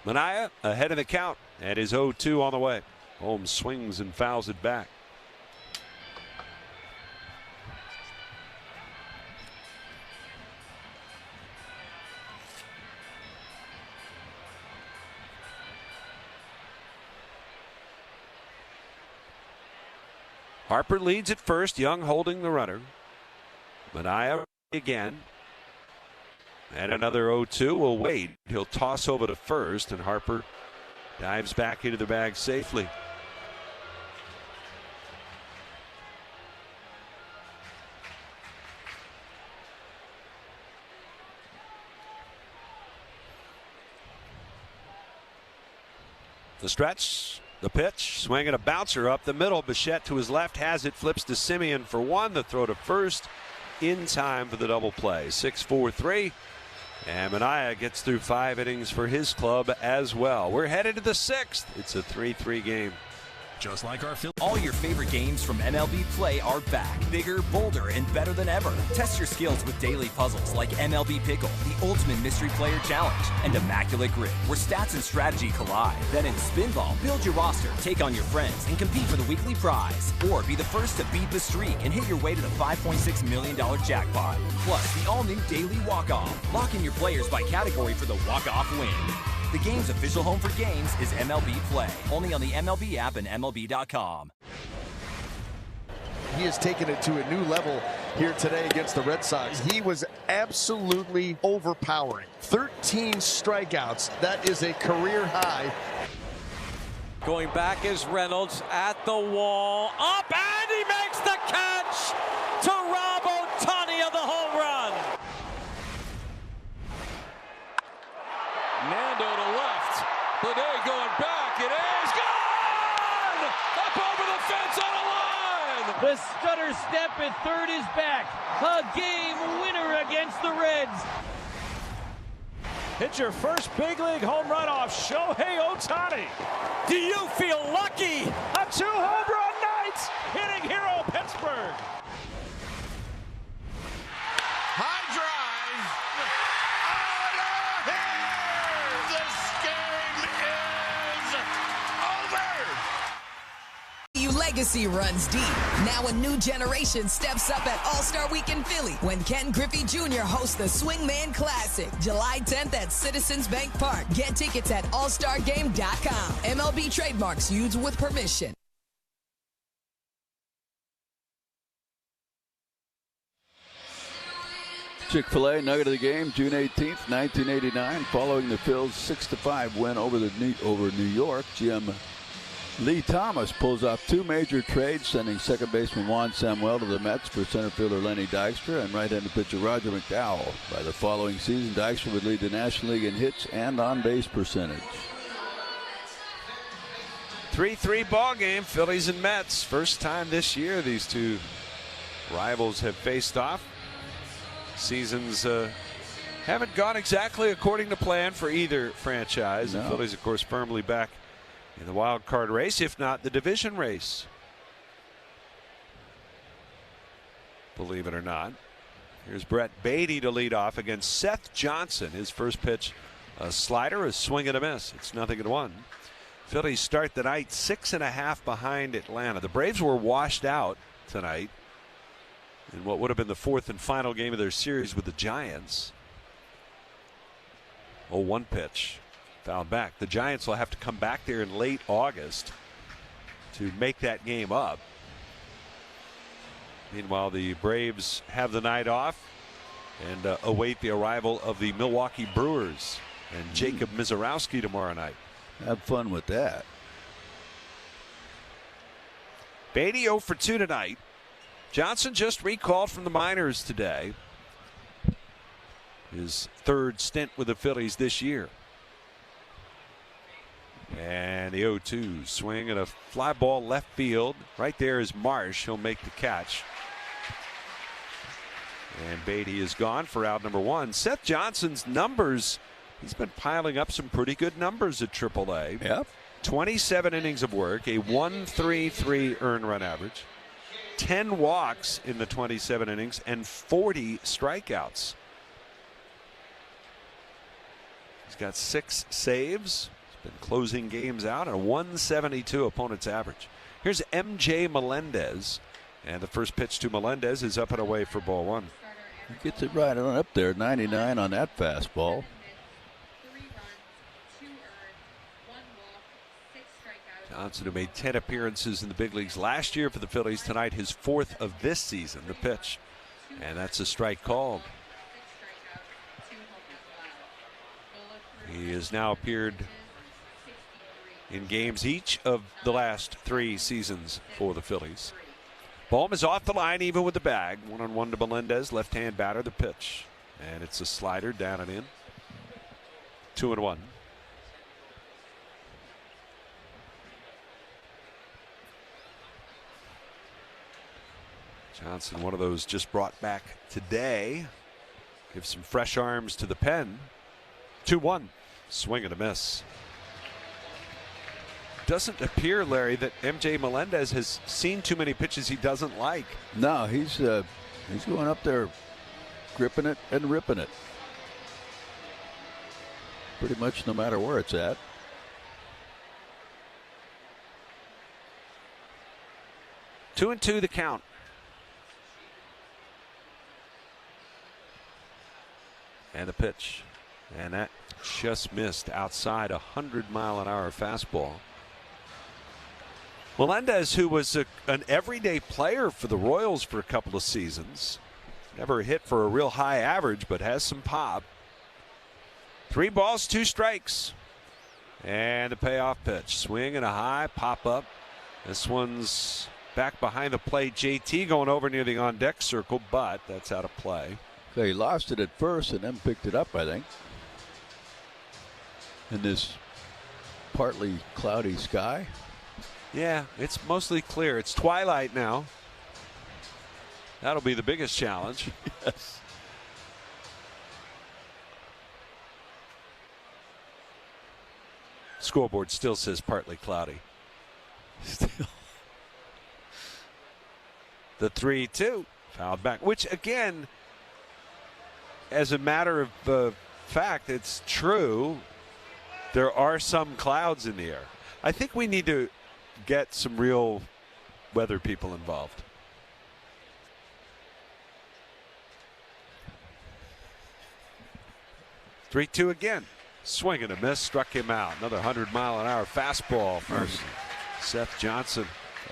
[SPEAKER 7] Manaya ahead of the count and is 0-2 on the way. Holmes swings and fouls it back. Harper leads at first, Young holding the runner. Manaya again. And another 0-2 will wait. He'll toss over to first, and Harper dives back into the bag safely. The stretch, the pitch, swinging a bouncer up the middle. Bichette to his left has it, flips to Simeon for one. The throw to first in time for the double play. 6-4-3. And Manaya gets through 5 innings for his club as well. We're headed to the 6th. It's a 3-3 game.
[SPEAKER 11] Just like our all your favorite games from MLB Play are back. Bigger, bolder, and better than ever. Test your skills with daily puzzles like MLB Pickle, the Ultimate Mystery Player Challenge, and Immaculate Grid, where stats and strategy collide. Then in Spinball, build your roster, take on your friends, and compete for the weekly prize. Or be the first to beat the streak and hit your way to the $5.6 million jackpot. Plus, the all-new Daily Walk-Off. Lock in your players by category for the walk-off win. The game's official home for games is MLB Play. Only on the MLB app and MLB.com.
[SPEAKER 13] He has taken it to a new level here today against the Red Sox. He was absolutely overpowering. 13 strikeouts. That is a career high.
[SPEAKER 17] Going back is Reynolds at the wall. Up, and he makes the catch to Rob Ohtani of the home run.
[SPEAKER 5] Nando to left. Bidet going back. It is gone! Up over the fence on a line!
[SPEAKER 17] The stutter step at third is back. A game winner against the Reds.
[SPEAKER 4] Hit your first big league home run off Shohei Ohtani.
[SPEAKER 17] Do you feel lucky?
[SPEAKER 4] A 2 home run night, hitting hero Pittsburgh.
[SPEAKER 6] High drive. Out of here. This game is over.
[SPEAKER 20] Legacy runs deep. Now a new generation steps up at All-Star Week in Philly when Ken Griffey Jr. hosts the Swingman Classic, July 10th at Citizens Bank Park. Get tickets at allstargame.com. MLB trademarks used with permission.
[SPEAKER 12] Chick-fil-A nugget of the game, June 18th, 1989. Following the Phils' 6-5 win over New York, GM Lee Thomas pulls off 2 major trades, sending second baseman Juan Samuel to the Mets for center fielder Lenny Dykstra and right-handed pitcher Roger McDowell. By the following season, Dykstra would lead the National League in hits and on-base percentage.
[SPEAKER 7] 3-3 ball game, Phillies and Mets. First time this year these two rivals have faced off. Seasons haven't gone exactly according to plan for either franchise.
[SPEAKER 12] No.
[SPEAKER 7] The Phillies, of course, firmly back in the wild card race, if not the division race. Believe it or not. Here's Brett Beatty to lead off against Seth Johnson. His first pitch, a slider, a swing and a miss. It's 0-1. Phillies start the night 6.5 behind Atlanta. The Braves were washed out tonight in what would have been the 4th and final game of their series with the Giants. 0-1 pitch. Fouled back. The Giants will have to come back there in late August to make that game up. Meanwhile, the Braves have the night off and await the arrival of the Milwaukee Brewers and Jacob Mizorowski tomorrow night.
[SPEAKER 12] Have fun with that.
[SPEAKER 7] Beatty 0 for 2 tonight. Johnson just recalled from the minors today. his third stint with the Phillies this year. And the 0-2 swing and a fly ball left field. Right there is Marsh. He'll make the catch. And Beatty is gone for out number 1. Seth Johnson's numbers, he's been piling up some pretty good numbers at AAA.
[SPEAKER 12] Yep.
[SPEAKER 7] 27 innings of work, a 1.33 earned run average, 10 walks in the 27 innings, and 40 strikeouts. He's got 6 saves. He's been closing games out, and a 172 opponent's average. Here's MJ Melendez, and the first pitch to Melendez is up and away for ball 1.
[SPEAKER 12] He gets it right on up there, 99 on that fastball.
[SPEAKER 7] Johnson, who made 10 appearances in the big leagues last year for the Phillies, tonight his 4th of this season. The pitch, and that's a strike called. He has now appeared in games each of the last 3 seasons for the Phillies. Bohm is off the line even with the bag. 1-on-1 to Melendez, left-hand batter. The pitch, and it's a slider down and in. 2-1. Johnson, one of those just brought back today. Gives some fresh arms to the pen. 2-1. Swing and a miss. Doesn't appear, Larry, that MJ Melendez has seen too many pitches he doesn't like.
[SPEAKER 12] No, he's going up there, gripping it and ripping it. Pretty much no matter where it's at.
[SPEAKER 7] Two and two the count. And the pitch. And that just missed outside a 100-mile-an-hour fastball. Melendez, who was an everyday player for the Royals for a couple of seasons, never hit for a real high average, but has some pop. 3 balls, 2 strikes. And the payoff pitch. Swing and a high, pop up. This one's back behind the plate. JT going over near the on-deck circle, but that's out of play.
[SPEAKER 12] So he lost it at first and then picked it up, I think. In this partly cloudy sky.
[SPEAKER 7] Yeah, it's mostly clear. It's twilight now. That'll be the biggest challenge.
[SPEAKER 12] Yes.
[SPEAKER 7] Scoreboard still says partly cloudy.
[SPEAKER 12] Still.
[SPEAKER 7] The 3-2 fouled back, which again, as a matter of fact, it's true. There are some clouds in the air. I think we need to get some real weather people involved. Three-two again. Swing and a miss, struck him out. Another 100-mile-an-hour fastball from Seth Johnson.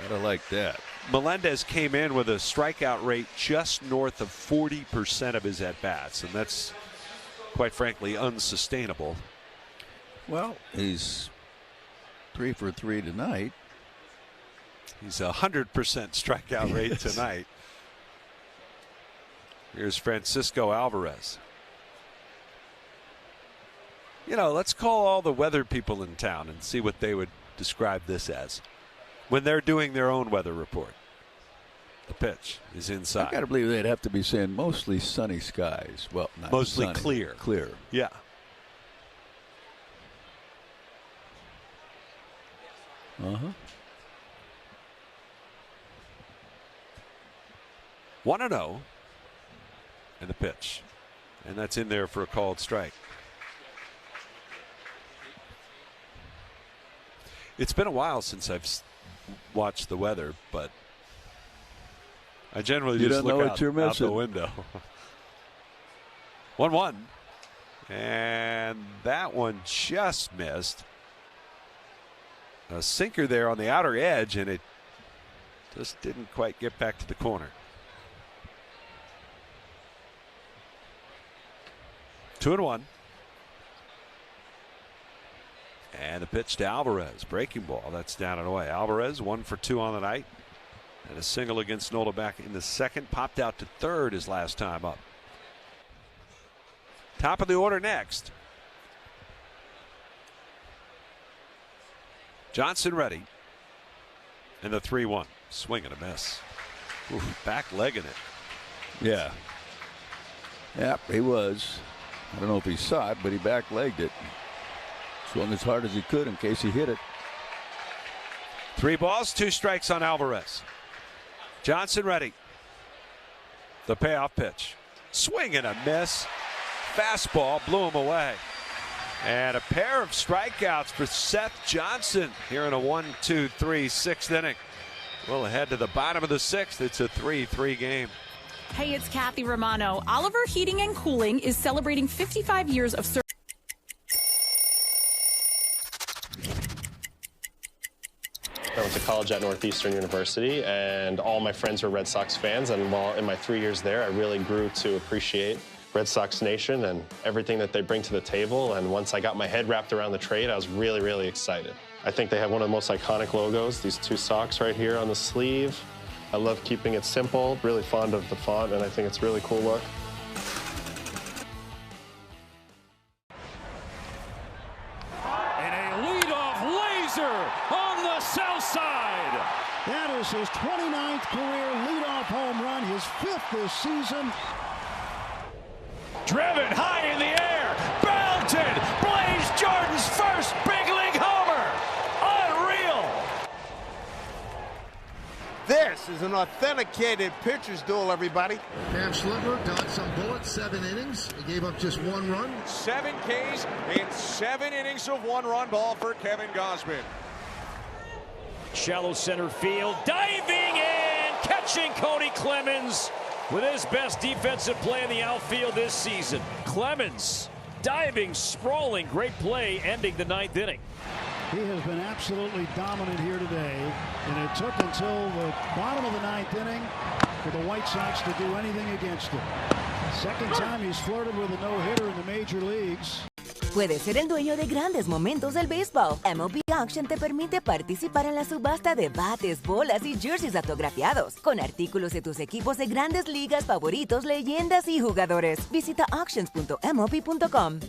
[SPEAKER 12] I like that.
[SPEAKER 7] Melendez came in with a strikeout rate just north of 40% of his at-bats, and that's, quite frankly, unsustainable.
[SPEAKER 12] Well, he's 3 for 3 tonight.
[SPEAKER 7] He's 100% strikeout rate tonight. Here's Francisco Alvarez. You know, let's call all the weather people in town and see what they would describe this as when they're doing their own weather report. The pitch is inside.
[SPEAKER 12] I got to believe they'd have to be saying mostly sunny skies. Well, not
[SPEAKER 7] mostly
[SPEAKER 12] sunny,
[SPEAKER 7] clear.
[SPEAKER 12] Clear.
[SPEAKER 7] Yeah.
[SPEAKER 12] Uh-huh.
[SPEAKER 7] 1-0. And the pitch. And that's in there for a called strike. It's been a while since I've watched the weather, but I generally just look out the window. 1-1. And that one just missed. A sinker there on the outer edge, and it just didn't quite get back to the corner. 2-1. And the pitch to Alvarez. Breaking ball. That's down and away. Alvarez 1 for 2 on the night. And a single against Nola back in the second. Popped out to third his last time up. Top of the order next. Johnson ready. And the 3-1. Swing and a miss. Oof, back legging it.
[SPEAKER 12] Yeah. Yep, he was. I don't know if he saw it, but he back legged it. Swung as hard as he could in case he hit it.
[SPEAKER 7] 3 balls, 2 strikes on Alvarez. Johnson ready. The payoff pitch. Swing and a miss. Fastball blew him away. And a pair of strikeouts for Seth Johnson here in a 1-2-3 6th inning. Well ahead to the bottom of the 6th. It's a 3-3 game.
[SPEAKER 2] Hey, it's Kathy Romano. Oliver Heating and Cooling is celebrating 55 years of service.
[SPEAKER 31] I went to college at Northeastern University, and all my friends were Red Sox fans. And while in my 3 years there, I really grew to appreciate Red Sox Nation and everything that they bring to the table. And once I got my head wrapped around the trade, I was really, really excited. I think they have one of the most iconic logos, these 2 socks right here on the sleeve. I love keeping it simple, really fond of the font, and I think it's a really cool look.
[SPEAKER 4] And a leadoff laser on the south side.
[SPEAKER 3] That is his 29th career leadoff home run, his 5th this season.
[SPEAKER 4] Driven high in the air, belted, Blaze Jordan's first big league homer. Unreal.
[SPEAKER 21] This is an authenticated pitcher's duel, everybody.
[SPEAKER 22] Cam Schlittler dodged some bullets, 7 innings. He gave up just 1 run.
[SPEAKER 23] 7 Ks in 7 innings of 1-run ball for Kevin Gausman.
[SPEAKER 4] Shallow center field, diving in, catching Cody Clemens with his best defensive play in the outfield this season. Clemens diving, sprawling, great play, ending the 9th inning.
[SPEAKER 3] He has been absolutely dominant here today, and it took until the bottom of the 9th inning for the White Sox to do anything against him. Second time he's flirted with a no-hitter in the major leagues.
[SPEAKER 24] Puedes ser el dueño de grandes momentos del béisbol. MLB Auction te permite participar en la subasta de bates, bolas y jerseys autografiados, con artículos de tus equipos de grandes ligas favoritos, leyendas y jugadores. Visita auctions.mlb.com.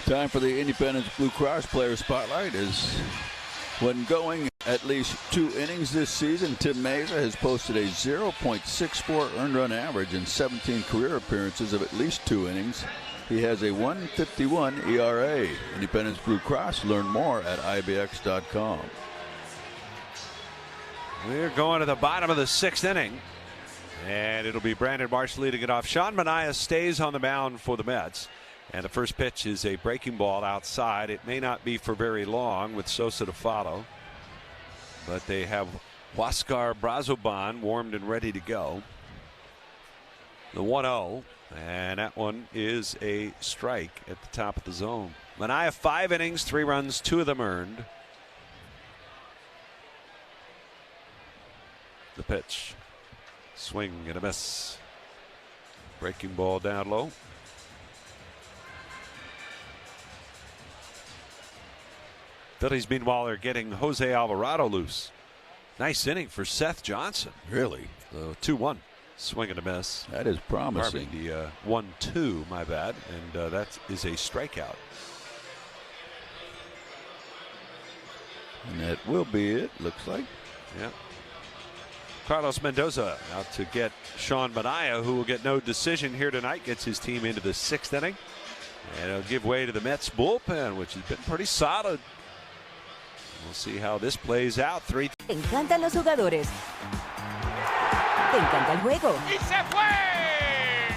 [SPEAKER 12] Time for the Independence Blue Cross Player Spotlight. Is when going at least 2 innings this season, Tim Meza has posted a 0.64 earned run average in 17 career appearances of at least 2 innings. He has a 1.51 ERA. Independence Blue Cross. Learn more at IBX.com.
[SPEAKER 7] We're going to the bottom of the 6th inning. And it'll be Brandon Marsh leading it off. Sean Manaea stays on the mound for the Mets. And the first pitch is a breaking ball outside. It may not be for very long with Sosa to follow. But they have Huascar Brazoban warmed and ready to go. The 1-0. And that one is a strike at the top of the zone. Manaea 5 innings, 3 runs, 2 of them earned. The pitch. Swing and a miss. Breaking ball down low. Phillies meanwhile are getting Jose Alvarado loose. Nice inning for Seth Johnson.
[SPEAKER 12] Really?
[SPEAKER 7] 2-1. Swing and a miss.
[SPEAKER 12] That is promising.
[SPEAKER 7] The 1-2, my bad, and that is a strikeout.
[SPEAKER 12] And that will be it, looks like.
[SPEAKER 7] Yeah. Carlos Mendoza out to get Sean Manaea, who will get no decision here tonight, gets his team into the 6th inning. And it'll give way to the Mets bullpen, which has been pretty solid. We'll see how this plays out. 3.
[SPEAKER 24] Te encantan los jugadores. Te encanta el juego.
[SPEAKER 23] ¡Y se fue!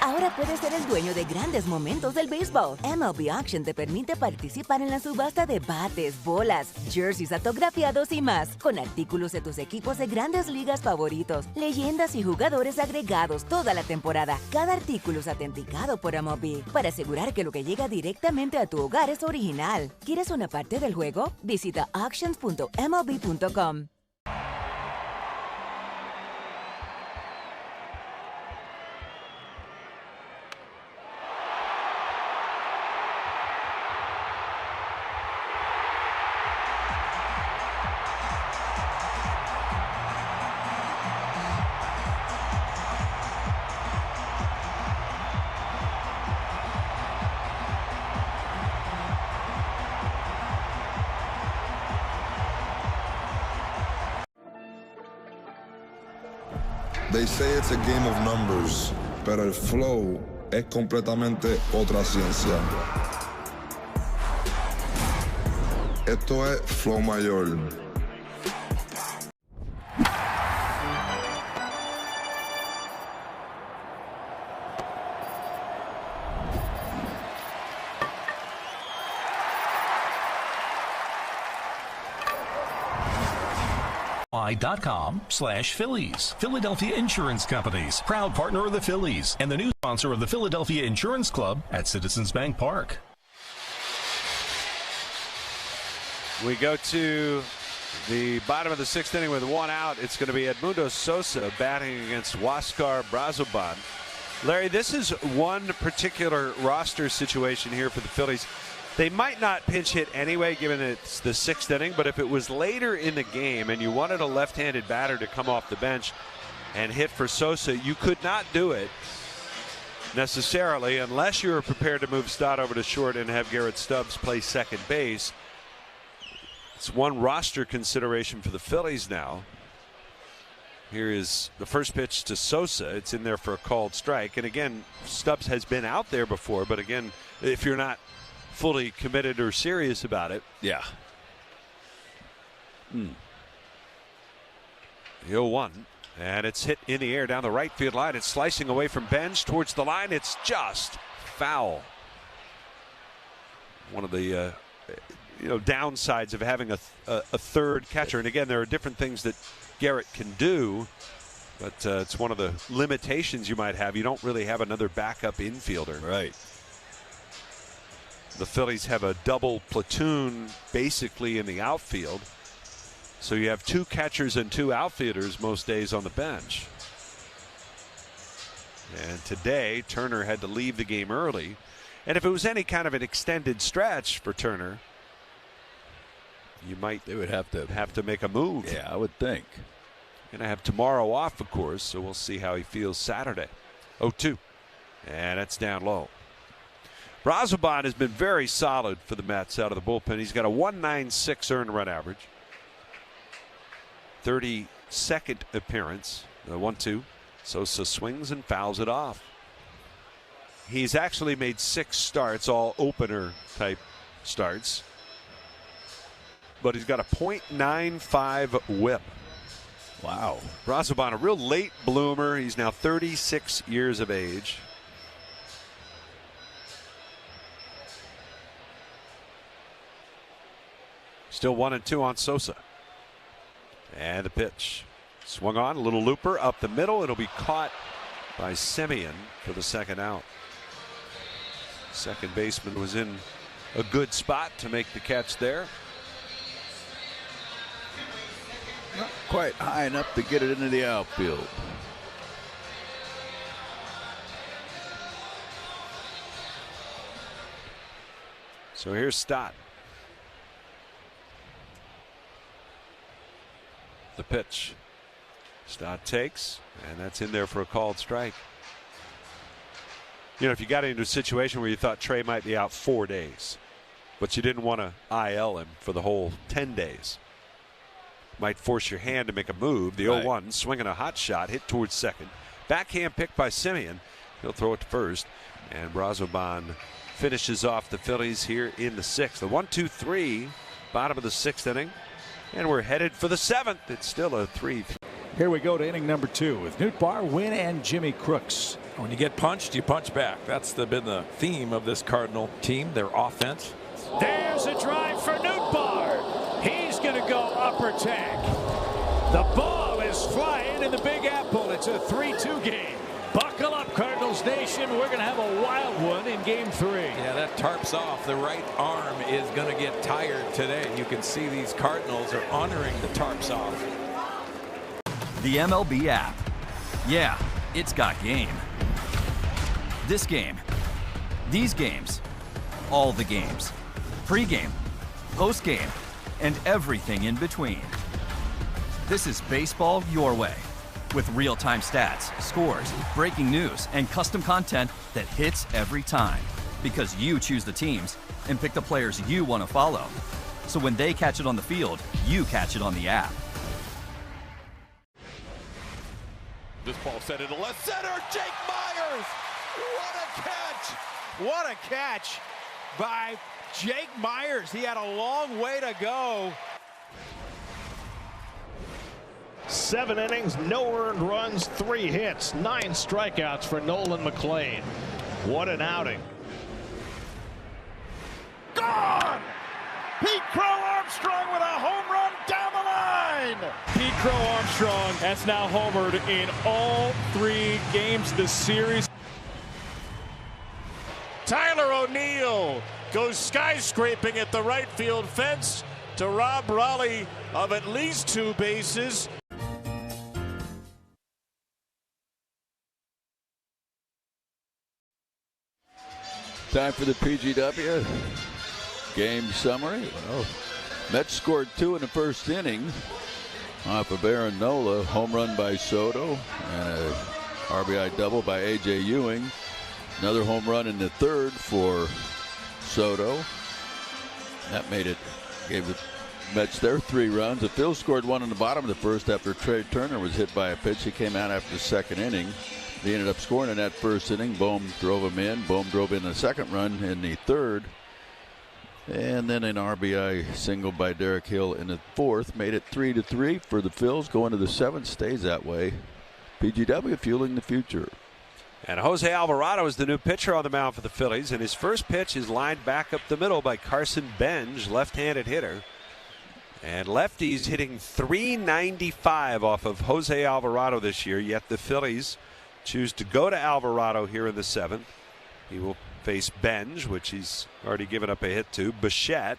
[SPEAKER 24] Ahora puedes ser el dueño de grandes momentos del béisbol. MLB Auction te permite participar en la subasta de bates, bolas, jerseys autografiados y más, con artículos de tus equipos de grandes ligas favoritos, leyendas y jugadores agregados toda la temporada. Cada artículo es autenticado por MLB para asegurar que lo que llega directamente a tu hogar es original. ¿Quieres una parte del juego? Visita auctions.mlb.com.
[SPEAKER 15] They say it's a game of numbers, pero el flow es completamente otra ciencia. Esto es flow mayor.
[SPEAKER 1] .com/Phillies. Philadelphia Insurance Companies, proud partner of the Phillies and the new sponsor of the Philadelphia Insurance Club at Citizens Bank Park.
[SPEAKER 7] We go to the bottom of the 6th inning with 1 out. It's going to be Edmundo Sosa batting against Huáscar Brazoban. Larry, this is one particular roster situation here for the Phillies. They might not pinch hit anyway, given it's the 6th inning, but if it was later in the game and you wanted a left-handed batter to come off the bench and hit for Sosa, you could not do it necessarily unless you were prepared to move Stott over to short and have Garrett Stubbs play second base. It's one roster consideration for the Phillies now. Here is the first pitch to Sosa. It's in there for a called strike. And again, Stubbs has been out there before, but again, if you're not fully committed or serious about it.
[SPEAKER 12] Yeah.
[SPEAKER 7] The 0-1, and it's hit in the air down the right field line. It's slicing away from Benj towards the line. It's just foul. One of the downsides of having a third catcher. And again, there are different things that Garrett can do, but it's one of the limitations you might have. You don't really have another backup infielder.
[SPEAKER 12] Right.
[SPEAKER 7] The Phillies have a double platoon basically in the outfield. So you have 2 catchers and 2 outfielders most days on the bench. And today, Turner had to leave the game early. And if it was any kind of an extended stretch for Turner, they would have to make a move.
[SPEAKER 12] Yeah, I would think.
[SPEAKER 7] Going to have tomorrow off, of course, so we'll see how he feels Saturday. 0-2. And that's down low. Brazoban has been very solid for the Mets out of the bullpen. He's got a 1.96 earned run average. 32nd appearance. 1-2. Sosa swings and fouls it off. He's actually made 6 starts, all opener type starts. But he's got a .95 whip.
[SPEAKER 12] Wow.
[SPEAKER 7] Brazoban, a real late bloomer. He's now 36 years of age. Still 1-2 on Sosa. And the pitch. Swung on, a little looper up the middle. It'll be caught by Semien for the second out. Second baseman was in a good spot to make the catch there.
[SPEAKER 12] Not quite high enough to get it into the outfield.
[SPEAKER 7] So here's Stott. The pitch. Stott takes, and that's in there for a called strike. You know, if you got into a situation where you thought Trey might be out 4 days, but you didn't want to IL him for the whole 10 days, might force your hand to make a move. The 0-1, swinging a hot shot, hit towards second. Backhand pick by Semien. He'll throw it to first, and Brazoban finishes off the Phillies here in the 6th. The 1-2-3, bottom of the 6th inning. And we're headed for the 7th. It's still a 3.
[SPEAKER 10] Here we go to inning number 2 with Newt Barr, Wynn, and Jimmy Crooks.
[SPEAKER 14] When you get punched, you punch back. That's been the theme of this Cardinal team, their offense.
[SPEAKER 10] There's a drive for Newt Barr. He's going to go upper tack. The ball is flying in the Big Apple. It's a 3-2 game. Buckle up, Cardinals Nation. We're going to have a wild one in game 3.
[SPEAKER 14] Yeah, that tarps off. The right arm is going to get tired today. You can see these Cardinals are honoring the tarps off.
[SPEAKER 11] The MLB app. Yeah, it's got game. This game. These games. All the games. Pre-game, post-game, and everything in between. This is baseball your way. With real-time stats, scores, breaking news, and custom content that hits every time. Because you choose the teams and pick the players you want to follow. So when they catch it on the field, you catch it on the app.
[SPEAKER 5] This ball set into left center. Jake Myers. What a catch.
[SPEAKER 7] What a catch by Jake Myers. He had a long way to go.
[SPEAKER 10] 7 innings, no earned runs, 3 hits, 9 strikeouts for Nolan McLean. What an outing. Gone! Pete Crow Armstrong with a home run down the line.
[SPEAKER 4] Pete Crow Armstrong has now homered in all 3 games this series.
[SPEAKER 10] Tyler O'Neill goes skyscraping at the right field fence to rob Raleigh of at least 2 bases.
[SPEAKER 12] Time for the PGW game summary. Well, Mets scored 2 in the first inning off of Aaron Nola, home run by Soto, and a RBI double by A.J. Ewing. Another home run in the third for Soto. That gave the Mets their 3 runs. The Phils scored 1 in the bottom of the first after Trey Turner was hit by a pitch. He came out after the second inning. They ended up scoring in that first inning. Bohm drove him in. Bohm drove in the second run in the third. And then an RBI single by Derek Hill in the fourth. Made it 3-3 for the Phils. Going to the 7th, stays that way. PGW fueling the future.
[SPEAKER 7] And Jose Alvarado is the new pitcher on the mound for the Phillies. And his first pitch is lined back up the middle by Carson Benj, left-handed hitter. And lefties hitting .395 off of Jose Alvarado this year. Yet the Phillies choose to go to Alvarado here in the 7th. He will face Benj, which he's already given up a hit to, Bichette,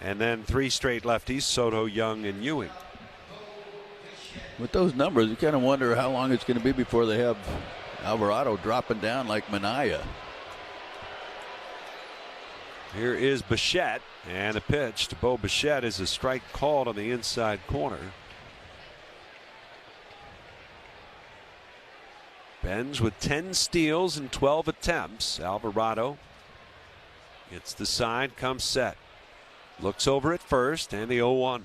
[SPEAKER 7] and then 3 straight lefties, Soto, Young, and Ewing.
[SPEAKER 12] With those numbers, you kind of wonder how long it's going to be before they have Alvarado dropping down like Minaya.
[SPEAKER 7] Here is Bichette, and the pitch to Bo Bichette is a strike called on the inside corner. Benj with 10 steals and 12 attempts. Alvarado gets the sign, comes set. Looks over at first, and the 0-1.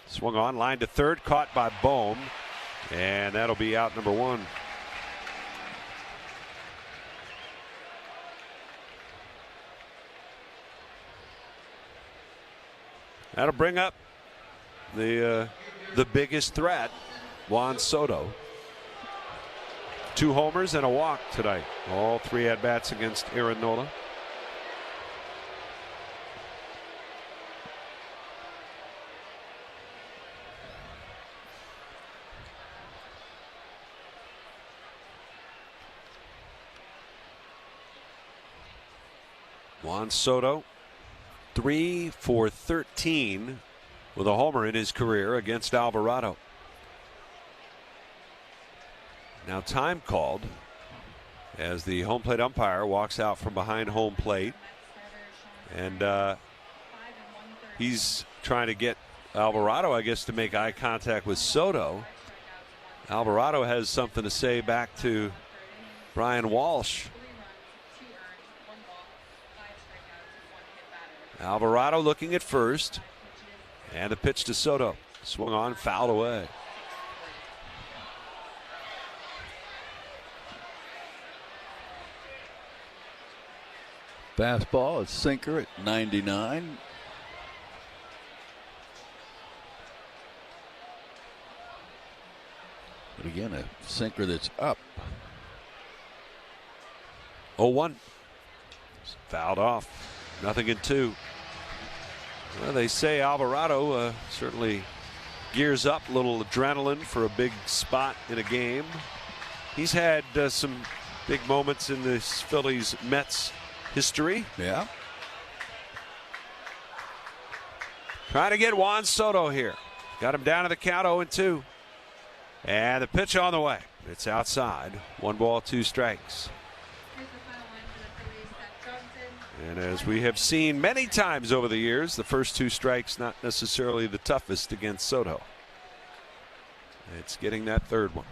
[SPEAKER 7] Swung on, line to third, caught by Bohm, and that'll be out number 1. That'll bring up the biggest threat, Juan Soto. 2 homers and a walk tonight. All 3 at-bats against Aaron Nola. Juan Soto, 3 for 13 with a homer in his career against Alvarado. Now time called as the home plate umpire walks out from behind home plate, and he's trying to get Alvarado, I guess, to make eye contact with Soto. Alvarado has something to say back to Brian Walsh. Alvarado looking at first, and the pitch to Soto. Swung on, fouled away.
[SPEAKER 12] Fastball, a sinker at 99. But again, a sinker that's up.
[SPEAKER 7] 0-1. Fouled off. 0-2. Well, they say Alvarado certainly gears up, a little adrenaline for a big spot in a game. He's had some big moments in this Phillies Mets history.
[SPEAKER 12] Yeah.
[SPEAKER 7] Trying to get Juan Soto here. Got him down to the count, 0-2. And the pitch on the way. It's outside. 1 ball, 2 strikes. And as we have seen many times over the years, the first 2 strikes not necessarily the toughest against Soto. It's getting that third one.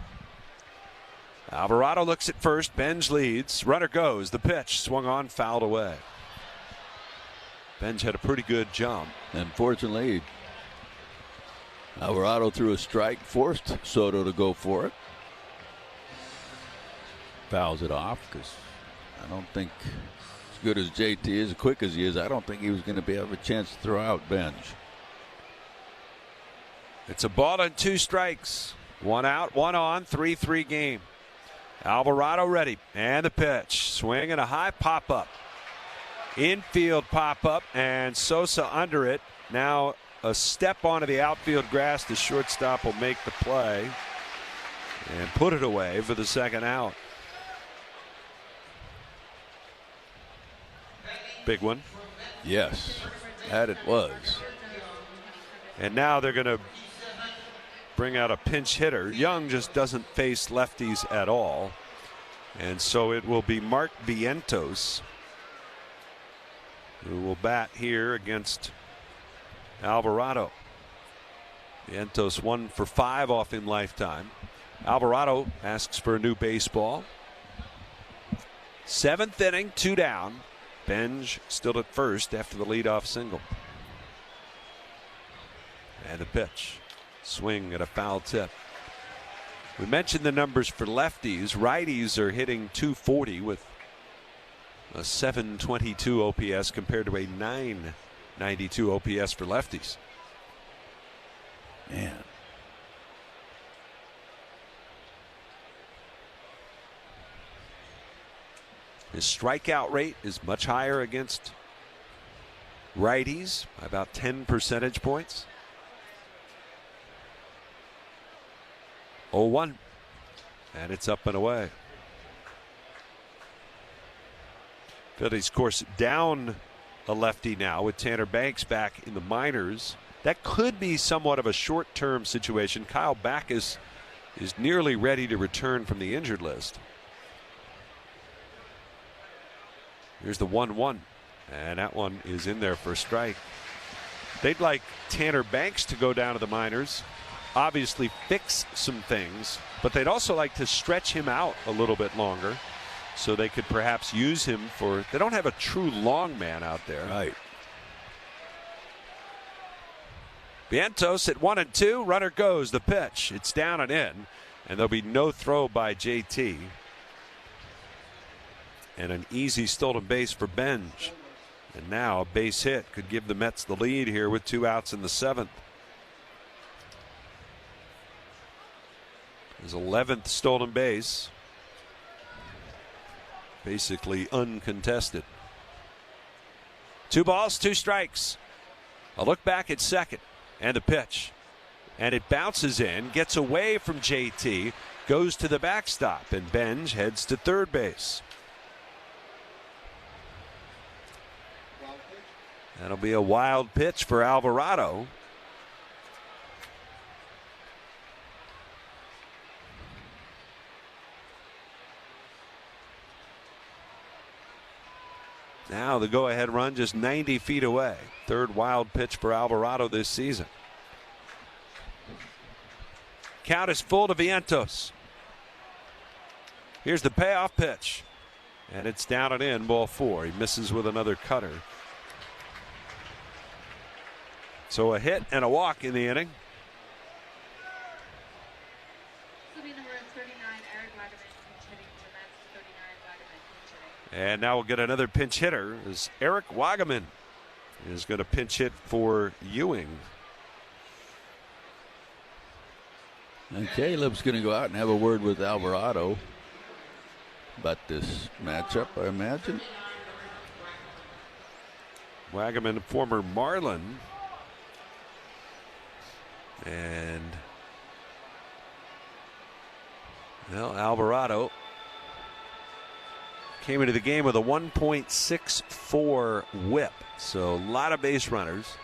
[SPEAKER 7] Alvarado looks at first. Benj leads. Runner goes. The pitch swung on, fouled away. Benj had a pretty good jump.
[SPEAKER 12] Unfortunately, Alvarado threw a strike, forced Soto to go for it. fouls it off, because I don't think, as good as JT is, as quick as he is, I don't think he was going to have a chance to throw out Benj.
[SPEAKER 7] It's a ball and 2 strikes. 1 out, 1 on, 3-3 game. Alvarado ready, and the pitch. Swing and a high pop up. Infield pop up, and Sosa under it. Now a step onto the outfield grass. The shortstop will make the play and put it away for the 2nd out. Big one.
[SPEAKER 12] Yes, that it was.
[SPEAKER 7] And now they're going to bring out a pinch hitter. Young just doesn't face lefties at all. And so it will be Mark Vientos who will bat here against Alvarado. Vientos 1 for 5 off in lifetime. Alvarado asks for a new baseball. 7th inning, 2 down. Benj still at first after the leadoff single. And the pitch. Swing at a foul tip. We mentioned the numbers for lefties. Righties are hitting .240 with a 722 OPS compared to a 992 OPS for lefties.
[SPEAKER 12] Man.
[SPEAKER 7] His strikeout rate is much higher against righties by about 10 percentage points. 0-1, and it's up and away. Phillies, of course, down a lefty now with Tanner Banks back in the minors. That could be somewhat of a short-term situation. Kyle Backus is nearly ready to return from the injured list. Here's the 1-1, and that one is in there for a strike. They'd like Tanner Banks to go down to the minors, obviously fix some things, but they'd also like to stretch him out a little bit longer so they could perhaps use him for, they don't have a true long man out there.
[SPEAKER 12] Right.
[SPEAKER 7] Vientos at 1-2, runner goes, the pitch, it's down and in, and there'll be no throw by JT. And an easy stolen base for Benj. And now a base hit could give the Mets the lead here with 2 outs in the 7th. His 11th stolen base. Basically uncontested. 2 balls, 2 strikes. A look back at second. And the pitch. And it bounces in, gets away from JT, goes to the backstop, and Benj heads to third base. That'll be a wild pitch for Alvarado. Now the go-ahead run just 90 feet away. 3rd wild pitch for Alvarado this season. Count is full to Vientos. Here's the payoff pitch. And it's down and in, ball 4. He misses with another cutter. So a hit and a walk in the inning. And now we'll get another pinch hitter as Eric Wagaman is going to pinch hit for Ewing.
[SPEAKER 12] And Caleb's going to go out and have a word with Alvarado about this matchup, I imagine.
[SPEAKER 7] Wagaman, former Marlin. And well, Alvarado came into the game with a 1.64 whip. So a lot of base runners.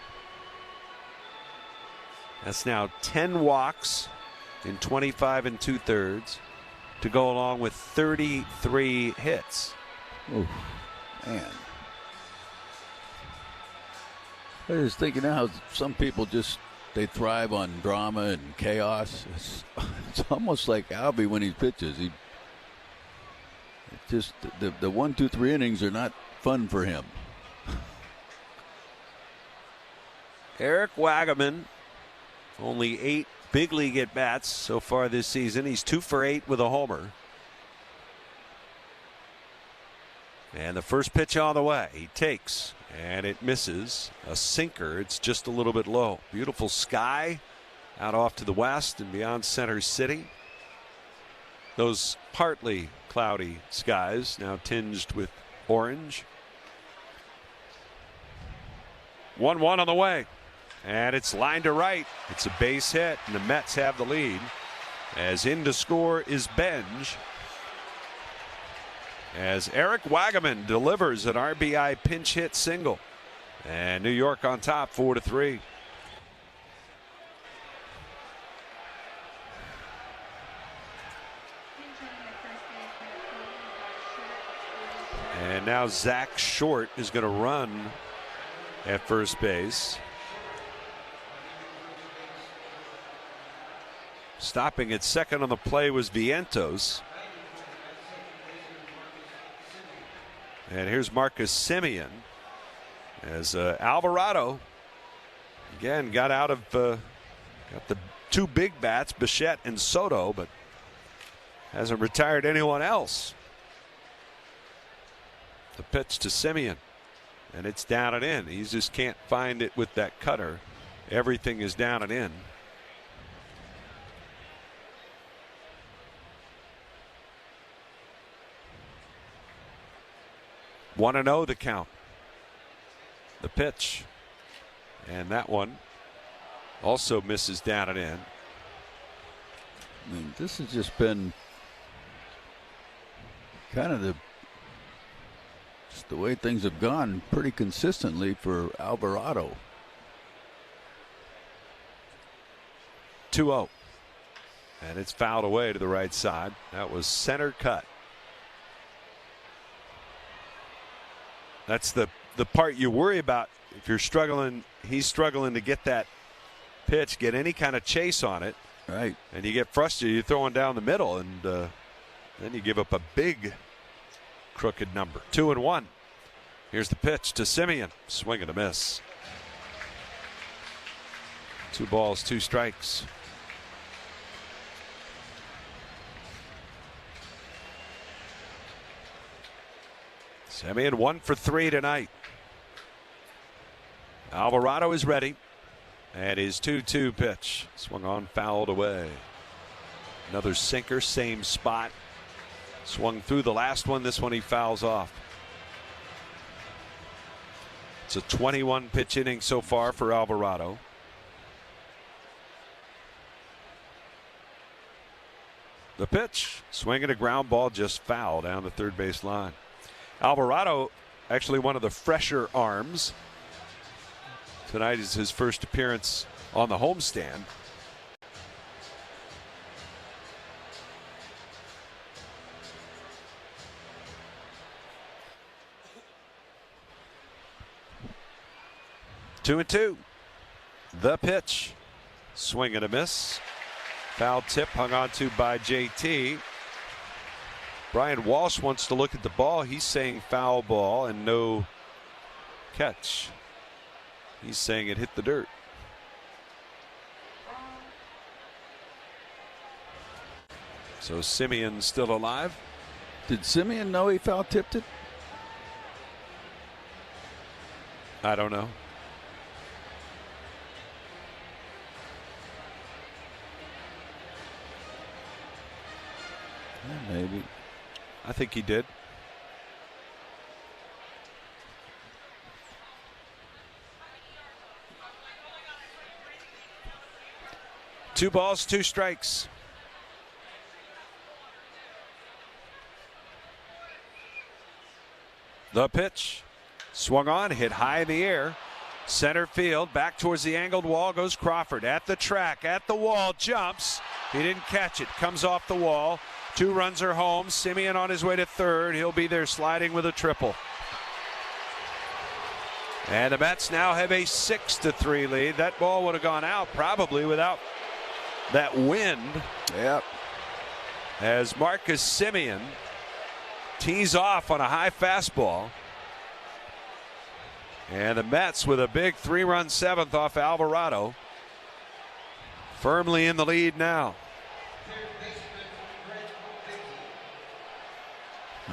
[SPEAKER 7] That's now 10 walks in 25 2/3 to go along with 33 hits.
[SPEAKER 12] Oh, man. I was thinking how some people just, they thrive on drama and chaos. It's almost like Albie when he pitches. He just, the 1, 2, 3 innings are not fun for him.
[SPEAKER 7] Eric Wagaman, only 8 big league at bats so far this season. He's 2 for 8 with a homer. And the first pitch on the way. He takes, and it misses. A sinker. It's just a little bit low. Beautiful sky out off to the west and beyond Center City. Those partly cloudy skies now tinged with orange. 1-1 on the way. And it's line to right. It's a base hit, and the Mets have the lead. As in to score is Benj. As Eric Wagaman delivers an RBI pinch hit single. And New York on top 4-3. And now Zach Short is going to run at first base. Stopping at second on the play was Vientos. And here's Marcus Semien as Alvarado again got out of got the two big bats, Bichette and Soto, but hasn't retired anyone else. The pitch to Semien, and it's down and in. He just can't find it with that cutter. Everything is down and in. One and 0 the count. The pitch, and that one also misses down and in.
[SPEAKER 12] I mean, this has just been kind of just the way things have gone pretty consistently for Alvarado.
[SPEAKER 7] 2-0, and it's fouled away to the right side. That was center cut. That's the part you worry about if you're struggling. He's struggling to get that pitch, get any kind of chase on it.
[SPEAKER 12] Right.
[SPEAKER 7] And you get frustrated. You're throwing down the middle, and then you give up a big crooked number. 2-1. Here's the pitch to Semien. Swing and a miss. 2 balls, 2 strikes. Semien 1 for 3 tonight. Alvarado is ready. And his 2-2 pitch. Swung on, fouled away. Another sinker, same spot. Swung through the last one. This one he fouls off. It's a 21 pitch inning so far for Alvarado. The pitch. Swinging a ground ball, just foul down the third base line. Alvarado, actually one of the fresher arms. Tonight is his first appearance on the homestand. Two and two. The pitch. Swing and a miss. Foul tip hung on to by JT. Brian Walsh wants to look at the ball. He's saying foul ball and no catch. He's saying it hit the dirt. So Semien still alive.
[SPEAKER 12] Did Semien know he foul tipped it?
[SPEAKER 7] I don't know.
[SPEAKER 12] Yeah, maybe.
[SPEAKER 7] I think he did. Two balls, 2 strikes. The pitch. Swung on, hit high in the air. Center field, back towards the angled wall goes Crawford. At the track, at the wall, jumps. He didn't catch it. Comes off the wall. 2 runs are home. Semien on his way to third. He'll be there sliding with a triple. And the Mets now have a 6-3 lead. That ball would have gone out probably without that wind.
[SPEAKER 12] Yep.
[SPEAKER 7] As Marcus Semien tees off on a high fastball. And the Mets with a big 3-run 7th off Alvarado. Firmly in the lead now.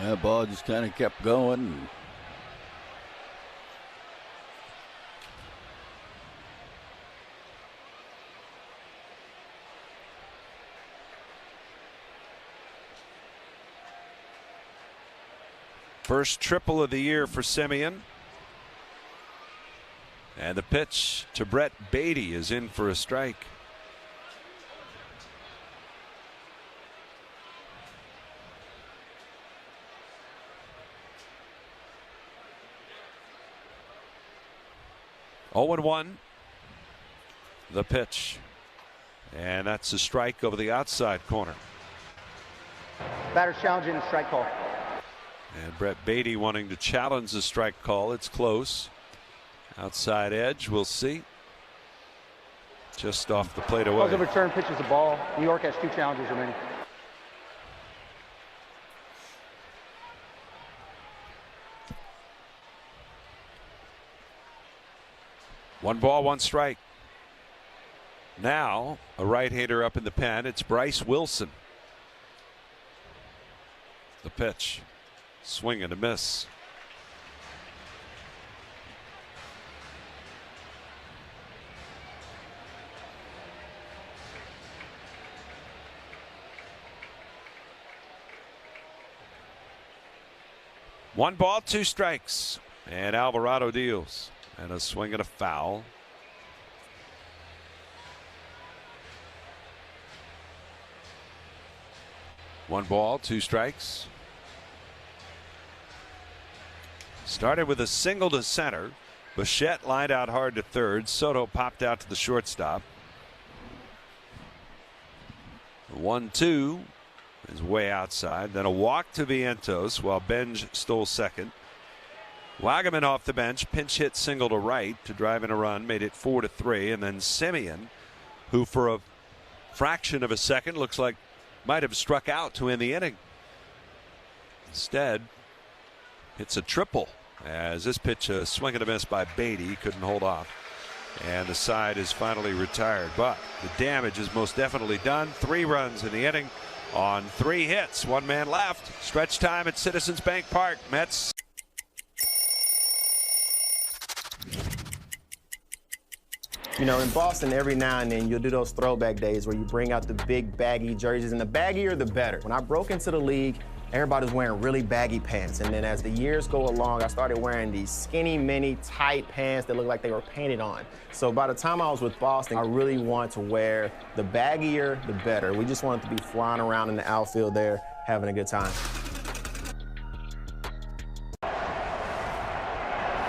[SPEAKER 12] That ball just kind of kept going.
[SPEAKER 7] First triple of the year for Semien. And the pitch to Brett Beatty is in for a strike. Oh, 0-1. The pitch. And that's a strike over the outside corner.
[SPEAKER 8] Batter's challenging the strike call.
[SPEAKER 7] And Brett Beatty wanting to challenge the strike call. It's close. Outside edge, we'll see. Just off the plate away.
[SPEAKER 8] Calls a return, pitches the ball. New York has 2 challenges remaining.
[SPEAKER 7] One ball, one strike. Now a right-hander up in the pen. It's Bryce Wilson. The pitch. Swing and a miss. One ball, 2 strikes. And Alvarado deals. And a swing and a foul. One ball, 2 strikes. Started with a single to center. Bichette lined out hard to third. Soto popped out to the shortstop. 1-2 is way outside. Then a walk to Vientos while Benj stole second. Wagaman off the bench, pinch hit single to right to drive in a run, made it 4-3. And then Semien, who for a fraction of a second looks like might have struck out to end the inning. Instead, hits a triple as this pitch, a swing and a miss by Beatty, couldn't hold off. And the side is finally retired. But the damage is most definitely done. 3 runs in the inning on 3 hits. 1 man left. Stretch time at Citizens Bank Park. Mets.
[SPEAKER 9] You know, in Boston, every now and then you'll do those throwback days where you bring out the big baggy jerseys, and the baggier the better. When I broke into the league, everybody was wearing really baggy pants, and then as the years go along, I started wearing these skinny, mini, tight pants that looked like they were painted on. So by the time I was with Boston, I really wanted to wear the baggier, the better. We just wanted to be flying around in the outfield there, having a good time.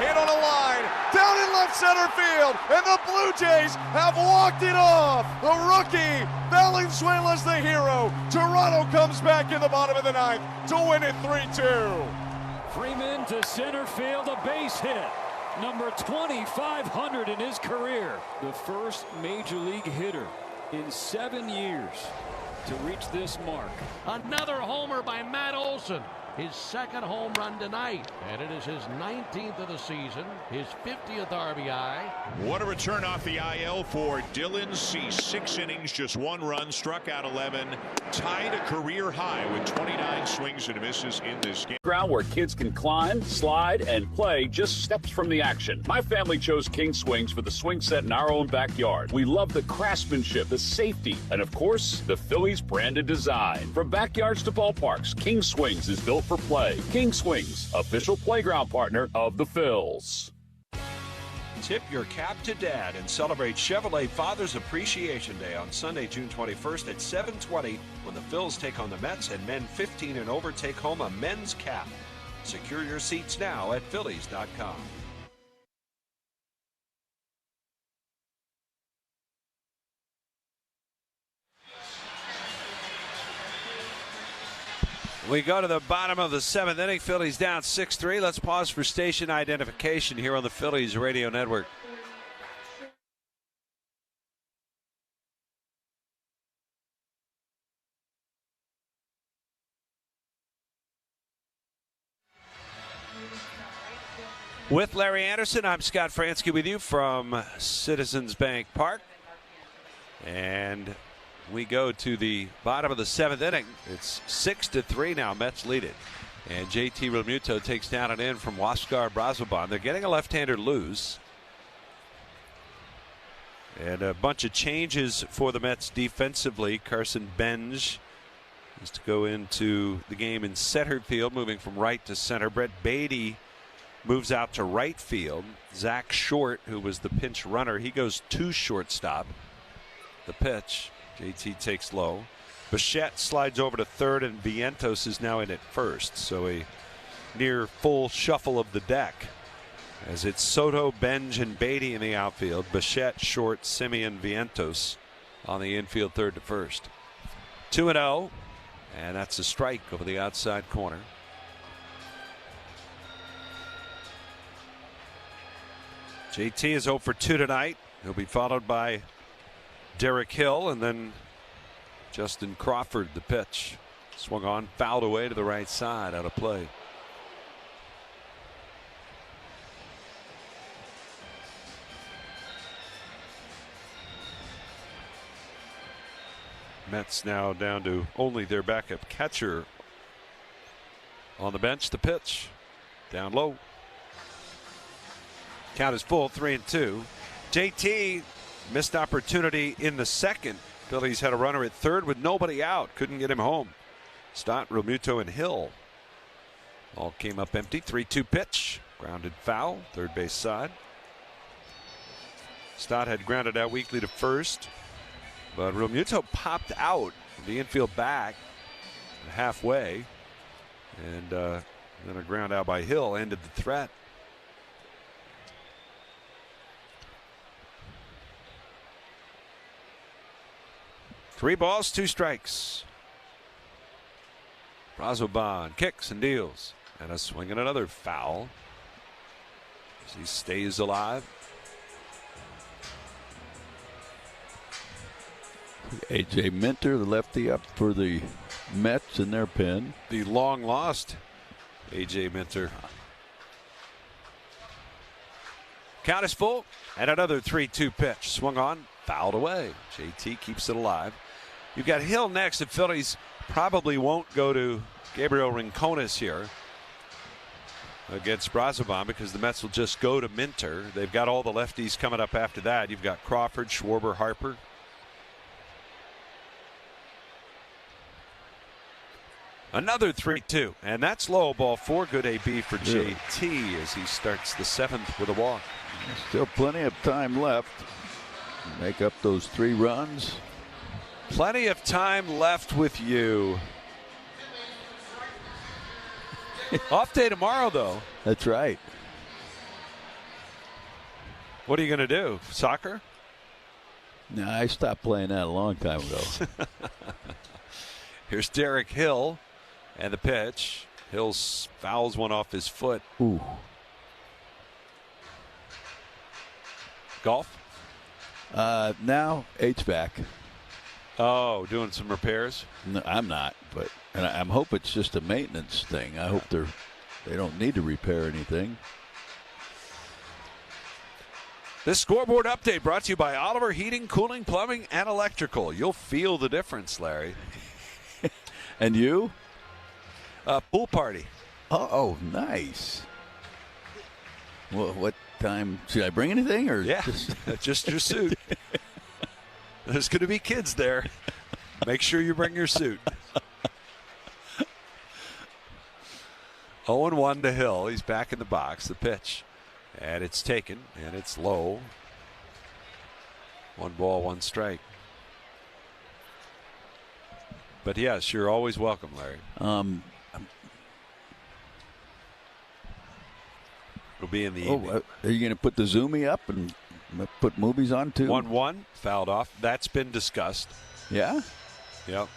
[SPEAKER 23] Hit on a line, down in left center field, and the Blue Jays have walked it off. The rookie, Valenzuela's the hero. Toronto comes back in the bottom of the 9th to win it 3-2.
[SPEAKER 10] Freeman to center field, a base hit. Number 2,500 in his career. The first major league hitter in 7 years to reach this mark.
[SPEAKER 16] Another homer by Matt Olson. His 2nd home run tonight, and it is his 19th of the season, his 50th RBI.
[SPEAKER 18] What a return off the IL for Dylan Cease. 6 innings, just 1 run, struck out 11, tied a career high with 29 swings and misses in this game.
[SPEAKER 19] Ground where kids can climb, slide, and play just steps from the action. My family chose King Swings for the swing set in our own backyard. We love the craftsmanship, the safety, and of course, the Phillies branded design. From backyards to ballparks, King Swings is built for play. King Swings, official playground partner of the Phils.
[SPEAKER 7] Tip your cap to Dad and celebrate Chevrolet Father's Appreciation Day on Sunday, June 21st at 7:20 when the Phils take on the Mets and men 15 and over take home a men's cap. Secure your seats now at Phillies.com. We go to the bottom of the 7th inning. Phillies down 6-3. Let's pause for station identification here on the Phillies Radio Network. With Larry Anderson, I'm Scott Fransky with you from Citizens Bank Park. And we go to the bottom of the 7th inning. It's 6-3 now. Mets lead it. And JT Realmuto takes down and in from Huáscar Brazoban. They're getting a left-hander loose. And a bunch of changes for the Mets defensively. Carson Benj is to go into the game in center field, moving from right to center. Brett Beatty moves out to right field. Zach Short, who was the pinch runner, he goes to shortstop. The pitch, JT takes low. Bichette slides over to third, and Vientos is now in at first. So a near full shuffle of the deck, as it's Soto, Benj, and Beatty in the outfield. Bichette, Short, Simeon, Vientos on the infield, third to first. 2-0, and that's a strike over the outside corner. JT is 0 for 2 tonight. He'll be followed by Derek Hill, and then Justin Crawford. The pitch swung on, fouled away to the right side, out of play. Mets now down to only their backup catcher on the bench. The pitch down low. Count is full, 3-2. JT missed opportunity in the second. Phillies had a runner at third with nobody out. Couldn't get him home. Stott, Realmuto, and Hill all came up empty. 3-2 pitch. Grounded foul. Third base side. Stott had grounded out weakly to first, but Realmuto popped out the infield back halfway, and then a ground out by Hill ended the threat. Three balls, 2 strikes. Brazoban kicks and deals, and a swing and another foul as he stays alive.
[SPEAKER 12] A.J. Minter, the lefty, up for the Mets in their pen.
[SPEAKER 7] The long lost A.J. Minter. Count is full, and another 3-2 pitch. Swung on, fouled away. JT keeps it alive. You've got Hill next. The Phillies probably won't go to Gabriel Rincones here against Brazoban, because the Mets will just go to Minter. They've got all the lefties coming up after that. You've got Crawford, Schwarber, Harper. Another 3-2, and that's low, ball 4. Good AB for JT as he starts the 7th with a walk.
[SPEAKER 12] Still plenty of time left. Make up those 3 runs.
[SPEAKER 7] Plenty of time left with you. Off day tomorrow, though.
[SPEAKER 12] That's right.
[SPEAKER 7] What are you going to do? Soccer?
[SPEAKER 12] No, I stopped playing that a long time ago.
[SPEAKER 7] Here's Derek Hill, and the pitch. Hill fouls one off his foot.
[SPEAKER 12] Ooh.
[SPEAKER 7] Golf?
[SPEAKER 12] Now HVAC.
[SPEAKER 7] Oh, doing some repairs?
[SPEAKER 12] No, I'm not, but and I hope it's just a maintenance thing. I hope they don't need to repair anything.
[SPEAKER 7] This scoreboard update brought to you by Oliver Heating, Cooling, Plumbing, and Electrical. You'll feel the difference, Larry.
[SPEAKER 12] And you?
[SPEAKER 7] Pool party.
[SPEAKER 12] Oh, nice. Well, what time? Should I bring anything? Or
[SPEAKER 7] yeah, just your suit. There's going to be kids there. Make sure you bring your suit. 0-1 to Hill. He's back in the box. The pitch. And it's taken, and it's low. 1 ball, 1 strike. But yes, you're always welcome, Larry. It'll be in the evening.
[SPEAKER 12] Are you going to put the Zoomy up and put movies on too?
[SPEAKER 7] 1-1, fouled off. That's been discussed.
[SPEAKER 12] Yeah?
[SPEAKER 7] Yep.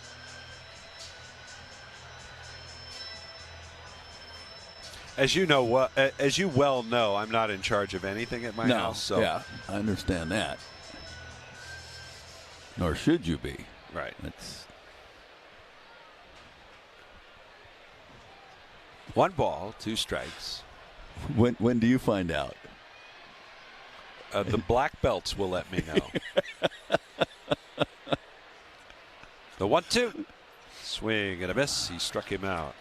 [SPEAKER 7] As you know, as you well know, I'm not in charge of anything at my house. So.
[SPEAKER 12] Yeah, I understand that. Nor should you be.
[SPEAKER 7] Right.
[SPEAKER 12] That's
[SPEAKER 7] 1 ball, 2 strikes.
[SPEAKER 12] When do you find out?
[SPEAKER 7] The black belts will let me know. The 1-2. Swing and a miss. He struck him out.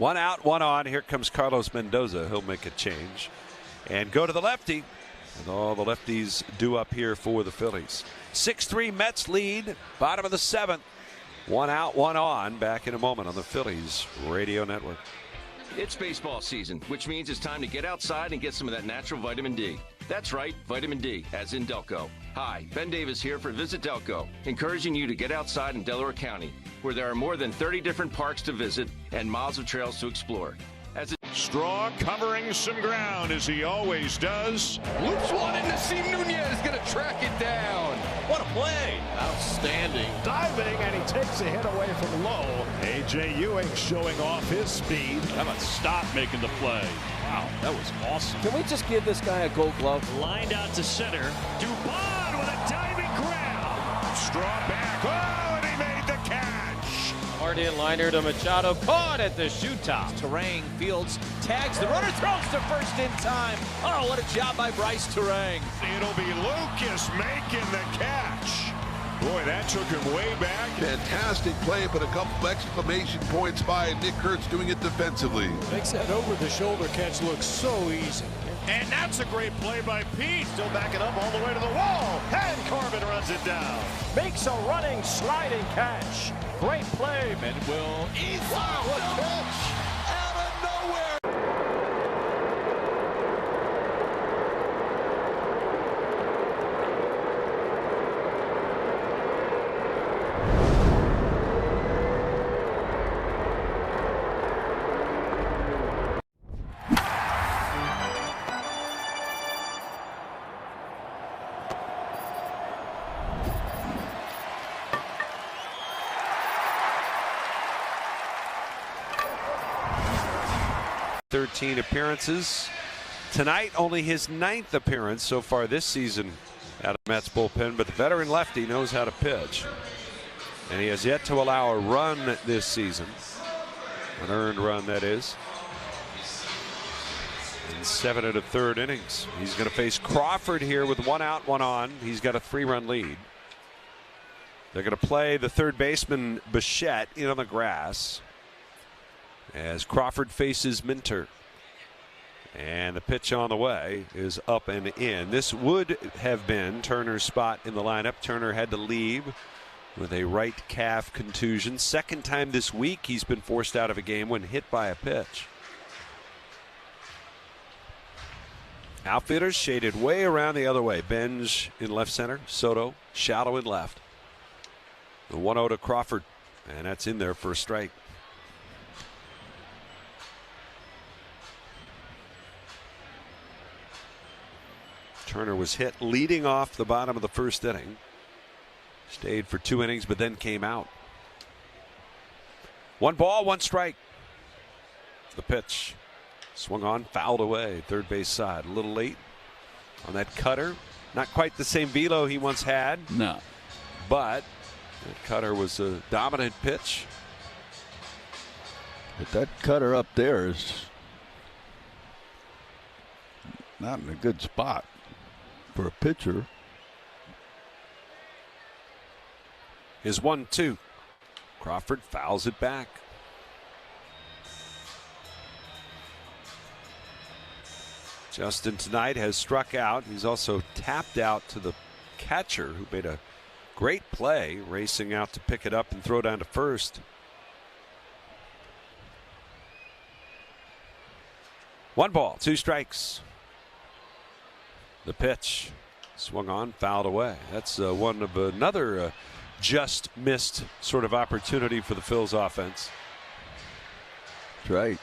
[SPEAKER 7] One out, one on. Here comes Carlos Mendoza. He'll make a change and go to the lefty. And all the lefties due up here for the Phillies. 6-3 Mets lead, bottom of the 7th. One out, one on. Back in a moment on the Phillies Radio Network.
[SPEAKER 2] It's baseball season, which means it's time to get outside and get some of that natural vitamin D. That's right, vitamin D, as in Delco. Hi, Ben Davis here for Visit Delco, encouraging you to get outside in Delaware County, where there are more than 30 different parks to visit and miles of trails to explore.
[SPEAKER 18] Straw covering some ground as he always does.
[SPEAKER 14] Loops one and Nasim Nunez is going to track it down. What a play. Outstanding.
[SPEAKER 10] Diving, and he takes a hit away from low. A.J. Ewing showing off his speed.
[SPEAKER 4] How about stop making the play? Wow, that was awesome.
[SPEAKER 10] Can we just give this guy a gold glove?
[SPEAKER 4] Lined out to center. Dubon with a diving grab.
[SPEAKER 18] Straw back. Oh, and he made the catch.
[SPEAKER 10] Hard in liner to Machado, caught at the shoot top. Turang Fields tags the runner, throws to first in time. Oh, what a job by Bryce Turang.
[SPEAKER 18] It'll be Lucas making the catch. Boy, that took him way back.
[SPEAKER 6] Fantastic play, but a couple exclamation points by Nick Kurtz doing it defensively.
[SPEAKER 10] Makes that over-the-shoulder catch look so easy.
[SPEAKER 18] And that's a great play by Pete. Still backing up all the way to the wall. And Corbin runs it down.
[SPEAKER 10] Makes a running, sliding catch. Great play.
[SPEAKER 14] Manuel Isa.
[SPEAKER 6] Wow, what a catch out of nowhere.
[SPEAKER 7] .13 appearances. Tonight, only his 9th appearance so far this season out of Mets bullpen, but the veteran lefty knows how to pitch. And he has yet to allow a run this season. An earned run, that is. In 7 1/3 innings. He's going to face Crawford here with 1 out, 1 on. He's got a 3-run lead. They're going to play the third baseman Bichette in on the grass as Crawford faces Minter. And the pitch on the way is up and in. This would have been Turner's spot in the lineup. Turner had to leave with a right calf contusion. Second time this week he's been forced out of a game when hit by a pitch. Outfielders shaded way around the other way. Benj in left center. Soto shallow in left. The 1-0 to Crawford. And that's in there for a strike. Turner was hit leading off the bottom of the first inning. Stayed for 2 innings, but then came out. 1 ball, 1 strike. The pitch. Swung on, fouled away. Third base side. A little late on that cutter. Not quite the same velo he once had.
[SPEAKER 12] No.
[SPEAKER 7] But that cutter was a dominant pitch.
[SPEAKER 12] But that cutter up there is not in a good spot for a pitcher.
[SPEAKER 7] His 1-2. Crawford fouls it back. Justin tonight has struck out. He's also tapped out to the catcher, who made a great play, racing out to pick it up and throw down to first. 1 ball, 2 strikes. The pitch swung on, fouled away. That's one of another just missed sort of opportunity for the Phil's offense.
[SPEAKER 12] That's right.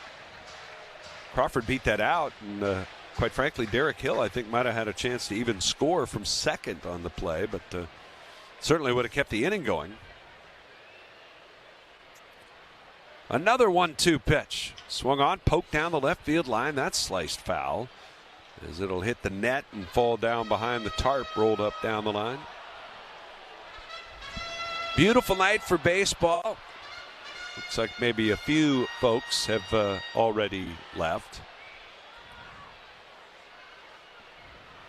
[SPEAKER 7] Crawford beat that out, and quite frankly, Derek Hill, I think, might have had a chance to even score from second on the play, but certainly would have kept the inning going. Another 1-2 pitch. Swung on, poked down the left field line. That's sliced foul, as it'll hit the net and fall down behind the tarp, rolled up down the line. Beautiful night for baseball. Looks like maybe a few folks have already left.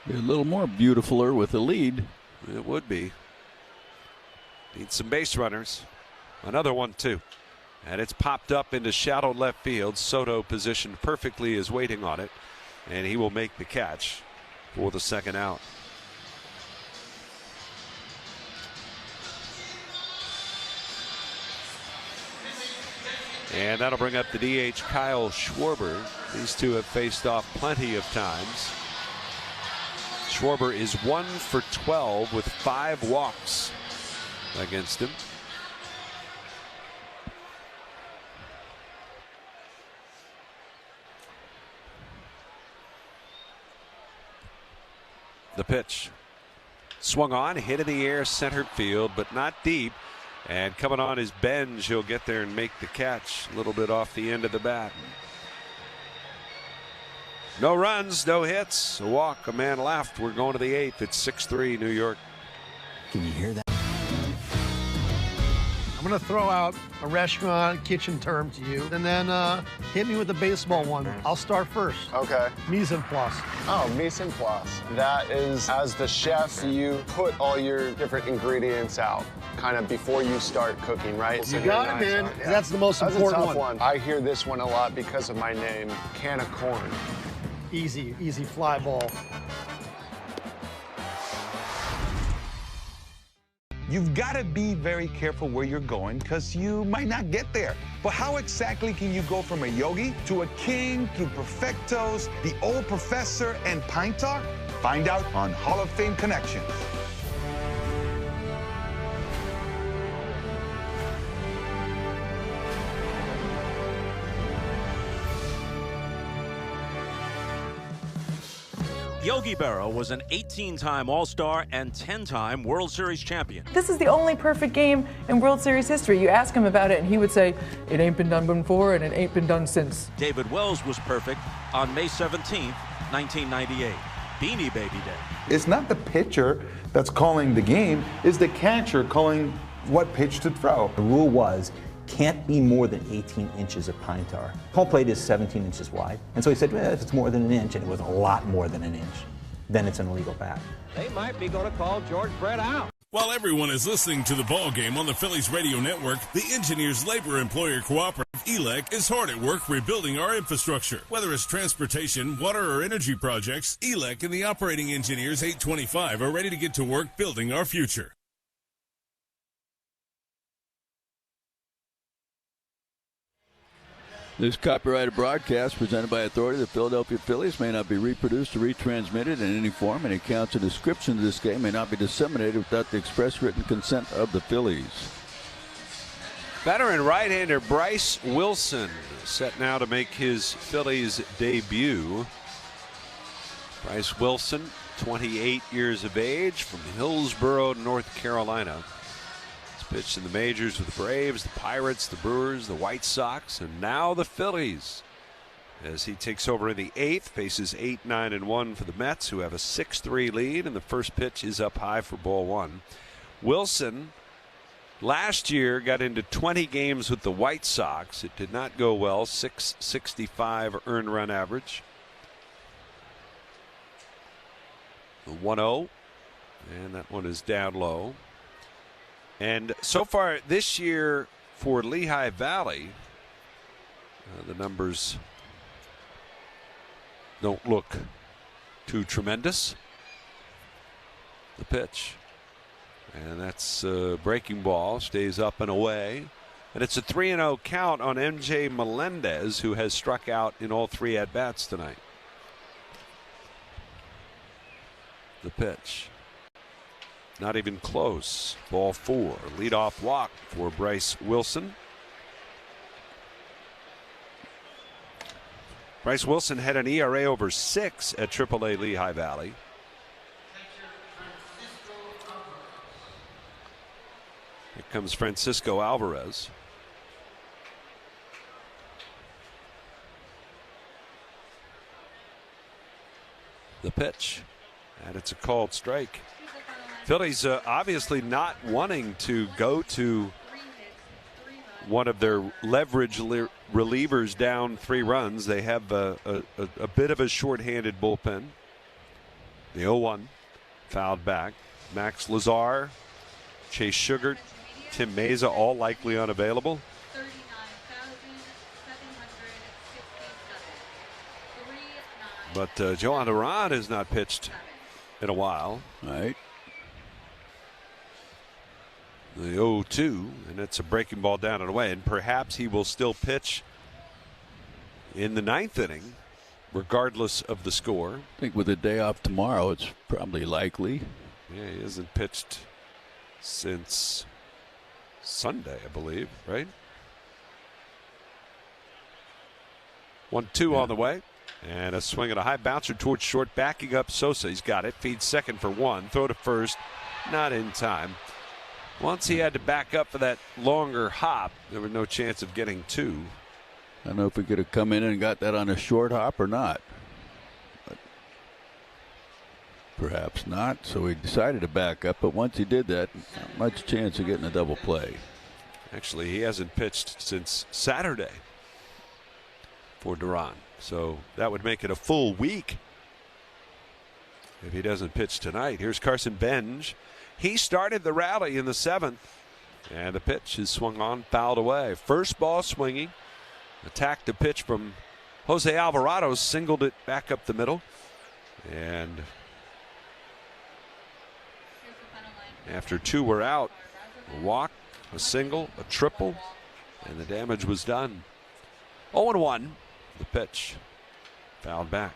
[SPEAKER 12] A little more beautifuler with a lead.
[SPEAKER 7] It would be. Need some base runners. Another 1-2. And it's popped up into shallow left field. Soto positioned perfectly is waiting on it. And he will make the catch for the second out. And that'll bring up the DH Kyle Schwarber. These two have faced off plenty of times. Schwarber is 1 for 12 with 5 walks against him. The pitch. Swung on, hit in the air, center field, but not deep. And coming on his bend, he'll get there and make the catch a little bit off the end of the bat. No runs, no hits, a walk, a man left. We're going to the 8th. It's 6-3 New York.
[SPEAKER 13] Can you hear that?
[SPEAKER 22] I'm going to throw out a restaurant kitchen term to you, and then hit me with the baseball one. I'll start first.
[SPEAKER 17] Okay.
[SPEAKER 22] Mise en place.
[SPEAKER 17] Oh, mise en place. That is, as the chef, you put all your different ingredients out kind of before you start cooking, right?
[SPEAKER 22] You got it, man. Yeah. That's the most important
[SPEAKER 17] That's a tough one. I hear this one a lot because of my name, can of corn.
[SPEAKER 22] Easy fly ball.
[SPEAKER 20] You've got to be very careful where you're going because you might not get there. But how exactly can you go from a yogi to a king through perfectos, the old professor, and pint talk? Find out on Hall of Fame Connections.
[SPEAKER 21] Yogi Berra was an 18-time All-Star and 10-time World Series champion.
[SPEAKER 25] This is the only perfect game in World Series history. You ask him about it, and he would say, it ain't been done before, and it ain't been done since.
[SPEAKER 21] David Wells was perfect on May 17, 1998, Beanie Baby Day.
[SPEAKER 26] It's not the pitcher that's calling the game, it's the catcher calling what pitch to throw.
[SPEAKER 27] The rule was, can't be more than 18 inches of pine tar. Home plate is 17 inches wide. And so he said, well, if it's more than an inch, and it was a lot more than an inch, then it's an illegal bat.
[SPEAKER 28] They might be going to call George Brett out.
[SPEAKER 29] While everyone is listening to the ball game on the Phillies radio network, the Engineers Labor Employer Cooperative, ELEC, is hard at work rebuilding our infrastructure. Whether it's transportation, water, or energy projects, ELEC and the operating engineers 825 are ready to get to work building our future.
[SPEAKER 12] This copyrighted broadcast presented by authority of the Philadelphia Phillies may not be reproduced or retransmitted in any form. Any accounts or description of this game may not be disseminated without the express written consent of the Phillies.
[SPEAKER 7] Veteran right-hander Bryce Wilson set now to make his Phillies debut. Bryce Wilson, 28 years of age, from Hillsborough, North Carolina. Pitched in the majors with the Braves, the Pirates, the Brewers, the White Sox, and now the Phillies. As he takes over in the 8th, faces 8-9-1 for the Mets, who have a 6-3 lead, and the first pitch is up high for ball one. Wilson last year got into 20 games with the White Sox. It did not go well. .665 earned run average. The 1-0, and that one is down low. And so far this year for Lehigh Valley, the numbers don't look too tremendous. The pitch. And that's a breaking ball, stays up and away. And it's a 3-0 count on MJ Melendez, who has struck out in all 3 at-bats tonight. The pitch. Not even close. Ball 4. Leadoff walk for Bryce Wilson. Bryce Wilson had an ERA over 6 at AAA Lehigh Valley. Here comes Francisco Alvarez. The pitch. And it's a called strike. Phillies obviously not wanting to go to one of their leverage relievers down 3 runs. They have a bit of a shorthanded bullpen. The 0-1 fouled back. Max Lazar, Chase Sugar, Tim Meza, all likely unavailable. But Joan Duran has not pitched in a while.
[SPEAKER 12] Right.
[SPEAKER 7] The 0-2, and it's a breaking ball down and away. And perhaps he will still pitch in the 9th inning, regardless of the score.
[SPEAKER 12] I think with the day off tomorrow, it's probably likely.
[SPEAKER 7] Yeah, he hasn't pitched since Sunday, I believe, right? 1-2 on the way. And a swing and a high bouncer towards short, backing up Sosa. He's got it. Feeds second for 1. Throw to first. Not in time. Once he had to back up for that longer hop, there was no chance of getting 2.
[SPEAKER 12] I don't know if he could have come in and got that on a short hop or not. But perhaps not. So he decided to back up. But once he did that, not much chance of getting a double play.
[SPEAKER 7] Actually, he hasn't pitched since Saturday for Duran. So that would make it a full week if he doesn't pitch tonight. Here's Carson Benj. He started the rally in the 7th. And the pitch is swung on, fouled away. First ball swinging. Attacked the pitch from Jose Alvarado. Singled it back up the middle. And after 2 were out, a walk, a single, a triple, and the damage was done. 0-1. The pitch fouled back.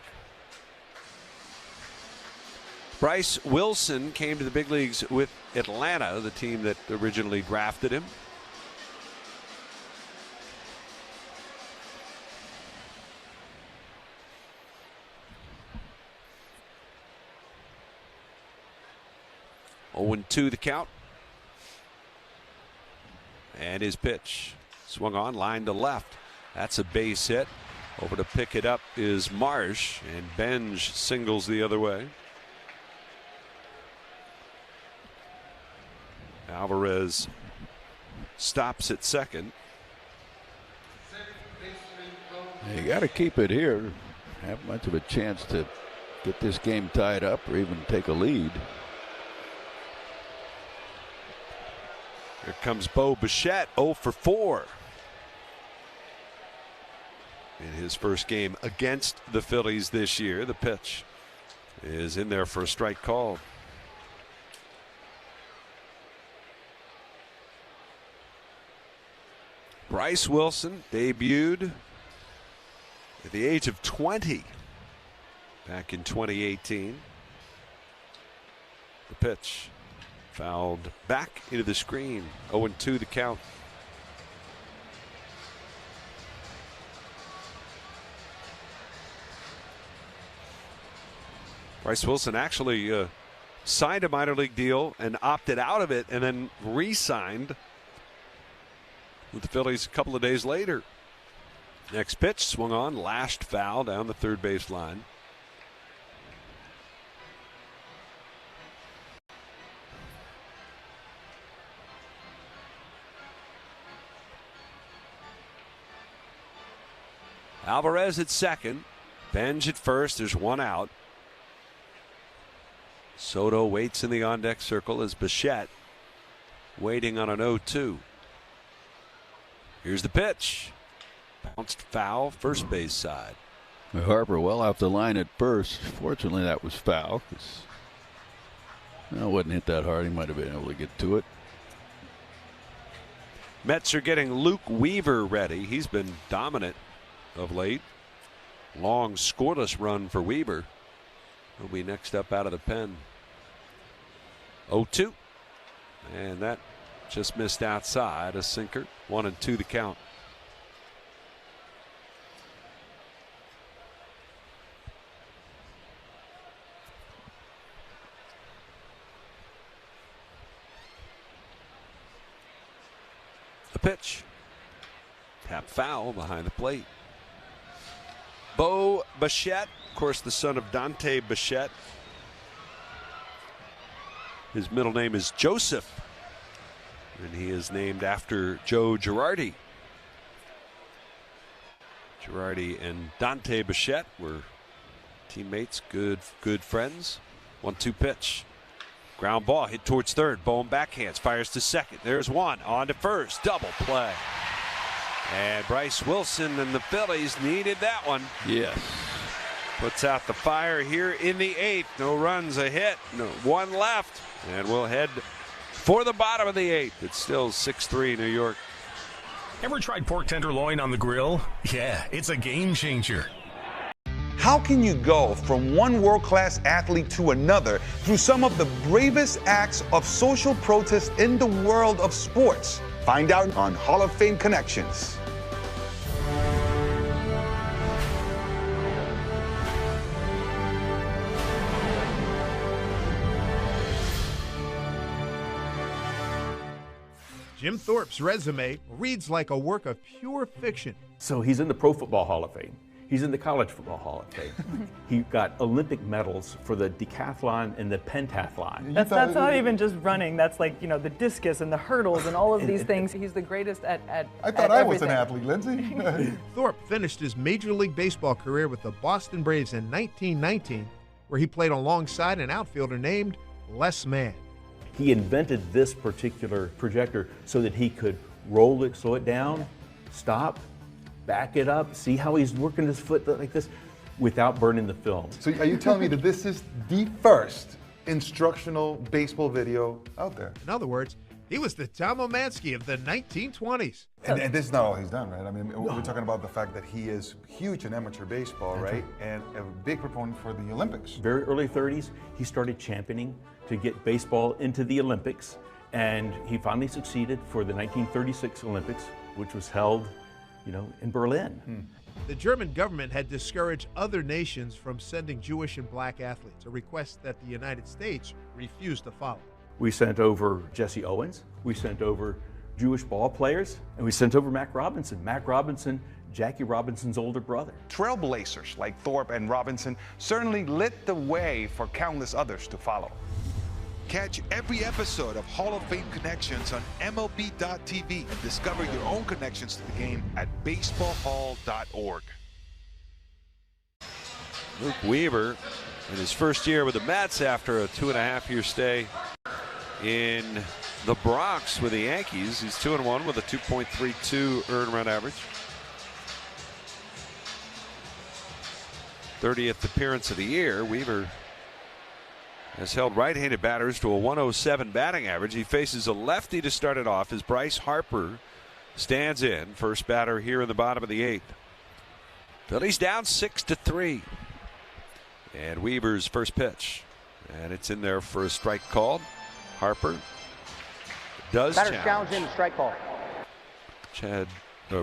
[SPEAKER 7] Bryce Wilson came to the big leagues with Atlanta, the team that originally drafted him. Oh, 0-2 the count. And his pitch swung on, line to left. That's a base hit. Over to pick it up is Marsh, and Benj singles the other way. Alvarez stops at second.
[SPEAKER 12] You got to keep it here. Have much of a chance to get this game tied up or even take a lead.
[SPEAKER 7] Here comes Bo Bichette, 0 for 4. In his first game against the Phillies this year. The pitch is in there for a strike call. Bryce Wilson debuted at the age of 20 back in 2018. The pitch fouled back into the screen. 0-2 the count. Bryce Wilson actually signed a minor league deal and opted out of it and then re-signed with the Phillies a couple of days later. Next pitch swung on, lashed foul down the third base line. Alvarez at second. Benj at first. There's 1 out. Soto waits in the on-deck circle as Bichette waiting on an 0-2. Here's the pitch. Bounced foul, first base side.
[SPEAKER 12] Harper well off the line at first. Fortunately, that was foul. No, it wouldn't hit that hard. He might have been able to get to it.
[SPEAKER 7] Mets are getting Luke Weaver ready. He's been dominant of late. Long scoreless run for Weaver. He'll be next up out of the pen. 0-2. And that just missed outside. A sinker. 1-2 the count. The pitch. Tap foul behind the plate. Bo Bichette, of course, the son of Dante Bichette. His middle name is Joseph, and he is named after Joe Girardi. Girardi and Dante Bichette were teammates, good friends. 1-2 pitch. Ground ball hit towards third. Bohm backhands, fires to second. There's one. On to first. Double play. And Bryce Wilson and the Phillies needed that one.
[SPEAKER 12] Yes.
[SPEAKER 7] puts out the fire here in the 8th. No runs, a hit, no, one left, and we'll head for the bottom of the 8th. It's still 6-3 New York.
[SPEAKER 1] Ever tried pork tenderloin on the grill? Yeah, it's a game changer.
[SPEAKER 20] How can you go from one world-class athlete to another through some of the bravest acts of social protest in the world of sports? Find out on Hall of Fame Connections.
[SPEAKER 3] Jim Thorpe's resume reads like a work of pure fiction.
[SPEAKER 5] So he's in the Pro Football Hall of Fame. He's in the College Football Hall of Fame. He got Olympic medals for the decathlon and the pentathlon.
[SPEAKER 25] That's not even just running. That's like, you know, the discus and the hurdles and all of these things. He's the greatest at
[SPEAKER 26] I thought I was an athlete, Lindsay.
[SPEAKER 3] Thorpe finished his Major League Baseball career with the Boston Braves in 1919, where he played alongside an outfielder named Les Mann.
[SPEAKER 5] He invented this particular projector so that he could roll it, slow it down, stop, back it up, see how he's working his foot like this without burning the film.
[SPEAKER 26] So are you telling me that this is the first instructional baseball video out there?
[SPEAKER 3] In other words, he was the Tom Omansky of the 1920s.
[SPEAKER 26] And this is not all he's done, right? I mean, we're talking about the fact that he is huge in amateur baseball, right? And a big proponent for the Olympics.
[SPEAKER 5] Very early 30s, he started championing to get baseball into the Olympics, and he finally succeeded for the 1936 Olympics, which was held, you know, in Berlin.
[SPEAKER 3] The German government had discouraged other nations from sending Jewish and black athletes, a request that the United States refused to follow.
[SPEAKER 5] We sent over Jesse Owens, we sent over Jewish ball players, and we sent over Mac Robinson. Mac Robinson, Jackie Robinson's older brother.
[SPEAKER 20] Trailblazers like Thorpe and Robinson certainly lit the way for countless others to follow.
[SPEAKER 6] Catch every episode of Hall of Fame Connections on MLB.tv and discover your own connections to the game at baseballhall.org.
[SPEAKER 7] Luke Weaver in his first year with the Mets after a 2.5-year stay in the Bronx with the Yankees. He's 2-1 with a 2.32 earned run average. 30th appearance of the year. Weaver has held right-handed batters to a 107 batting average. He faces a lefty to start it off as Bryce Harper stands in, first batter here in the bottom of the 8th. Phillies down 6-3. And Weaver's first pitch, and it's in there for a strike called. Harper does challenge
[SPEAKER 8] in the strike call.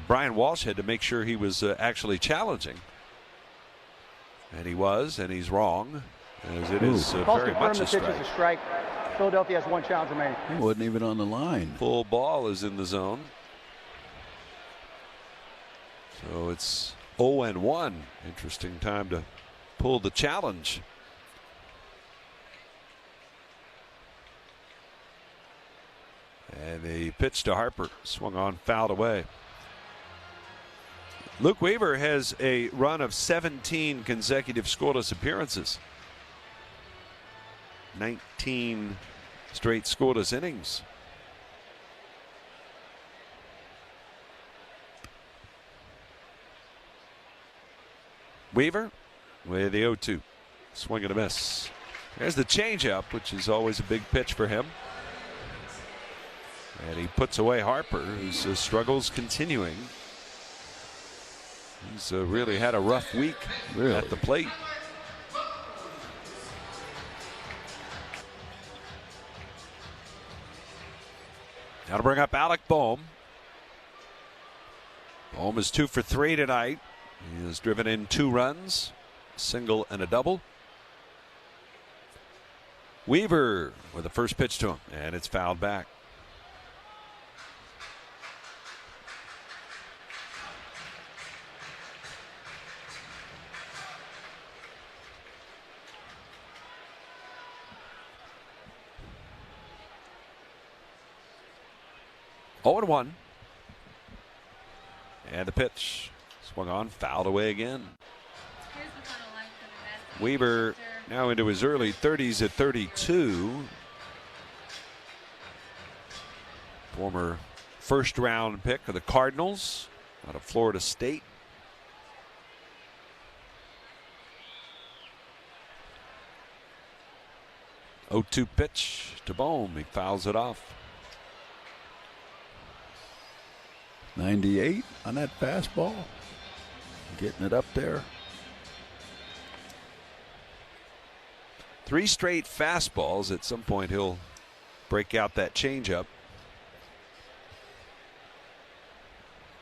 [SPEAKER 7] Brian Walsh had to make sure he was actually challenging, and he was, and he's wrong, as it is very much a strike.
[SPEAKER 8] Philadelphia has one challenge remaining.
[SPEAKER 12] He wasn't even on the line.
[SPEAKER 7] Full ball is in the zone. So it's 0-1. Interesting time to pull the challenge. And the pitch to Harper, swung on, fouled away. Luke Weaver has a run of 17 consecutive scoreless appearances. 19 straight scoreless innings. Weaver with the 0-2. Swing and a miss. There's the changeup, which is always a big pitch for him. And he puts away Harper, whose struggles continuing. He's really had a rough week at the plate. Now to bring up Alec Bohm. Bohm is 2 for 3 tonight. He has driven in 2 runs, a single and a double. Weaver with the first pitch to him, and it's fouled back. Oh, 0-1. And the pitch swung on, fouled away again. Weaver now into his early 30s at 32. Former first-round pick of the Cardinals out of Florida State. 0-2 pitch to Bohm. He fouls it off.
[SPEAKER 12] 98 on that fastball. Getting it up there.
[SPEAKER 7] 3 straight fastballs. At some point he'll break out that changeup.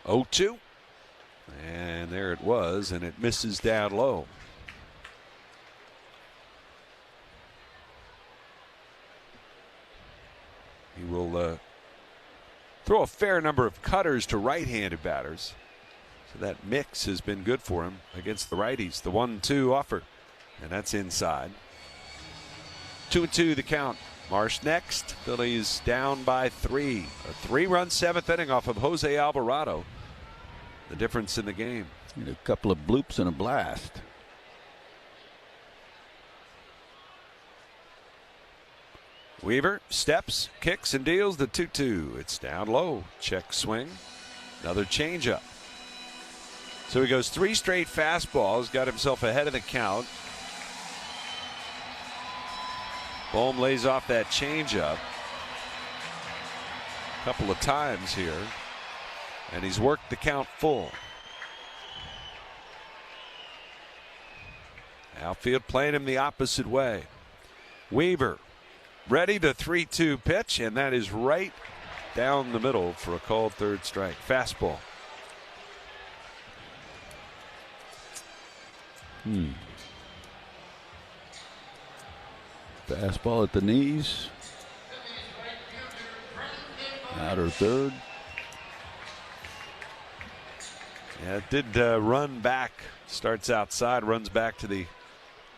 [SPEAKER 7] 0-2. And there it was, and it misses down low. He will throw a fair number of cutters to right-handed batters. So that mix has been good for him against the righties. The 1-2 offer, and that's inside. 2-2 the count. Marsh next. Phillies down by 3. A 3-run 7th inning off of Jose Alvarado. The difference in the game.
[SPEAKER 12] And a couple of bloops and a blast.
[SPEAKER 7] Weaver steps, kicks, and deals the 2-2. It's down low. Check swing. Another changeup. So he goes 3 straight fastballs. Got himself ahead of the count. Bohm lays off that changeup a couple of times here, and he's worked the count full. Outfield playing him the opposite way. Weaver ready, the 3-2 pitch, and that is right down the middle for a called third strike. Fastball.
[SPEAKER 12] Fastball at the knees. Outer third.
[SPEAKER 7] Yeah, it did run back. Starts outside, runs back to the,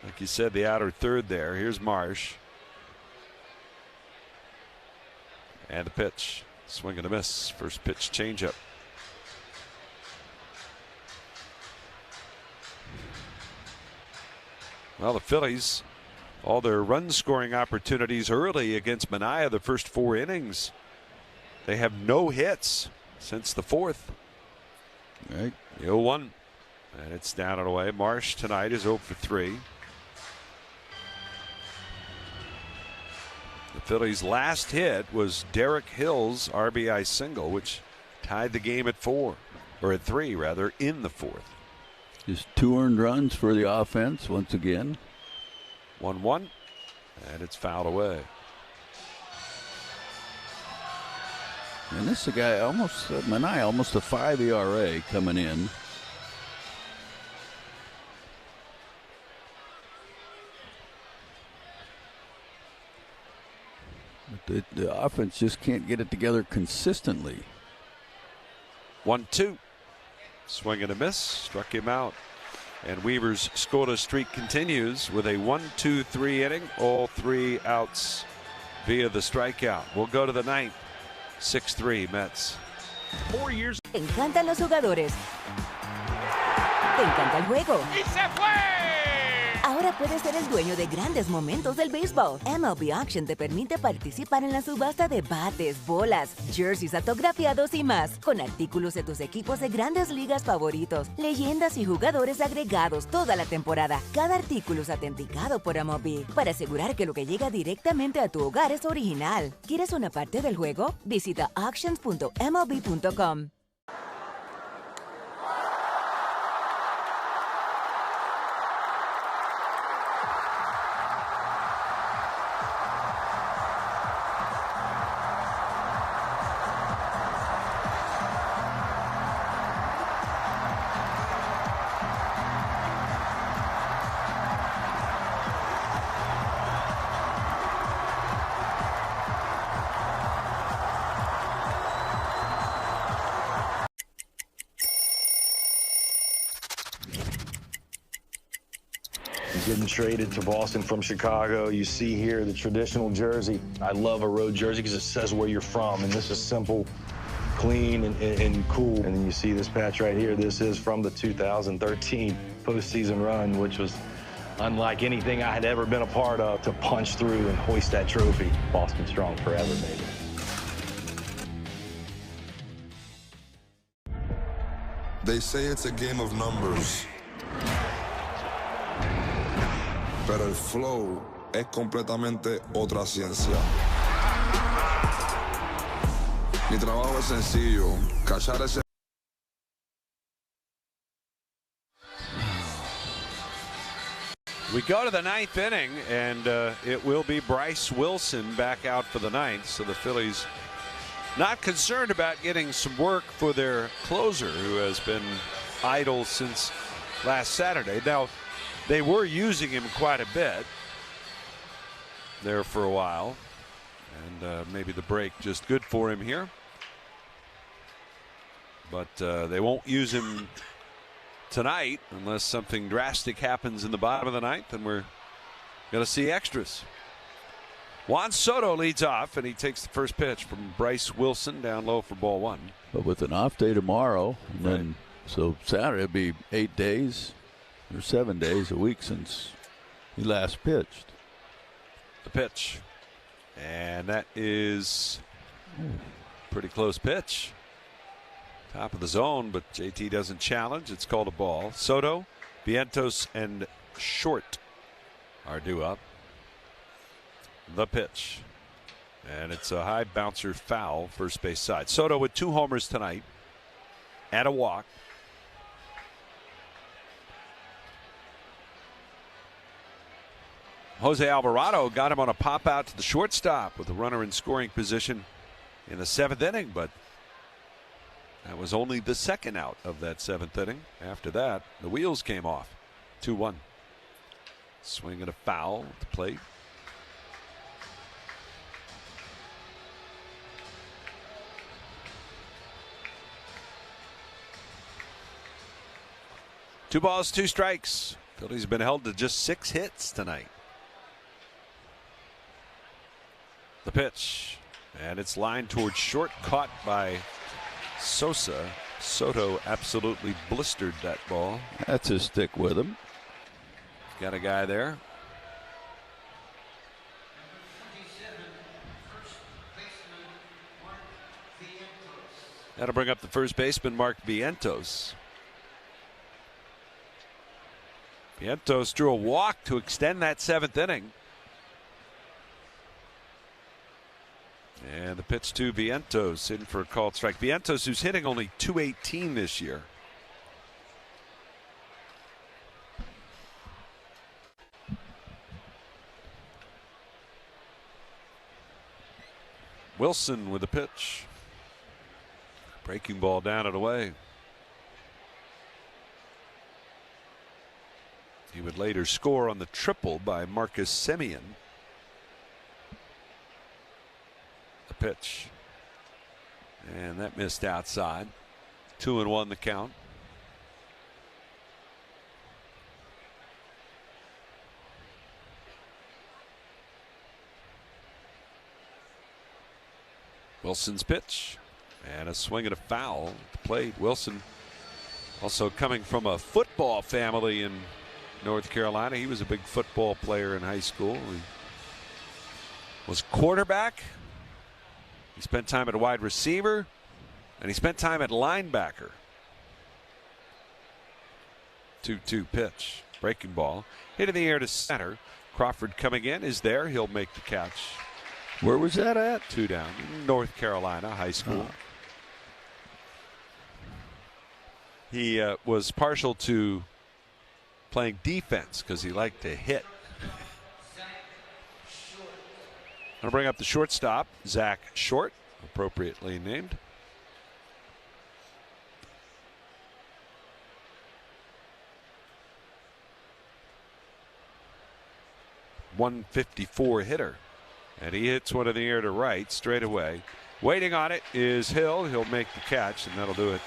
[SPEAKER 7] like you said, the outer third there. Here's Marsh. And the pitch. Swing and a miss. First pitch changeup. Well, the Phillies, all their run scoring opportunities early against Manaea the first 4 innings. They have no hits since the 4th.
[SPEAKER 12] Right.
[SPEAKER 7] 0-1. And it's down and away. Marsh tonight is 0 for 3. The Phillies' last hit was Derek Hill's RBI single, which tied the game at 4, or at 3 rather, in the 4th.
[SPEAKER 12] Just 2 earned runs for the offense once again.
[SPEAKER 7] 1-1, and it's fouled away.
[SPEAKER 12] And this is a guy almost, Manaea, almost a 5 ERA coming in. But the offense just can't get it together consistently.
[SPEAKER 7] 1-2. Swing and a miss. Struck him out. And Weaver's scoreless streak continues with a 1-2-3 inning. All 3 outs via the strikeout. We'll go to the 9th. 6-3 Mets.
[SPEAKER 18] 4 years.
[SPEAKER 2] Te encantan los jugadores. Te encanta el juego.
[SPEAKER 18] ¡Y se fue!
[SPEAKER 2] Ahora puedes ser el dueño de grandes momentos del béisbol. MLB Auction te permite participar en la subasta de bates, bolas, jerseys autografiados y más, con artículos de tus equipos de grandes ligas favoritos, leyendas y jugadores agregados toda la temporada. Cada artículo es autenticado por MLB para asegurar que lo que llega directamente a tu hogar es original. ¿Quieres una parte del juego? Visita auctions.mlb.com.
[SPEAKER 4] Getting traded to Boston from Chicago. You see here the traditional jersey. I love a road jersey because it says where you're from, and this is simple, clean, and cool. And then you see this patch right here. This is from the 2013 postseason run, which was unlike anything I had ever been a part of, to punch through and hoist that trophy. Boston strong forever, baby.
[SPEAKER 9] They say it's a game of numbers, but el flow es completamente otra ciencia. Mi trabajo es sencillo, cachar ese.
[SPEAKER 7] We go to the ninth inning, and it will be Bryce Wilson back out for the ninth. So the Phillies not concerned about getting some work for their closer, who has been idle since last Saturday. Now, they were using him quite a bit there for a while, and maybe the break just good for him here. But they won't use him tonight unless something drastic happens in the bottom of the ninth, and we're going to see extras. Juan Soto leads off, and he takes the first pitch from Bryce Wilson down low for ball one.
[SPEAKER 12] But with an off day tomorrow, and then so Saturday will be 8 days or 7 days, a week since he last pitched.
[SPEAKER 7] The pitch, and that is pretty close pitch. Top of the zone, but JT doesn't challenge. It's called a ball. Soto, Vientos, and Short are due up. The pitch. And it's a high bouncer foul, first base side. Soto with 2 homers tonight and a walk. Jose Alvarado got him on a pop out to the shortstop with a runner in scoring position in the 7th inning, but that was only the second out of that 7th inning. After that, the wheels came off. 2-1. Swing and a foul at the plate. Two balls, 2 strikes. Phillies have been held to just 6 hits tonight. The pitch, and it's lined towards short, caught by Sosa. Soto absolutely blistered that ball.
[SPEAKER 12] That's his stick with him.
[SPEAKER 7] Got a guy there. That'll bring up the first baseman, Mark Vientos. Vientos drew a walk to extend that 7th inning. And the pitch to Vientos, in for a called strike. Vientos, who's hitting only .218 this year. Wilson with the pitch. Breaking ball down and away. He would later score on the triple by Marcus Semien. The pitch. And that missed outside. 2-1 the count. Wilson's pitch. And a swing and a foul at the plate. Wilson also coming from a football family in North Carolina. He was a big football player in high school. He was quarterback. He spent time at wide receiver, and he spent time at linebacker. 2-2 pitch. Breaking ball. Hit in the air to center. Crawford coming in is there. He'll make the catch.
[SPEAKER 12] Where was that at?
[SPEAKER 7] 2 down. North Carolina high school. He was partial to playing defense because he liked to hit. I'll bring up the shortstop, Zach Short, appropriately named. .154 hitter, and he hits one in the air to right straight away. Waiting on it is Hill. He'll make the catch, and that'll do it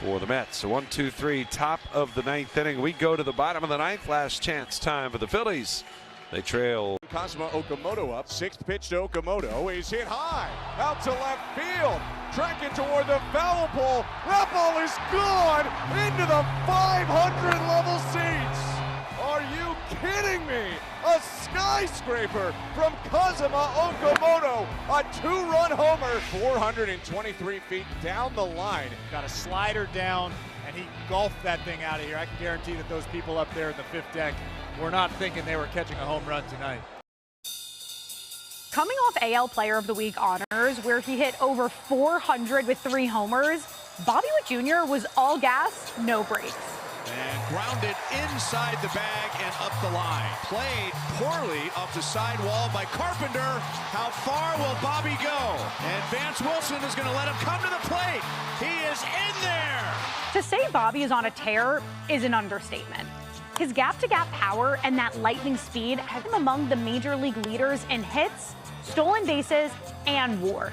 [SPEAKER 7] for the Mets. So 1-2-3, top of the 9th inning. We go to the bottom of the 9th. Last chance time for the Phillies. They trail.
[SPEAKER 18] Cosmo Okamoto up. 6th pitch to Okamoto. He's hit high. Out to left field. Tracking toward the foul pole. That ball is gone into the 500 level seats. Are you kidding me? A skyscraper from Kazuma Okamoto. A 2-run homer. 423 feet down the line.
[SPEAKER 10] Got a slider down, and he golfed that thing out of here. I can guarantee that those people up there in the 5th deck were not thinking they were catching a home run tonight.
[SPEAKER 11] Coming off AL Player of the Week honors, where he hit over 400 with 3 homers, Bobby Witt Jr. was all gas, no brakes.
[SPEAKER 18] And grounded inside the bag and up the line. Played poorly off the sidewall by Carpenter. How far will Bobby go? And Vance Wilson is going to let him come to the plate. He is in there.
[SPEAKER 11] To say Bobby is on a tear is an understatement. His gap-to-gap power and that lightning speed has him among the major league leaders in hits, stolen bases, and WAR.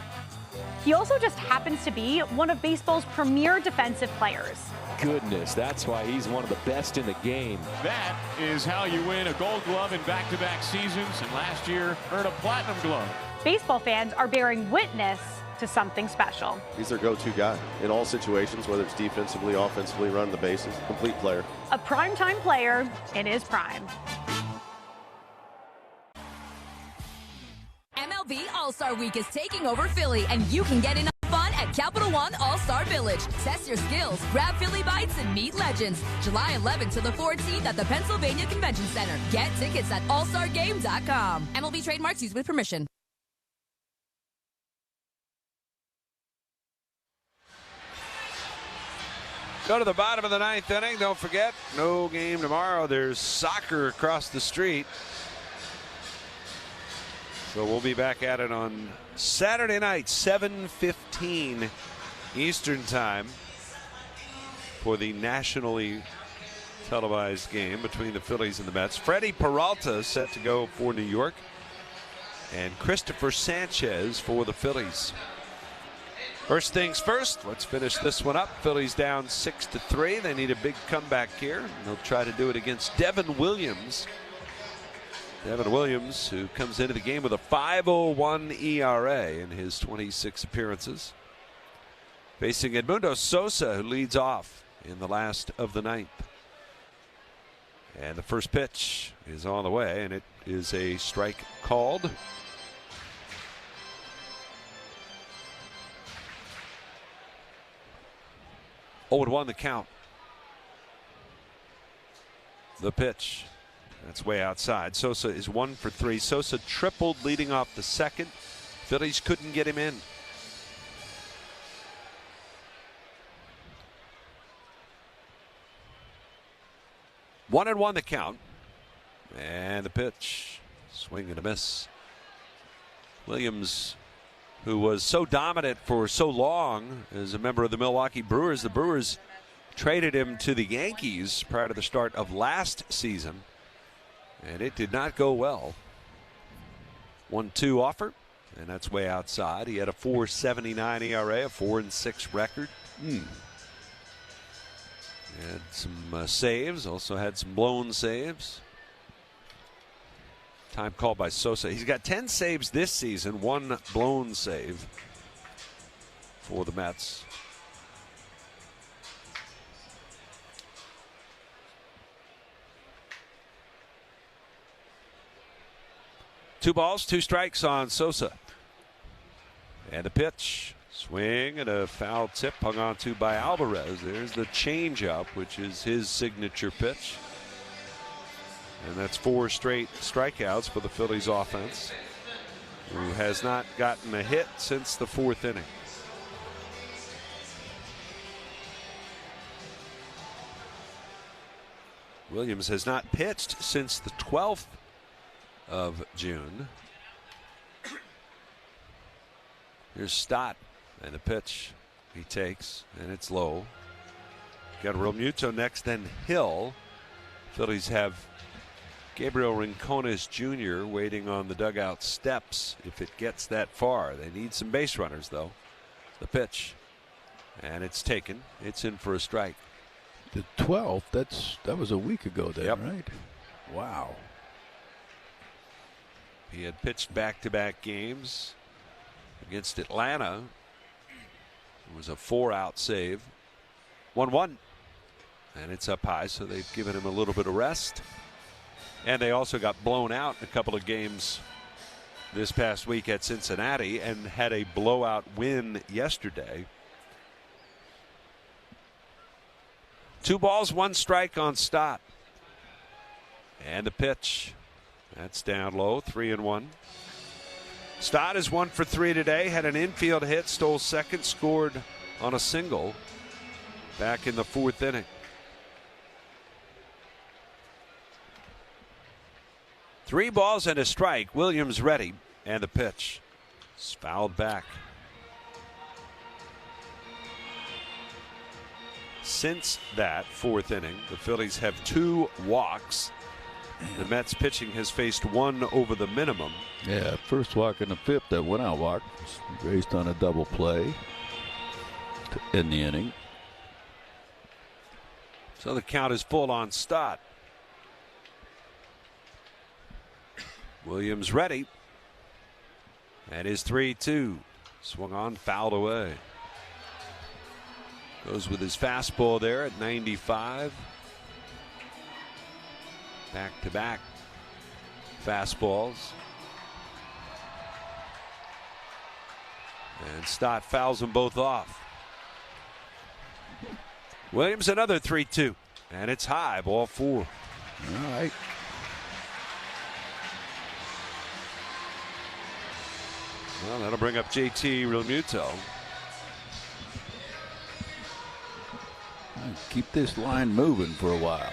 [SPEAKER 11] He also just happens to be one of baseball's premier defensive players.
[SPEAKER 13] Goodness, that's why he's one of the best in the game.
[SPEAKER 18] That is how you win a Gold Glove in back-to-back seasons, and last year earned a Platinum Glove.
[SPEAKER 11] Baseball fans are bearing witness to something special.
[SPEAKER 14] He's their go-to guy in all situations, whether it's defensively, offensively, running the bases, complete player.
[SPEAKER 11] A primetime player in his prime.
[SPEAKER 15] MLB All-Star Week is taking over Philly, and you can get in on fun at Capital One All-Star Village. Test your skills, grab Philly bites, and meet legends. July 11th to the 14th at the Pennsylvania Convention Center. Get tickets at allstargame.com. MLB trademarks used with permission.
[SPEAKER 7] Go to the bottom of the 9th inning. Don't forget, no game tomorrow. There's soccer across the street. So we'll be back at it on Saturday night, 7:15 Eastern Time, for the nationally televised game between the Phillies and the Mets. Freddie Peralta set to go for New York, and Christopher Sanchez for the Phillies. First things first, let's finish this one up. Phillies down 6-3. They need a big comeback here, and they'll try to do it against Devin Williams. Devin Williams, who comes into the game with a 5.01 ERA in his 26 appearances, facing Edmundo Sosa, who leads off in the last of the 9th. And the first pitch is on the way, and it is a strike called. Oh, 0-1 the count. The pitch. That's way outside. Sosa is 1 for 3. Sosa tripled leading off the second. Phillies couldn't get him in. One and one the count. And the pitch. Swing and a miss. Williams, who was so dominant for so long as a member of the Milwaukee Brewers. The Brewers traded him to the Yankees prior to the start of last season, and it did not go well. 1-2 offer, and that's way outside. He had a 4.79 ERA, a 4-6 record. Had some saves, also had some blown saves. Time called by Sosa. He's got 10 saves this season, 1 blown save for the Mets. Two balls, 2 strikes on Sosa. And the pitch. Swing and a foul tip hung on to by Alvarez. There's the changeup, which is his signature pitch. And that's 4 straight strikeouts for the Phillies offense, who has not gotten a hit since the 4th inning. Williams has not pitched since the 12th of June. Here's Stott, and the pitch he takes, and it's low. Got Realmuto next, then Hill. Phillies have Gabriel Rincones Jr. waiting on the dugout steps if it gets that far. They need some base runners, though. The pitch, and it's taken. It's in for a strike.
[SPEAKER 12] The 12th, that was a week ago then,
[SPEAKER 7] Yep.
[SPEAKER 12] right? Wow.
[SPEAKER 7] He had pitched back-to-back games against Atlanta. It was a 4-out save. 1-1. And it's up high, so they've given him a little bit of rest. And they also got blown out in a couple of games this past week at Cincinnati and had a blowout win yesterday. 2 balls, 1 strike on Stott. And the pitch. That's down low, 3-1. Stott is 1 for 3 today. Had an infield hit, stole second, scored on a single back in the 4th inning. 3 balls and a strike. Williams ready. And the pitch. It's fouled back. Since that 4th inning, the Phillies have 2 walks. The Mets pitching has faced 1 over the minimum.
[SPEAKER 12] Yeah, first walk in the 5th, that went out walk was based on a double play to end the inning.
[SPEAKER 7] So the count is full on Stott. Williams ready. That is 3-2. Swung on, fouled away. Goes with his fastball there at 95. Back-to-back fastballs. And Stott fouls them both off. Williams another 3-2. And it's high, ball 4.
[SPEAKER 12] All right.
[SPEAKER 7] Well, that'll bring up JT Realmuto.
[SPEAKER 12] Keep this line moving for a while.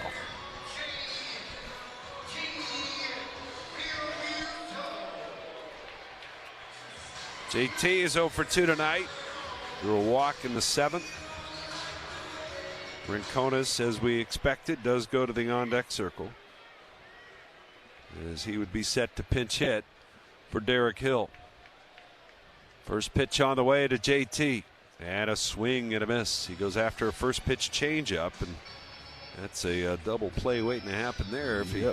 [SPEAKER 7] JT is 0 for 2 tonight. Threw a walk in the 7th. Rincones, as we expected, does go to the on-deck circle, as he would be set to pinch hit for Derek Hill. First pitch on the way to JT, and a swing and a miss. He goes after a first pitch changeup, and that's a double play waiting to happen there if he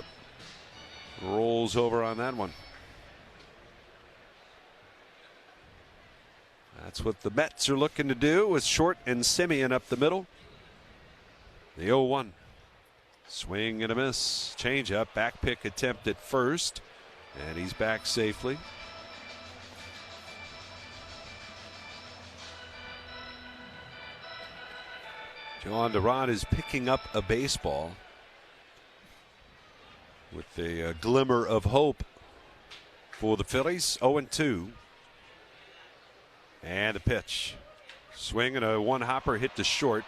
[SPEAKER 7] rolls over on that one. That's what the Mets are looking to do with Short and Simeon up the middle. The 0-1. Swing and a miss. Changeup. Back pick attempt at first. And he's back safely. John Duran is picking up a baseball with a glimmer of hope for the Phillies. 0-2. And the pitch. Swing and a one-hopper hit to short.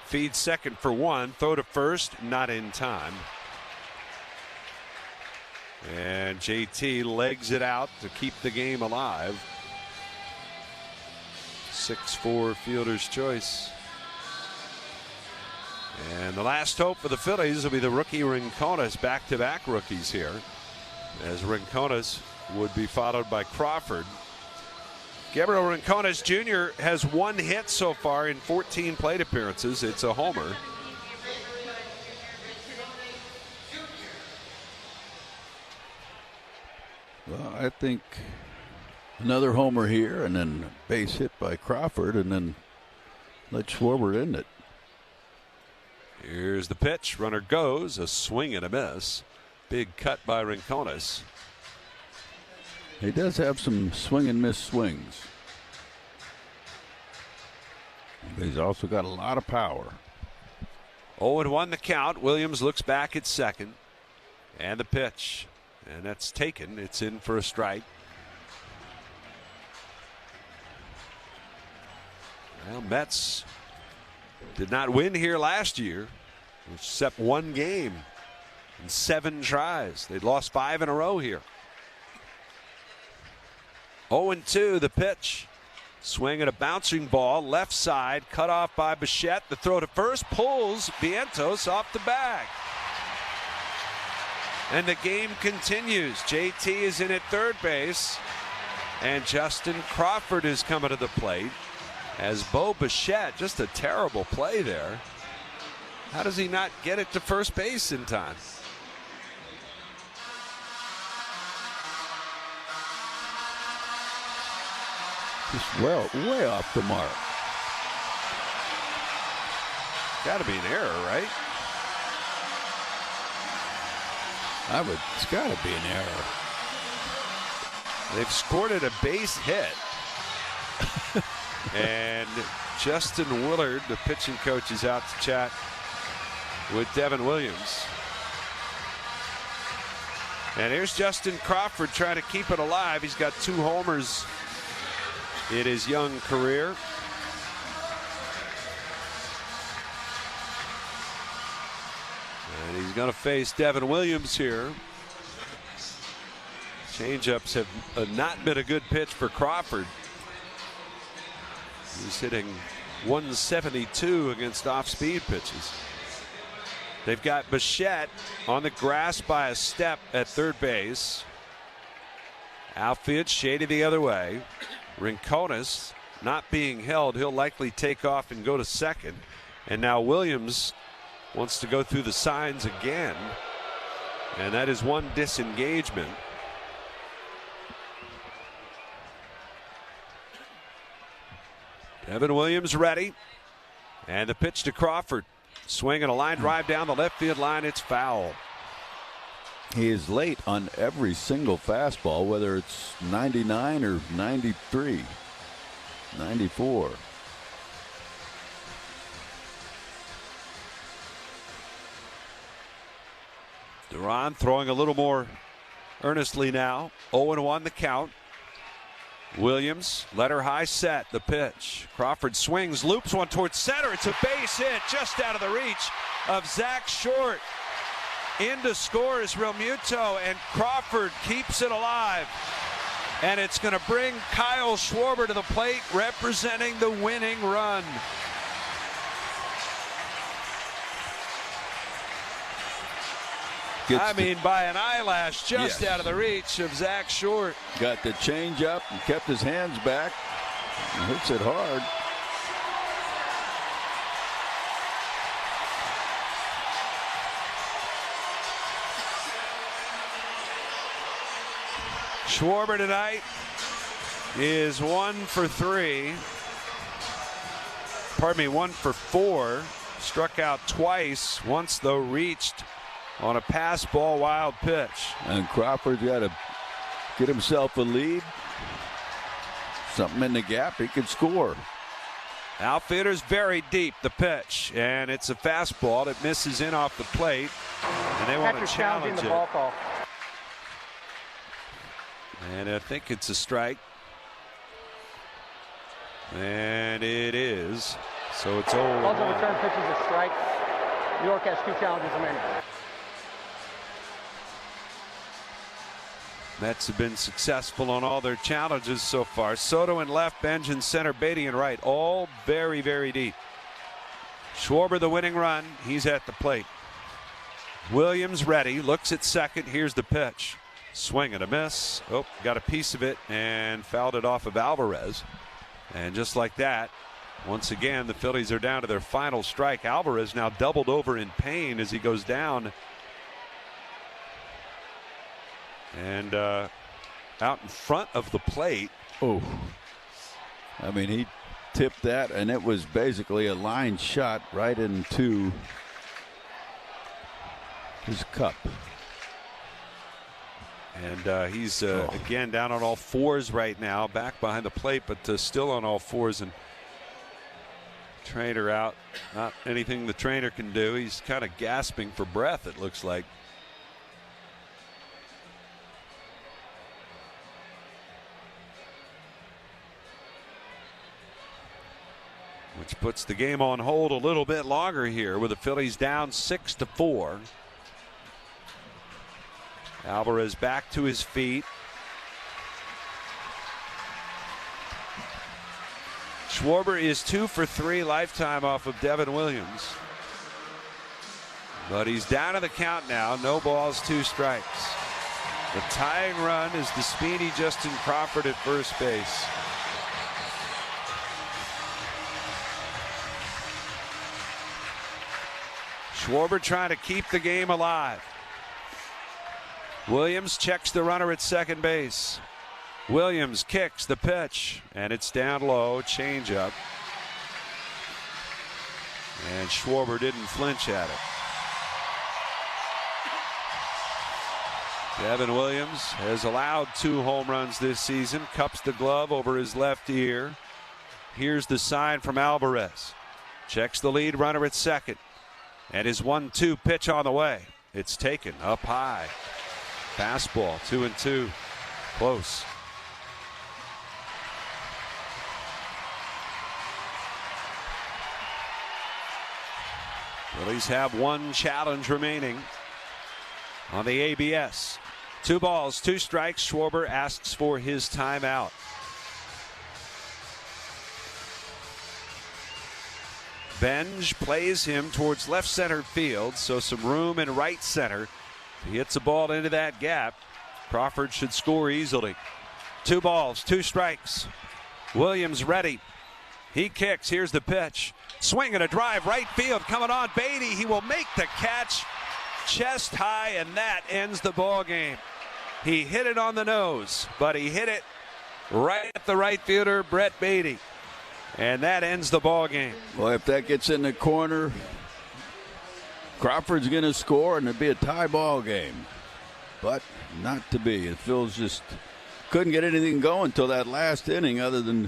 [SPEAKER 7] Feed second for 1. Throw to first. Not in time. And JT legs it out to keep the game alive. 6-4 fielder's choice. And the last hope for the Phillies will be the rookie Rincones. Back-to-back rookies here, as Rincones would be followed by Crawford. Gabriel Rincones Jr. has 1 hit so far in 14 plate appearances. It's a homer.
[SPEAKER 12] Well, I think another homer here, and then base hit by Crawford, and then let Schwarber end it.
[SPEAKER 7] Here's the pitch. Runner goes. A swing and a miss. Big cut by Rincones.
[SPEAKER 12] He does have some swing and miss swings. But he's also got a lot of power.
[SPEAKER 7] 0-1 the count. Williams looks back at second. And the pitch. And that's taken. It's in for a strike. Well, Mets did not win here last year, except 1 game in 7 tries. They'd lost 5 in a row here. 0-2 the pitch. Swing at a bouncing ball, left side, cut off by Bichette. The throw to first pulls Vientos off the bag. And the game continues. JT is in at third base, and Justin Crawford is coming to the plate as Bo Bichette, just a terrible play there. How does he not get it to first base in time?
[SPEAKER 12] Just way off the mark.
[SPEAKER 7] Got to be an error, right?
[SPEAKER 12] It's got to be an error.
[SPEAKER 7] They've scored at a base hit. And Justin Willard, the pitching coach, is out to chat with Devin Williams. And here's Justin Crawford trying to keep it alive. He's got 2 homers in his young career. And he's going to face Devin Williams here. Changeups have not been a good pitch for Crawford. He's hitting 172 against off-speed pitches. They've got Bichette on the grass by a step at third base. Outfield shaded the other way. Rincones not being held. He'll likely take off and go to second. And now Williams wants to go through the signs again. And that is one disengagement. Devin Williams ready. And the pitch to Crawford. Swinging a line drive down the left field line. It's foul.
[SPEAKER 12] He is late on every single fastball, whether it's 99 or 93, 94.
[SPEAKER 7] Duran throwing a little more earnestly now. 0-1 the count. Williams, letter high set, the pitch. Crawford swings, loops one towards center. It's a base hit just out of the reach of Zach Short. In to score is Realmuto, and Crawford keeps it alive. And it's going to bring Kyle Schwarber to the plate, representing the winning run. By an eyelash, just out of the reach of Zach Short.
[SPEAKER 12] Got the change up and kept his hands back. And hits it hard.
[SPEAKER 7] Schwarber tonight is 1 for 3. Pardon me, 1 for 4. Struck out twice, once though reached on a pass ball wild pitch.
[SPEAKER 12] And Crawford's got to get himself a lead. Something in the gap, he could score.
[SPEAKER 7] Outfielder's very deep, the pitch, and it's a fastball that misses in off the plate, and they want to challenge it. And I think it's a strike. And it is. So it's 0-1.
[SPEAKER 8] Also return pitch is a strike. New York has 2 challenges remaining.
[SPEAKER 7] Mets have been successful on all their challenges so far. Soto in left, Benj in center, Beatty in right. All very, very deep. Schwarber the winning run. He's at the plate. Williams ready. Looks at second. Here's the pitch. Swing and a miss. Oh, got a piece of it and fouled it off of Alvarez. And just like that, once again, the Phillies are down to their final strike. Alvarez now doubled over in pain as he goes down. And out in front of the plate.
[SPEAKER 12] Oh, I mean, he tipped that, and it was basically a line shot right into his cup.
[SPEAKER 7] And he's again down on all fours right now, back behind the plate, but still on all fours. And trainer out. Not anything the trainer can do. He's kind of gasping for breath, it looks like. Which puts the game on hold a little bit longer here with the Phillies down 6-4. Alvarez back to his feet. Schwarber is 2 for 3 lifetime off of Devin Williams. But he's down to the count now. No balls, 2 strikes. The tying run is the speedy Justin Crawford at first base. Schwarber trying to keep the game alive. Williams checks the runner at second base. Williams kicks the pitch, and it's down low, changeup. And Schwarber didn't flinch at it. Devin Williams has allowed 2 home runs this season, cups the glove over his left ear. Here's the sign from Alvarez. Checks the lead runner at second. And his 1-2 pitch on the way. It's taken up high. Fastball, 2-2. Close. Phillies have one challenge remaining on the ABS. 2 balls, 2 strikes. Schwarber asks for his timeout. Benj plays him towards left center field, so some room in right center. He hits a ball into that gap. Crawford should score easily. 2 balls, 2 strikes. Williams ready. He kicks. Here's the pitch. Swing and a drive, right field coming on. Beatty, he will make the catch chest high, and that ends the ball game. He hit it on the nose, but he hit it right at the right fielder, Brett Beatty. And that ends the ball game.
[SPEAKER 12] Well, if that gets in the corner, Crawford's going to score, and it'll be a tie ball game. But not to be. The Phils just couldn't get anything going until that last inning, other than